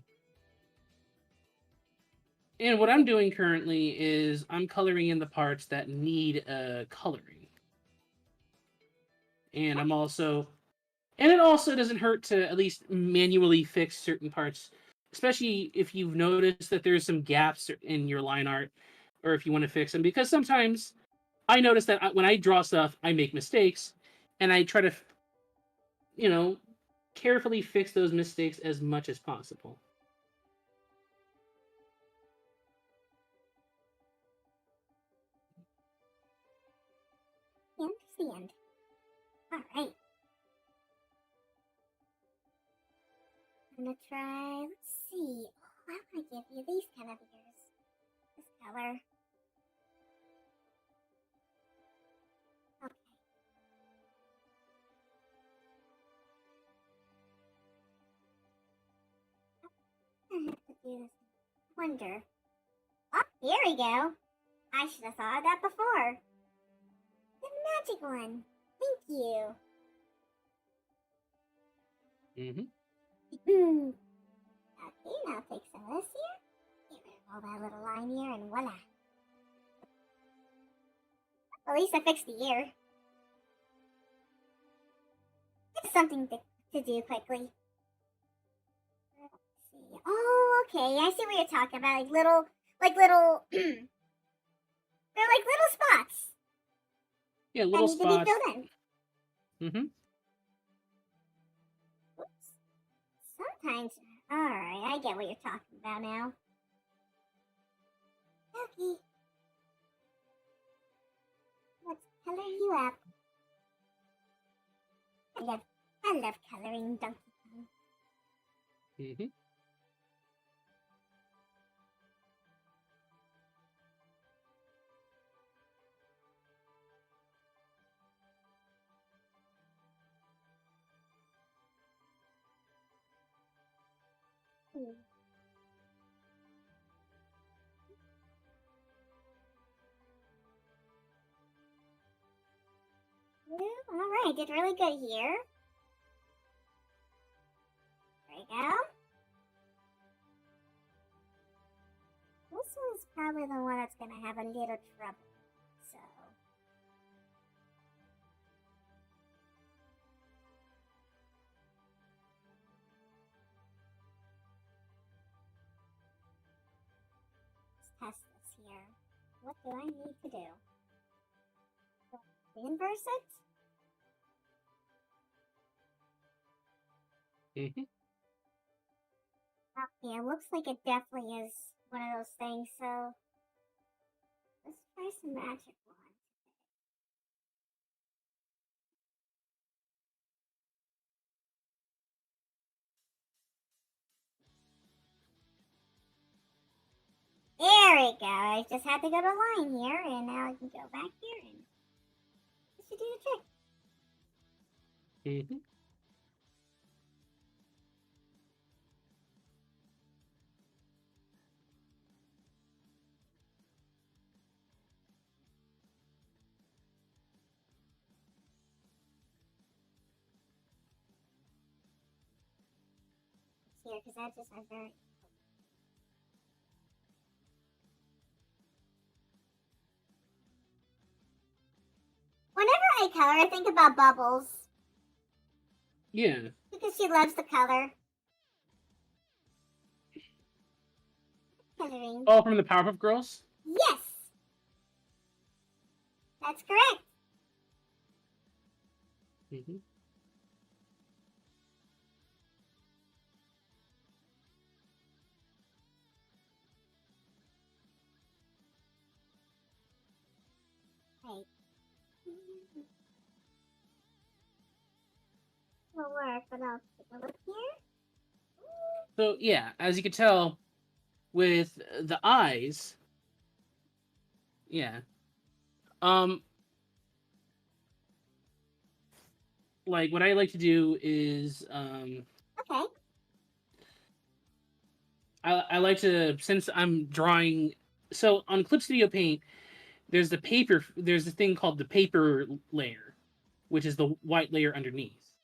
And what I'm doing currently is I'm coloring in the parts that need coloring. And I'm also, and it also doesn't hurt to at least manually fix certain parts, especially if you've noticed that there's some gaps in your line art, or if you want to fix them, because sometimes I notice that when I draw stuff, I make mistakes, and I try to, you know, carefully fix those mistakes as much as possible. I understand. All right. I'm gonna try. Let's see. Oh, I'm gonna give you these kind of ears. This color. Okay. I have to do this. Wonder. Oh, here we go. I should have thought of that before. The magic one. Thank you. Mm-hmm. Okay, now take some of this here. Get rid of all that little line here, and voila. At least I fixed the ear. It's something to do quickly. Let's see. Oh, okay. I see what you're talking about. Like little, they're like little spots Yeah, that little need to be spots. filled in. Mm-hmm. Oops. Sometimes. Alright, I get what you're talking about now. Okay. Let's color you up. I love coloring Donkey Kong. Mm-hmm. Alright, did really good here. There we go. This one's probably the one that's gonna have a little trouble. So. Let's test this here. What do I need to do? Inverse it? Mm-hmm. Okay, it looks like it definitely is one of those things, so let's try some magic wand. There we go. I just had to go to line here, and now I can go back here, and this should do the trick. Mm-hmm. here because that just sounds very. Whenever I color, I think about Bubbles. Yeah. Because she loves the color. Coloring. Oh, from the Powerpuff Girls? Yes! That's correct. Mm-hmm. Right. It'll work, but I'll take a look here. So, yeah, as you can tell, with the eyes, yeah. Like, what I like to do is, Okay. I like to, since I'm drawing, so on Clip Studio Paint, there's the thing called the paper layer, which is the white layer underneath.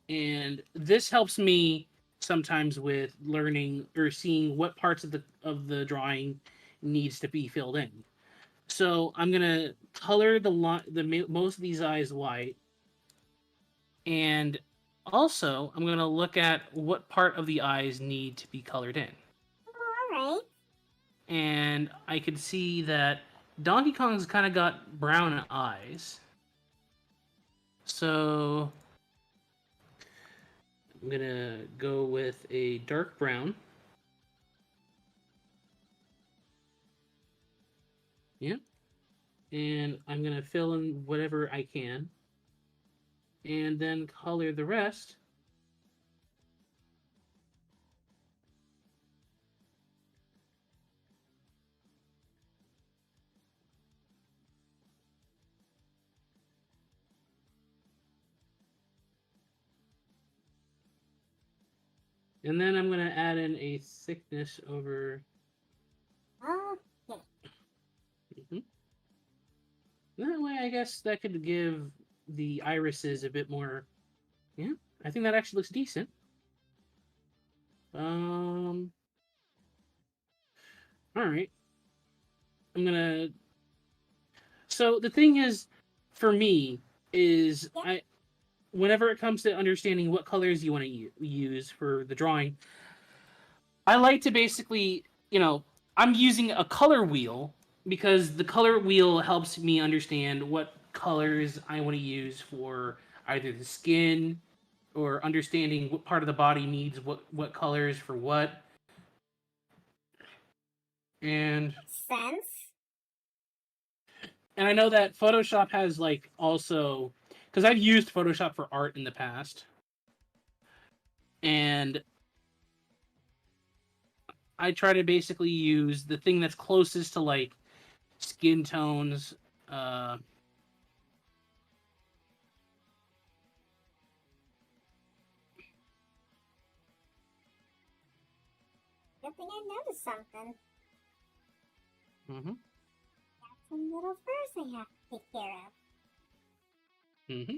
And this helps me sometimes with learning or seeing what parts of the drawing needs to be filled in. So I'm gonna color most of these eyes white, and also I'm gonna look at what part of the eyes need to be colored in. Oh, alright. And I could see that Donkey Kong's kind of got brown eyes. So I'm gonna go with a dark brown. Yeah. And I'm gonna fill in whatever I can. And then color the rest. And then I'm going to add in a thickness over. Okay. Mm-hmm. That way, I guess that could give the irises a bit more. Yeah, I think that actually looks decent. All right. I'm gonna. So the thing is, for me, is whenever it comes to understanding what colors you want to use for the drawing, I like to basically, I'm using a color wheel because the color wheel helps me understand what colors I want to use for either the skin or understanding what part of the body needs what colors for what. And Sense. and I know that Photoshop has like also because I've used Photoshop for art in the past. And I try to basically use the thing that's closest to like skin tones. Good thing I noticed something. Mm-hmm. Got some little furs I have to take care of. Mm-hmm.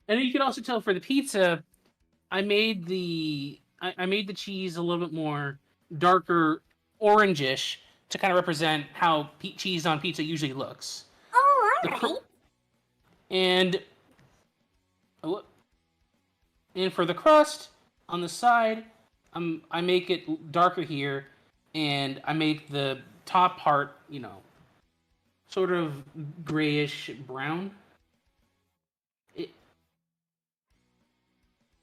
And you can also tell for the pizza, I made I made the cheese a little bit more darker orangish to kind of represent how cheese on pizza usually looks. Oh, alright. And and for the crust on the side, I make it darker here, and I make the top part, sort of grayish brown.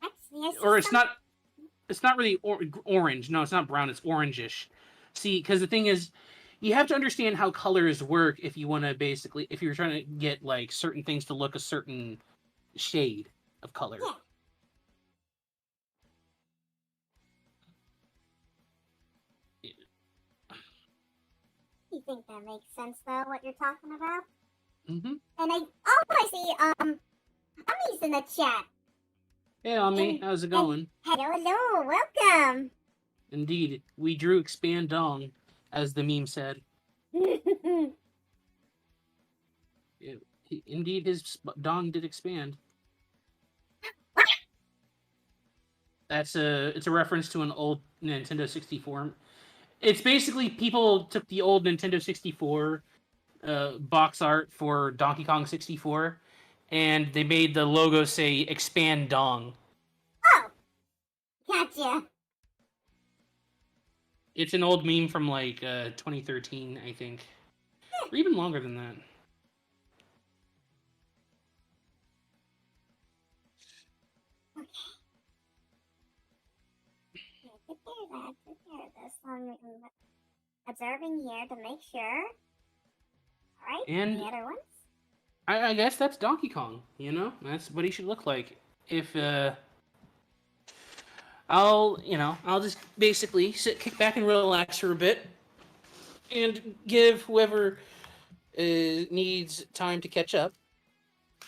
Actually, Or it's not really orange. No, it's not brown. It's orangish. See, because the thing is, you have to understand how colors work if you want to basically, if you're trying to get like certain things to look a certain shade of color. Yeah. You think that makes sense, though, what you're talking about? Mm-hmm. And I see, Ami's in the chat. Hey, Ami, how's it going? Hello, welcome. Indeed, we drew expand dong, as the meme said. Indeed, his dong did expand. It's a reference to an old Nintendo 64. It's basically people took the old Nintendo 64 box art for Donkey Kong 64, and they made the logo say "Expand Dong." Oh, gotcha. It's an old meme from like 2013, I think, or even longer than that. Okay. Take care of that. Take care of this. I'm observing here to make sure. Alright, And any other ones? I guess that's Donkey Kong. You know, that's what he should look like. If I'll just basically kick back and relax for a bit, and give whoever needs time to catch up.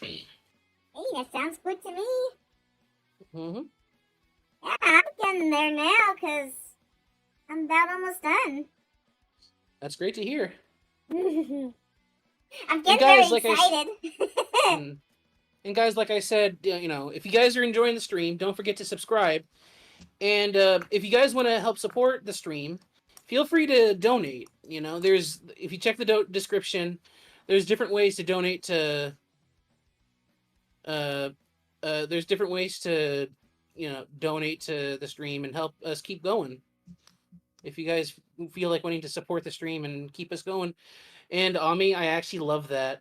Hey, that sounds good to me. Mm-hmm. Yeah, I'm getting there now, because I'm about almost done. That's great to hear. I'm getting guys, very excited. And guys, like I said, if you guys are enjoying the stream, don't forget to subscribe. And if you guys want to help support the stream, feel free to donate. If you check the description, there's different ways to donate to. There's different ways to, donate to the stream and help us keep going. If you guys feel like wanting to support the stream and keep us going, and Ami, I actually love that.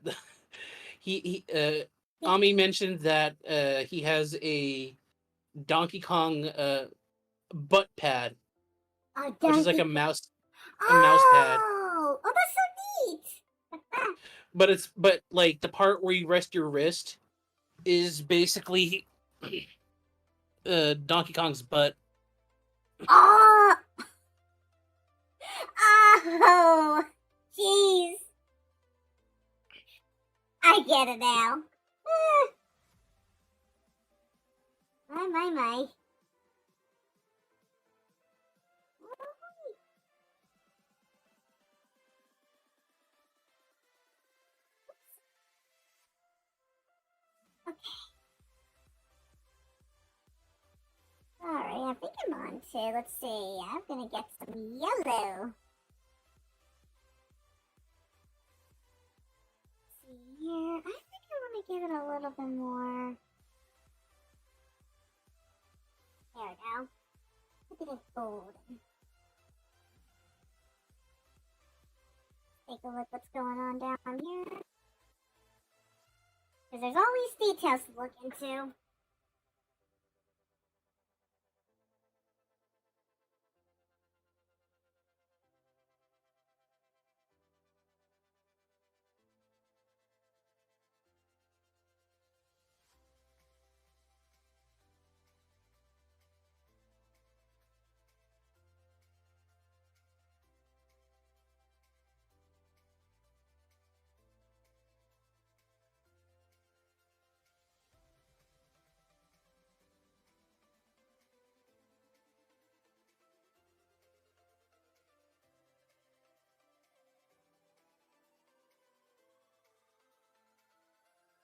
Ami mentioned that he has a Donkey Kong butt pad, which is like a mouse pad. Oh, that's so neat. But like the part where you rest your wrist is basically Donkey Kong's butt. Oh, oh, jeez. I get it now. My. Okay. Alright, I think I'm on to, let's see, I'm gonna get some yellow. Let's see here, I think I want to give it a little bit more. There we go. Look at it golden. Take a look what's going on down here. Because there's always details to look into.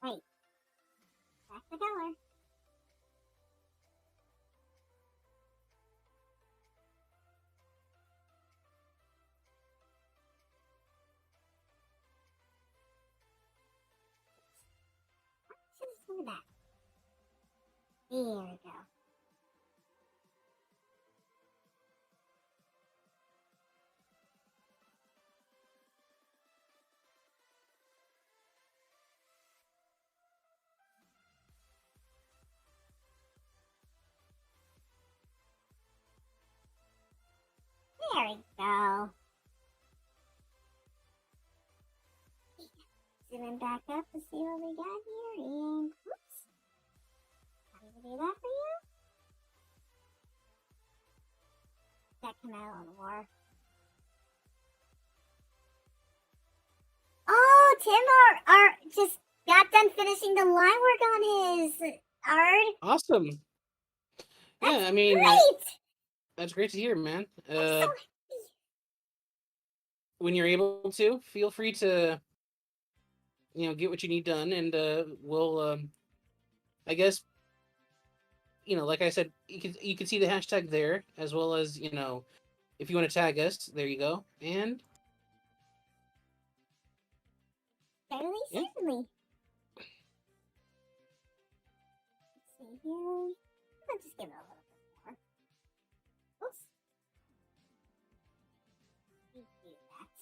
Wait. Back the color. Look at that. There we go. There we go. Zoom back up to see what we got here, and whoops. How do we do that for you? That come out a little more. Oh, Tim are just got done finishing the line work on his art. Awesome. That's yeah, I mean, great. That's great to hear, man. I'm so when you're able to, feel free to get what you need done, and we'll, I guess, like I said, you can see the hashtag there, as well as if you want to tag us, there you go, and Certainly, yeah. certainly. Let's see here. Let's just give it a little bit more. Oops. We do that.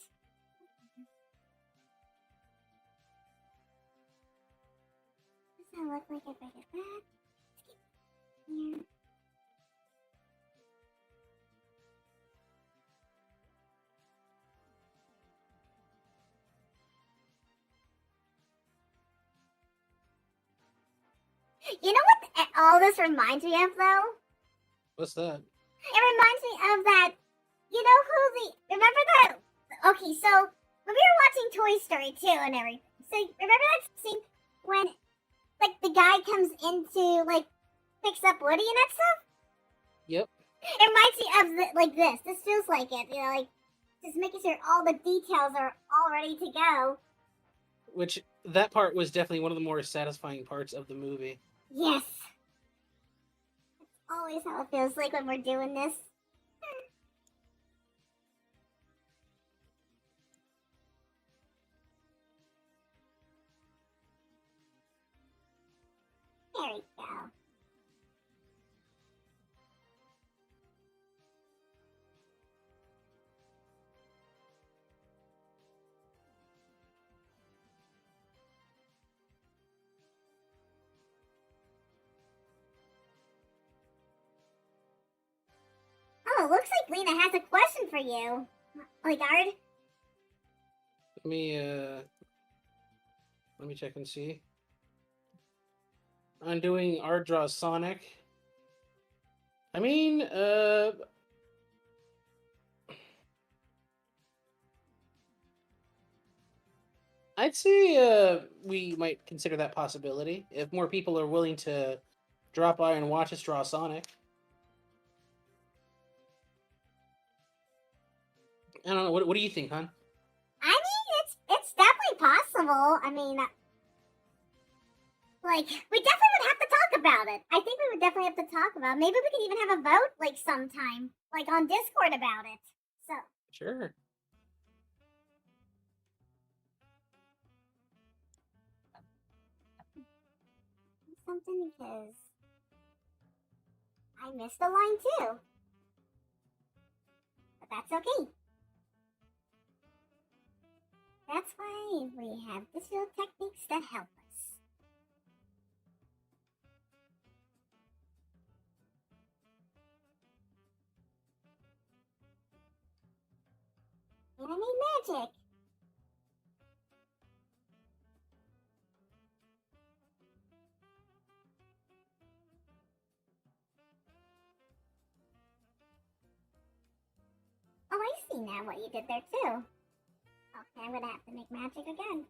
Does that look like I break it back? Let's keep it here. You know what all this reminds me of, though? What's that? It reminds me of that. You know who remember that? Okay, so when we were watching Toy Story 2 and everything, so remember that scene when, like, the guy comes into, like, picks up Woody and that stuff? Yep. It reminds me of, like, this. This feels like it, like, just making sure all the details are all ready to go. Which, that part was definitely one of the more satisfying parts of the movie. Yes. That's always how it feels like when we're doing this. There we go. Oh, it looks like Lena has a question for you. Lineart. Let me check and see. I'm doing Ardhamon Sonic. I mean, I'd say we might consider that possibility if more people are willing to drop by and watch us draw Sonic. I don't know. What do you think, hon? I mean, it's definitely possible. I mean, like, we definitely would have to talk about it. I think we would definitely have to talk about it. Maybe we could even have a vote, like, sometime, like, on Discord about it. So. Sure. Something because I missed a line too. But that's okay. That's why we have visual techniques that help us. And I made magic. Oh, I see now what you did there too. Okay, I'm gonna have to make magic again.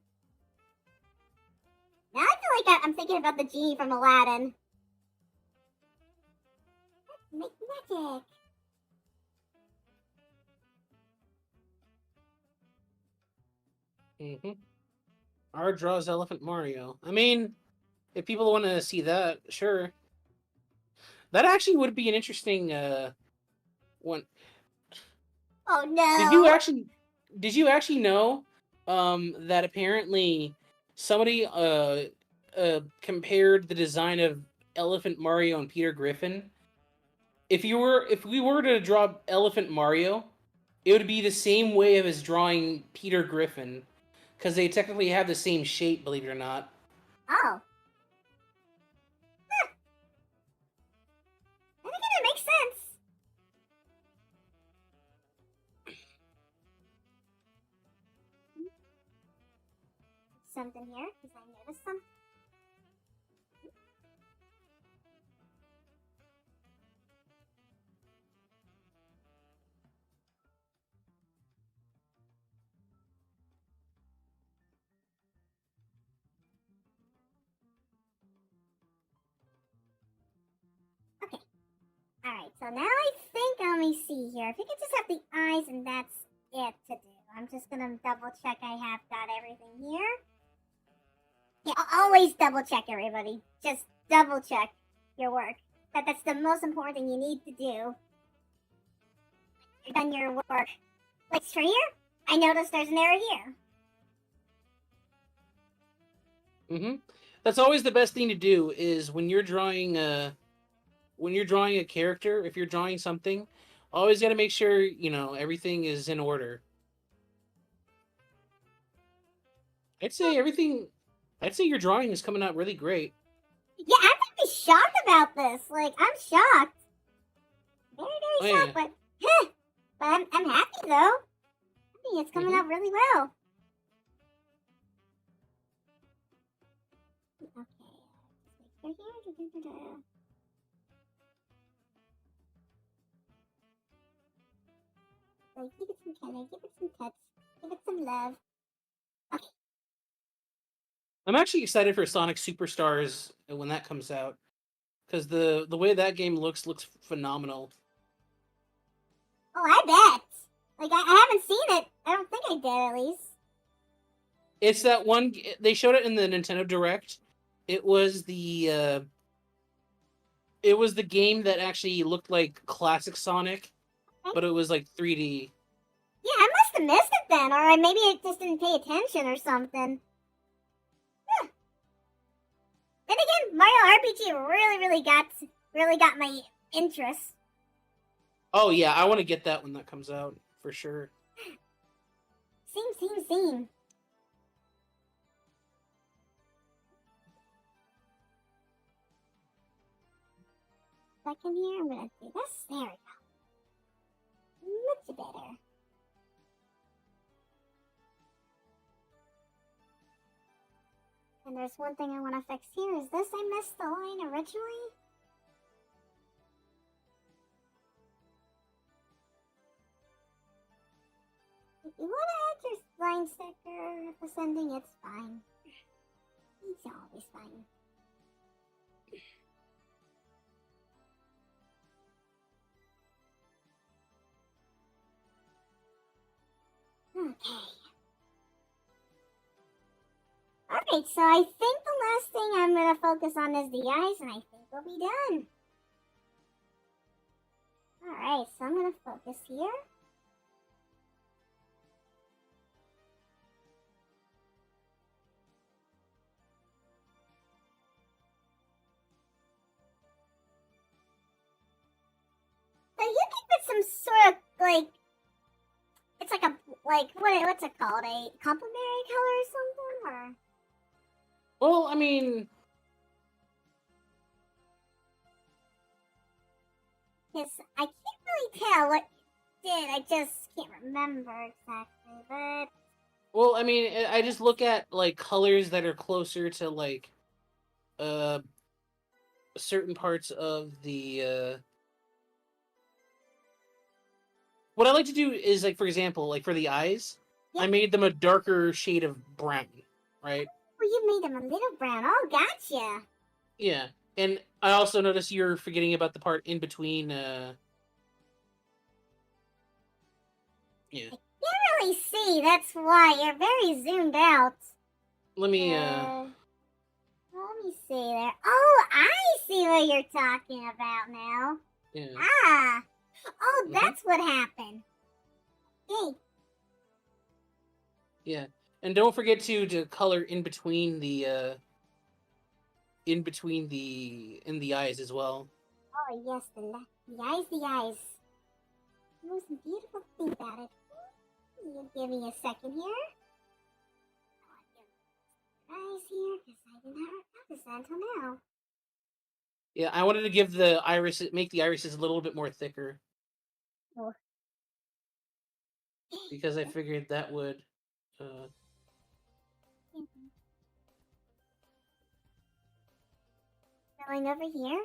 Now I feel like I'm thinking about the genie from Aladdin. Let's make magic. Ard draws Elephant Mario. I mean, if people want to see that, sure. That actually would be an interesting one. Oh no! Did you actually know that apparently somebody compared the design of Elephant Mario and Peter Griffin? If we were to draw Elephant Mario, it would be the same way of as drawing Peter Griffin, because they technically have the same shape, believe it or not. Oh. Huh. I think it makes sense. Something here, because I noticed something. Okay. Alright, so now I think, let me see here. If you could just have the eyes and that's it to do. I'm just gonna double check I have got everything here. Yeah, always double check, everybody. Just double check your work. That's the most important thing you need to do. You've done your work. Like for here, I noticed there's an error here. That's always the best thing to do. Is when you're drawing a character, if you're drawing something, always got to make sure everything is in order. I'd say your drawing is coming out really great. Yeah, I'm really shocked about this. Like, I'm shocked. Very, very shocked, yeah. but I'm happy though. I think it's coming out really well. Okay, here. So give it some color, give it some touch, give it some love. Okay. I'm actually excited for Sonic Superstars when that comes out, because the way that game looks phenomenal. Oh, I bet. Like, I haven't seen it. I don't think I did, at least. It's that one. They showed it in the Nintendo Direct. It was the game that actually looked like classic Sonic, but it was like 3D. Yeah, I must have missed it then, or maybe I just didn't pay attention or something. Huh. Then again, Mario RPG really got my interest. Oh yeah, I want to get that when that comes out for sure. Same. Second here, I'm gonna do this. There we go. Much better. And there's one thing I want to fix here. Is this I missed the line originally? If you want to add your line sticker at this ending, it's fine. It's always fine. Okay. Alright, so I think the last thing I'm going to focus on is the eyes, and I think we'll be done. Alright, so I'm going to focus here. So you can put some sort of, like, it's like a, like, what's it called? A complementary color or something? Or... Well, I mean... Because I can't really tell what you did. I just can't remember exactly, but... Well, I mean, I just look at, like, colors that are closer to, like, certain parts of the, What I like to do is, like, for example, like, for the eyes, I made them a darker shade of brown, right? Oh, you made them a little brown. Oh, gotcha. Yeah, and I also noticed you're forgetting about the part in between, Yeah. I can't really see, that's why. You're very zoomed out. Let me, Let me see there. Oh, I see what you're talking about now. Yeah. Ah! Oh, that's what happened. Hey. Yeah, and don't forget to color in between the eyes as well. Oh yes, the eyes. The most beautiful thing about it. You give me a second here. Eyes here, because I did not notice that until now. Yeah, I wanted to make the irises a little bit more thicker. Oh. Because I figured that would, Going over here.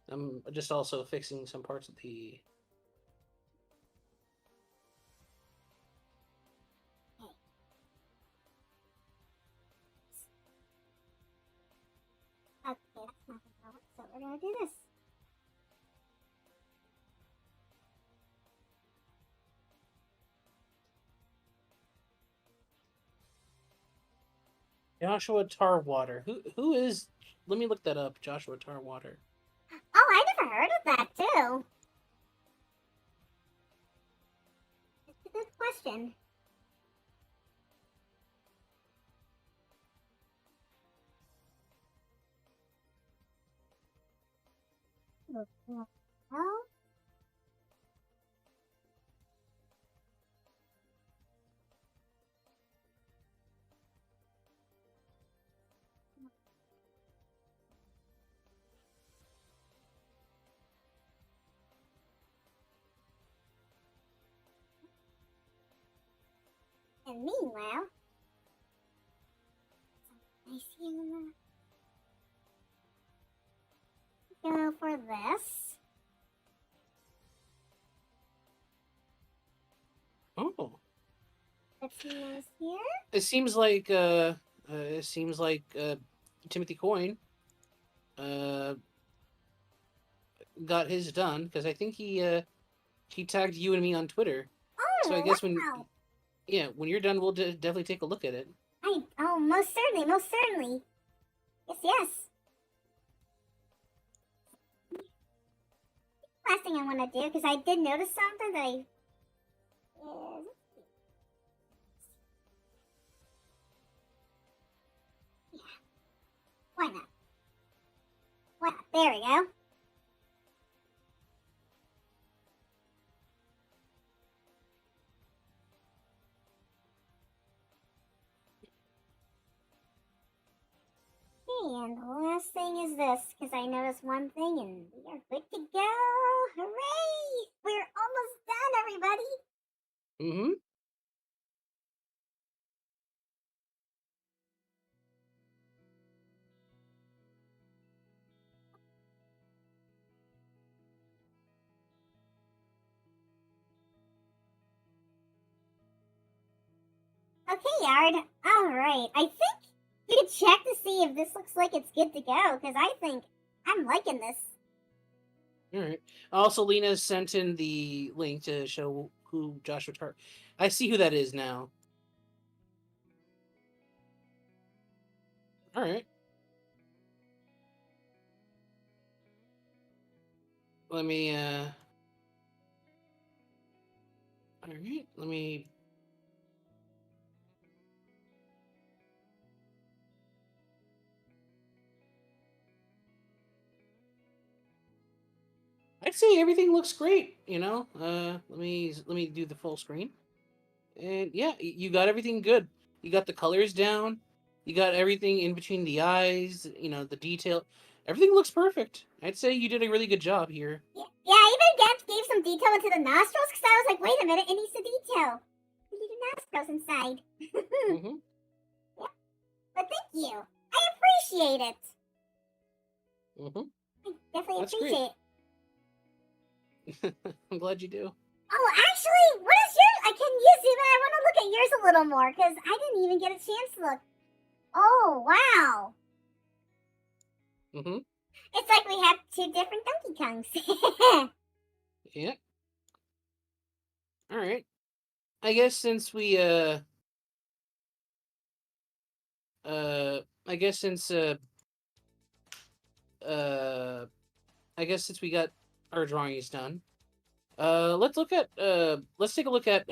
I'm just also fixing some parts of the... Okay, that's not gonna work, so we're gonna do this. Joshua Tarwater. Who is? Let me look that up. Joshua Tarwater. Oh, I never heard of that too. It's a good question. Well, and meanwhile, I see go for this. Oh. Let's see what's here. It seems like Timothy Coin got his done because I think he tagged you and me on Twitter. Oh, So I guess wow. when you're done, we'll definitely take a look at it. Oh, most certainly, most certainly. Yes, yes. Last thing I want to do, because I did notice something that I... Yeah. Why not? Why not? There we go. And the last thing is this, because I noticed one thing and we are good to go. Hooray! We're almost done, everybody. Mm-hmm. Okay, Yard. Alright, I think you can check to see if this looks like it's good to go, because I think I'm liking this. All right. Also, Lena sent in the link to show who Joshua Tart. I see who that is now. All right. Let me. All right. Let me. I'd say everything looks great. Let me do the full screen. And yeah, you got everything good. You got the colors down. You got everything in between the eyes. The detail. Everything looks perfect. I'd say you did a really good job here. Yeah, I even gave some detail into the nostrils, because I was like, wait a minute, it needs to detail. We need nostrils inside. Mm-hmm. Yeah. But thank you. I appreciate it. Mm-hmm. I definitely That's appreciate great. I'm glad you do. Oh, actually, what is yours? Can you zoom in? I want to look at yours a little more, because I didn't even get a chance to look. Oh, wow. Mm-hmm. It's like we have two different Donkey Kongs. Yeah. All right. I guess since we I guess since uh I guess since we got our drawings done, let's take a look at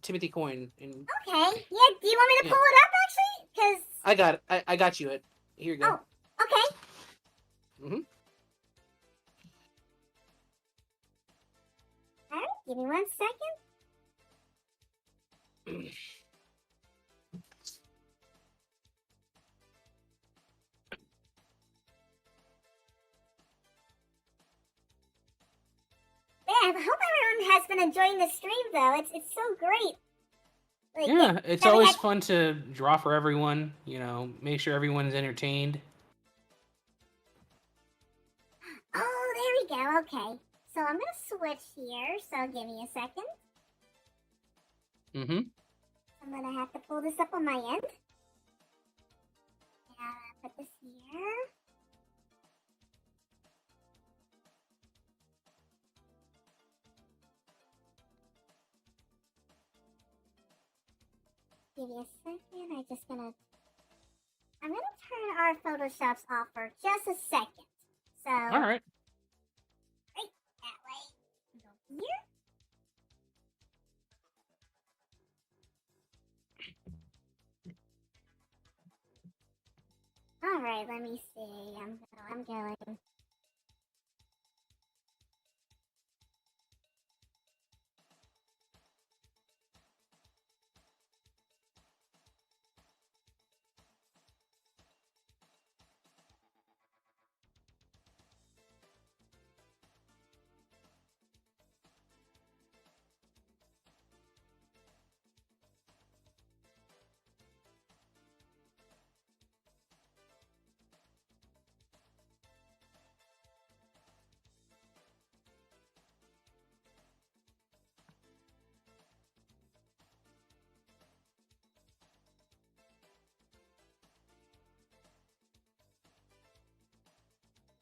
Timothy Coin. And Okay. Yeah, do you want me to yeah, pull it up, actually? Because... I got it. I got you it. Here you go. Oh, okay. Mm-hmm. All right, give me 1 second. Yeah, I hope everyone has been enjoying the stream, though. It's so great. Like, Yeah, it's always fun to draw for everyone. Make sure everyone's entertained. Oh, there we go. Okay. So I'm going to switch here, so give me a second. Mm-hmm. I'm going to have to pull this up on my end. Put this here. Give me a second. I'm just gonna... I'm gonna turn our Photoshop's off for just a second. So, All right. right that way. Go here. All right, let me see. I'm going.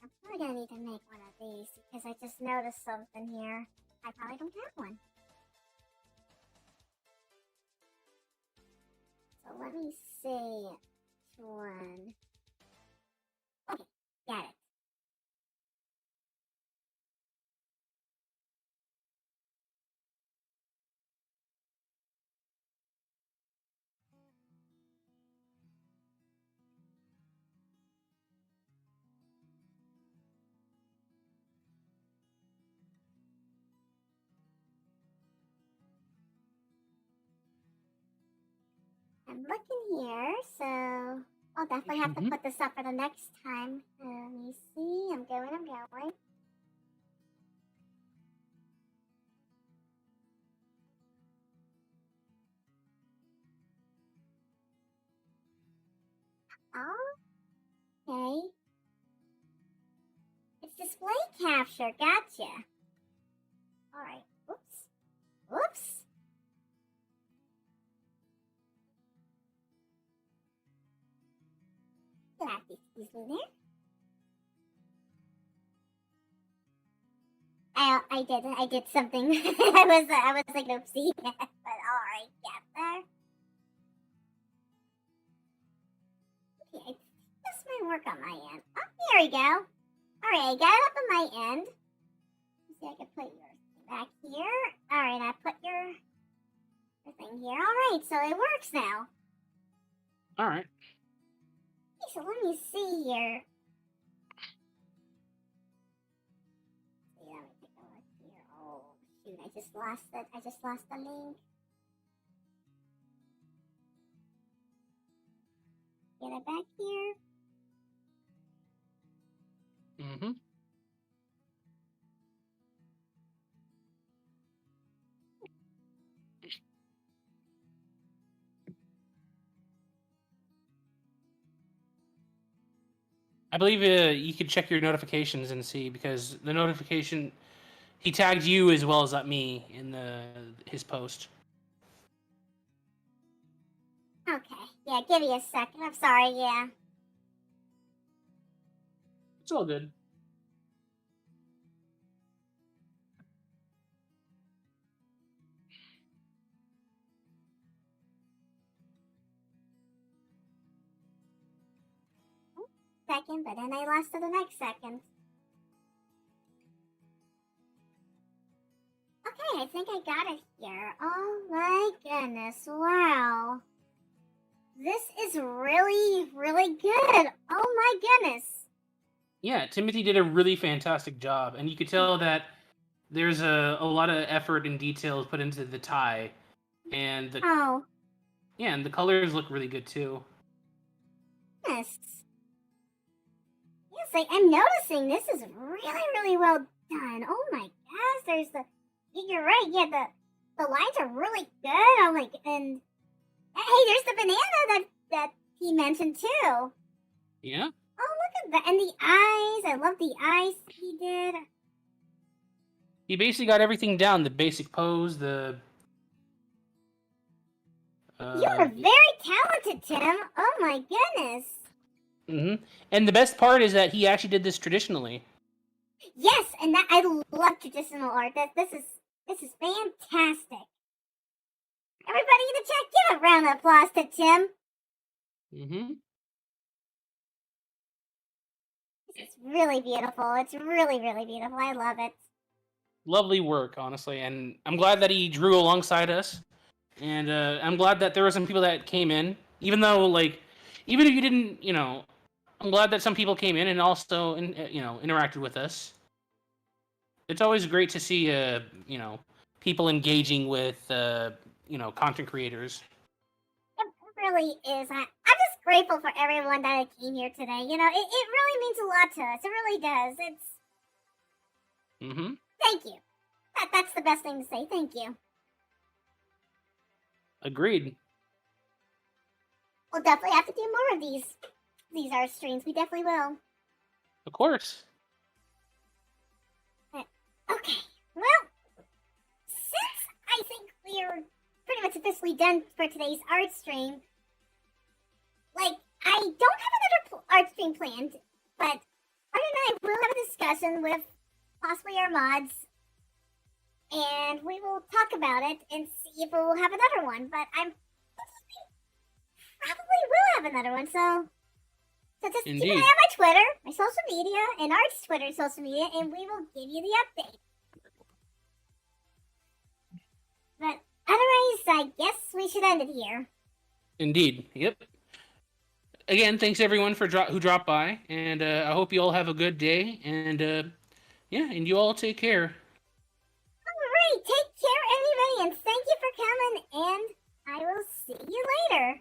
I'm probably gonna need to make one of these because I just noticed something here. I probably don't have one. So let me see which one. Okay, got it. I'm looking here, so I'll definitely have to put this up for the next time. Let me see. I'm going. Oh, okay. It's display capture. Gotcha. All right. Oops. Oops. Get out this easily there. I did something. I was like, oopsie. But all right, get there. Okay, this might work on my end. Oh, there we go. All right, I got it up on my end. Let's see, I can put yours back here. All right, I put your thing here. All right, so it works now. All right. Okay, so let me see here. Yeah, let me take a look here. Oh shoot, I just lost it. I just lost the link. Get it back here. Mm-hmm. I believe you could check your notifications and see, because the notification, he tagged you as well as me in his post. Okay, yeah, give me a second. I'm sorry, yeah. It's all good. Second, but then I lost it the next second. Okay, I think I got it here. Oh my goodness, wow. This is really, really good. Oh my goodness. Yeah, Timothy did a really fantastic job, and you could tell that there's a lot of effort and details put into the tie, and and the colors look really good too. Yes. Yes, I'm noticing this is really, really well done. Oh my gosh, there's you're right, yeah, the lines are really good. Oh my, and hey, there's the banana that he mentioned too. Yeah. Oh, look at that, and the eyes. I love the eyes he did. He basically got everything down, the basic pose, the... You are very talented, Tim. Oh my goodness. Mm-hmm. And the best part is that he actually did this traditionally. Yes, and that I love traditional art. This is fantastic. Everybody in the chat, give a round of applause to Tim. Mm-hmm. It's really beautiful. It's really, really beautiful. I love it. Lovely work, honestly, and I'm glad that he drew alongside us. And I'm glad that there were some people that came in, even though, like, even if you didn't, I'm glad that some people came in and also, interacted with us. It's always great to see, people engaging with, content creators. It really is. I'm just grateful for everyone that came here today. It really means a lot to us. It really does. Mm-hmm. Thank you. That's the best thing to say. Thank you. Agreed. We'll definitely have to do more of these art streams. We definitely will. Of course. Okay. Well, since I think we're pretty much officially done for today's art stream, like, I don't have another art stream planned, but Art and I will have a discussion with possibly our mods, and we will talk about it and see if we'll have another one. But I'm probably will have another one, so just keep an eye on my Twitter, my social media, and Art's Twitter and social media, and we will give you the update. But otherwise, I guess we should end it here. Indeed. Yep. Again, thanks everyone for who dropped by, and I hope you all have a good day, and and you all take care. Alright, take care everybody, and thank you for coming, and I will see you later.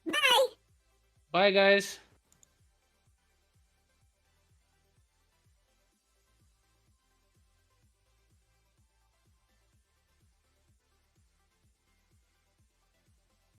Bye! Bye, guys.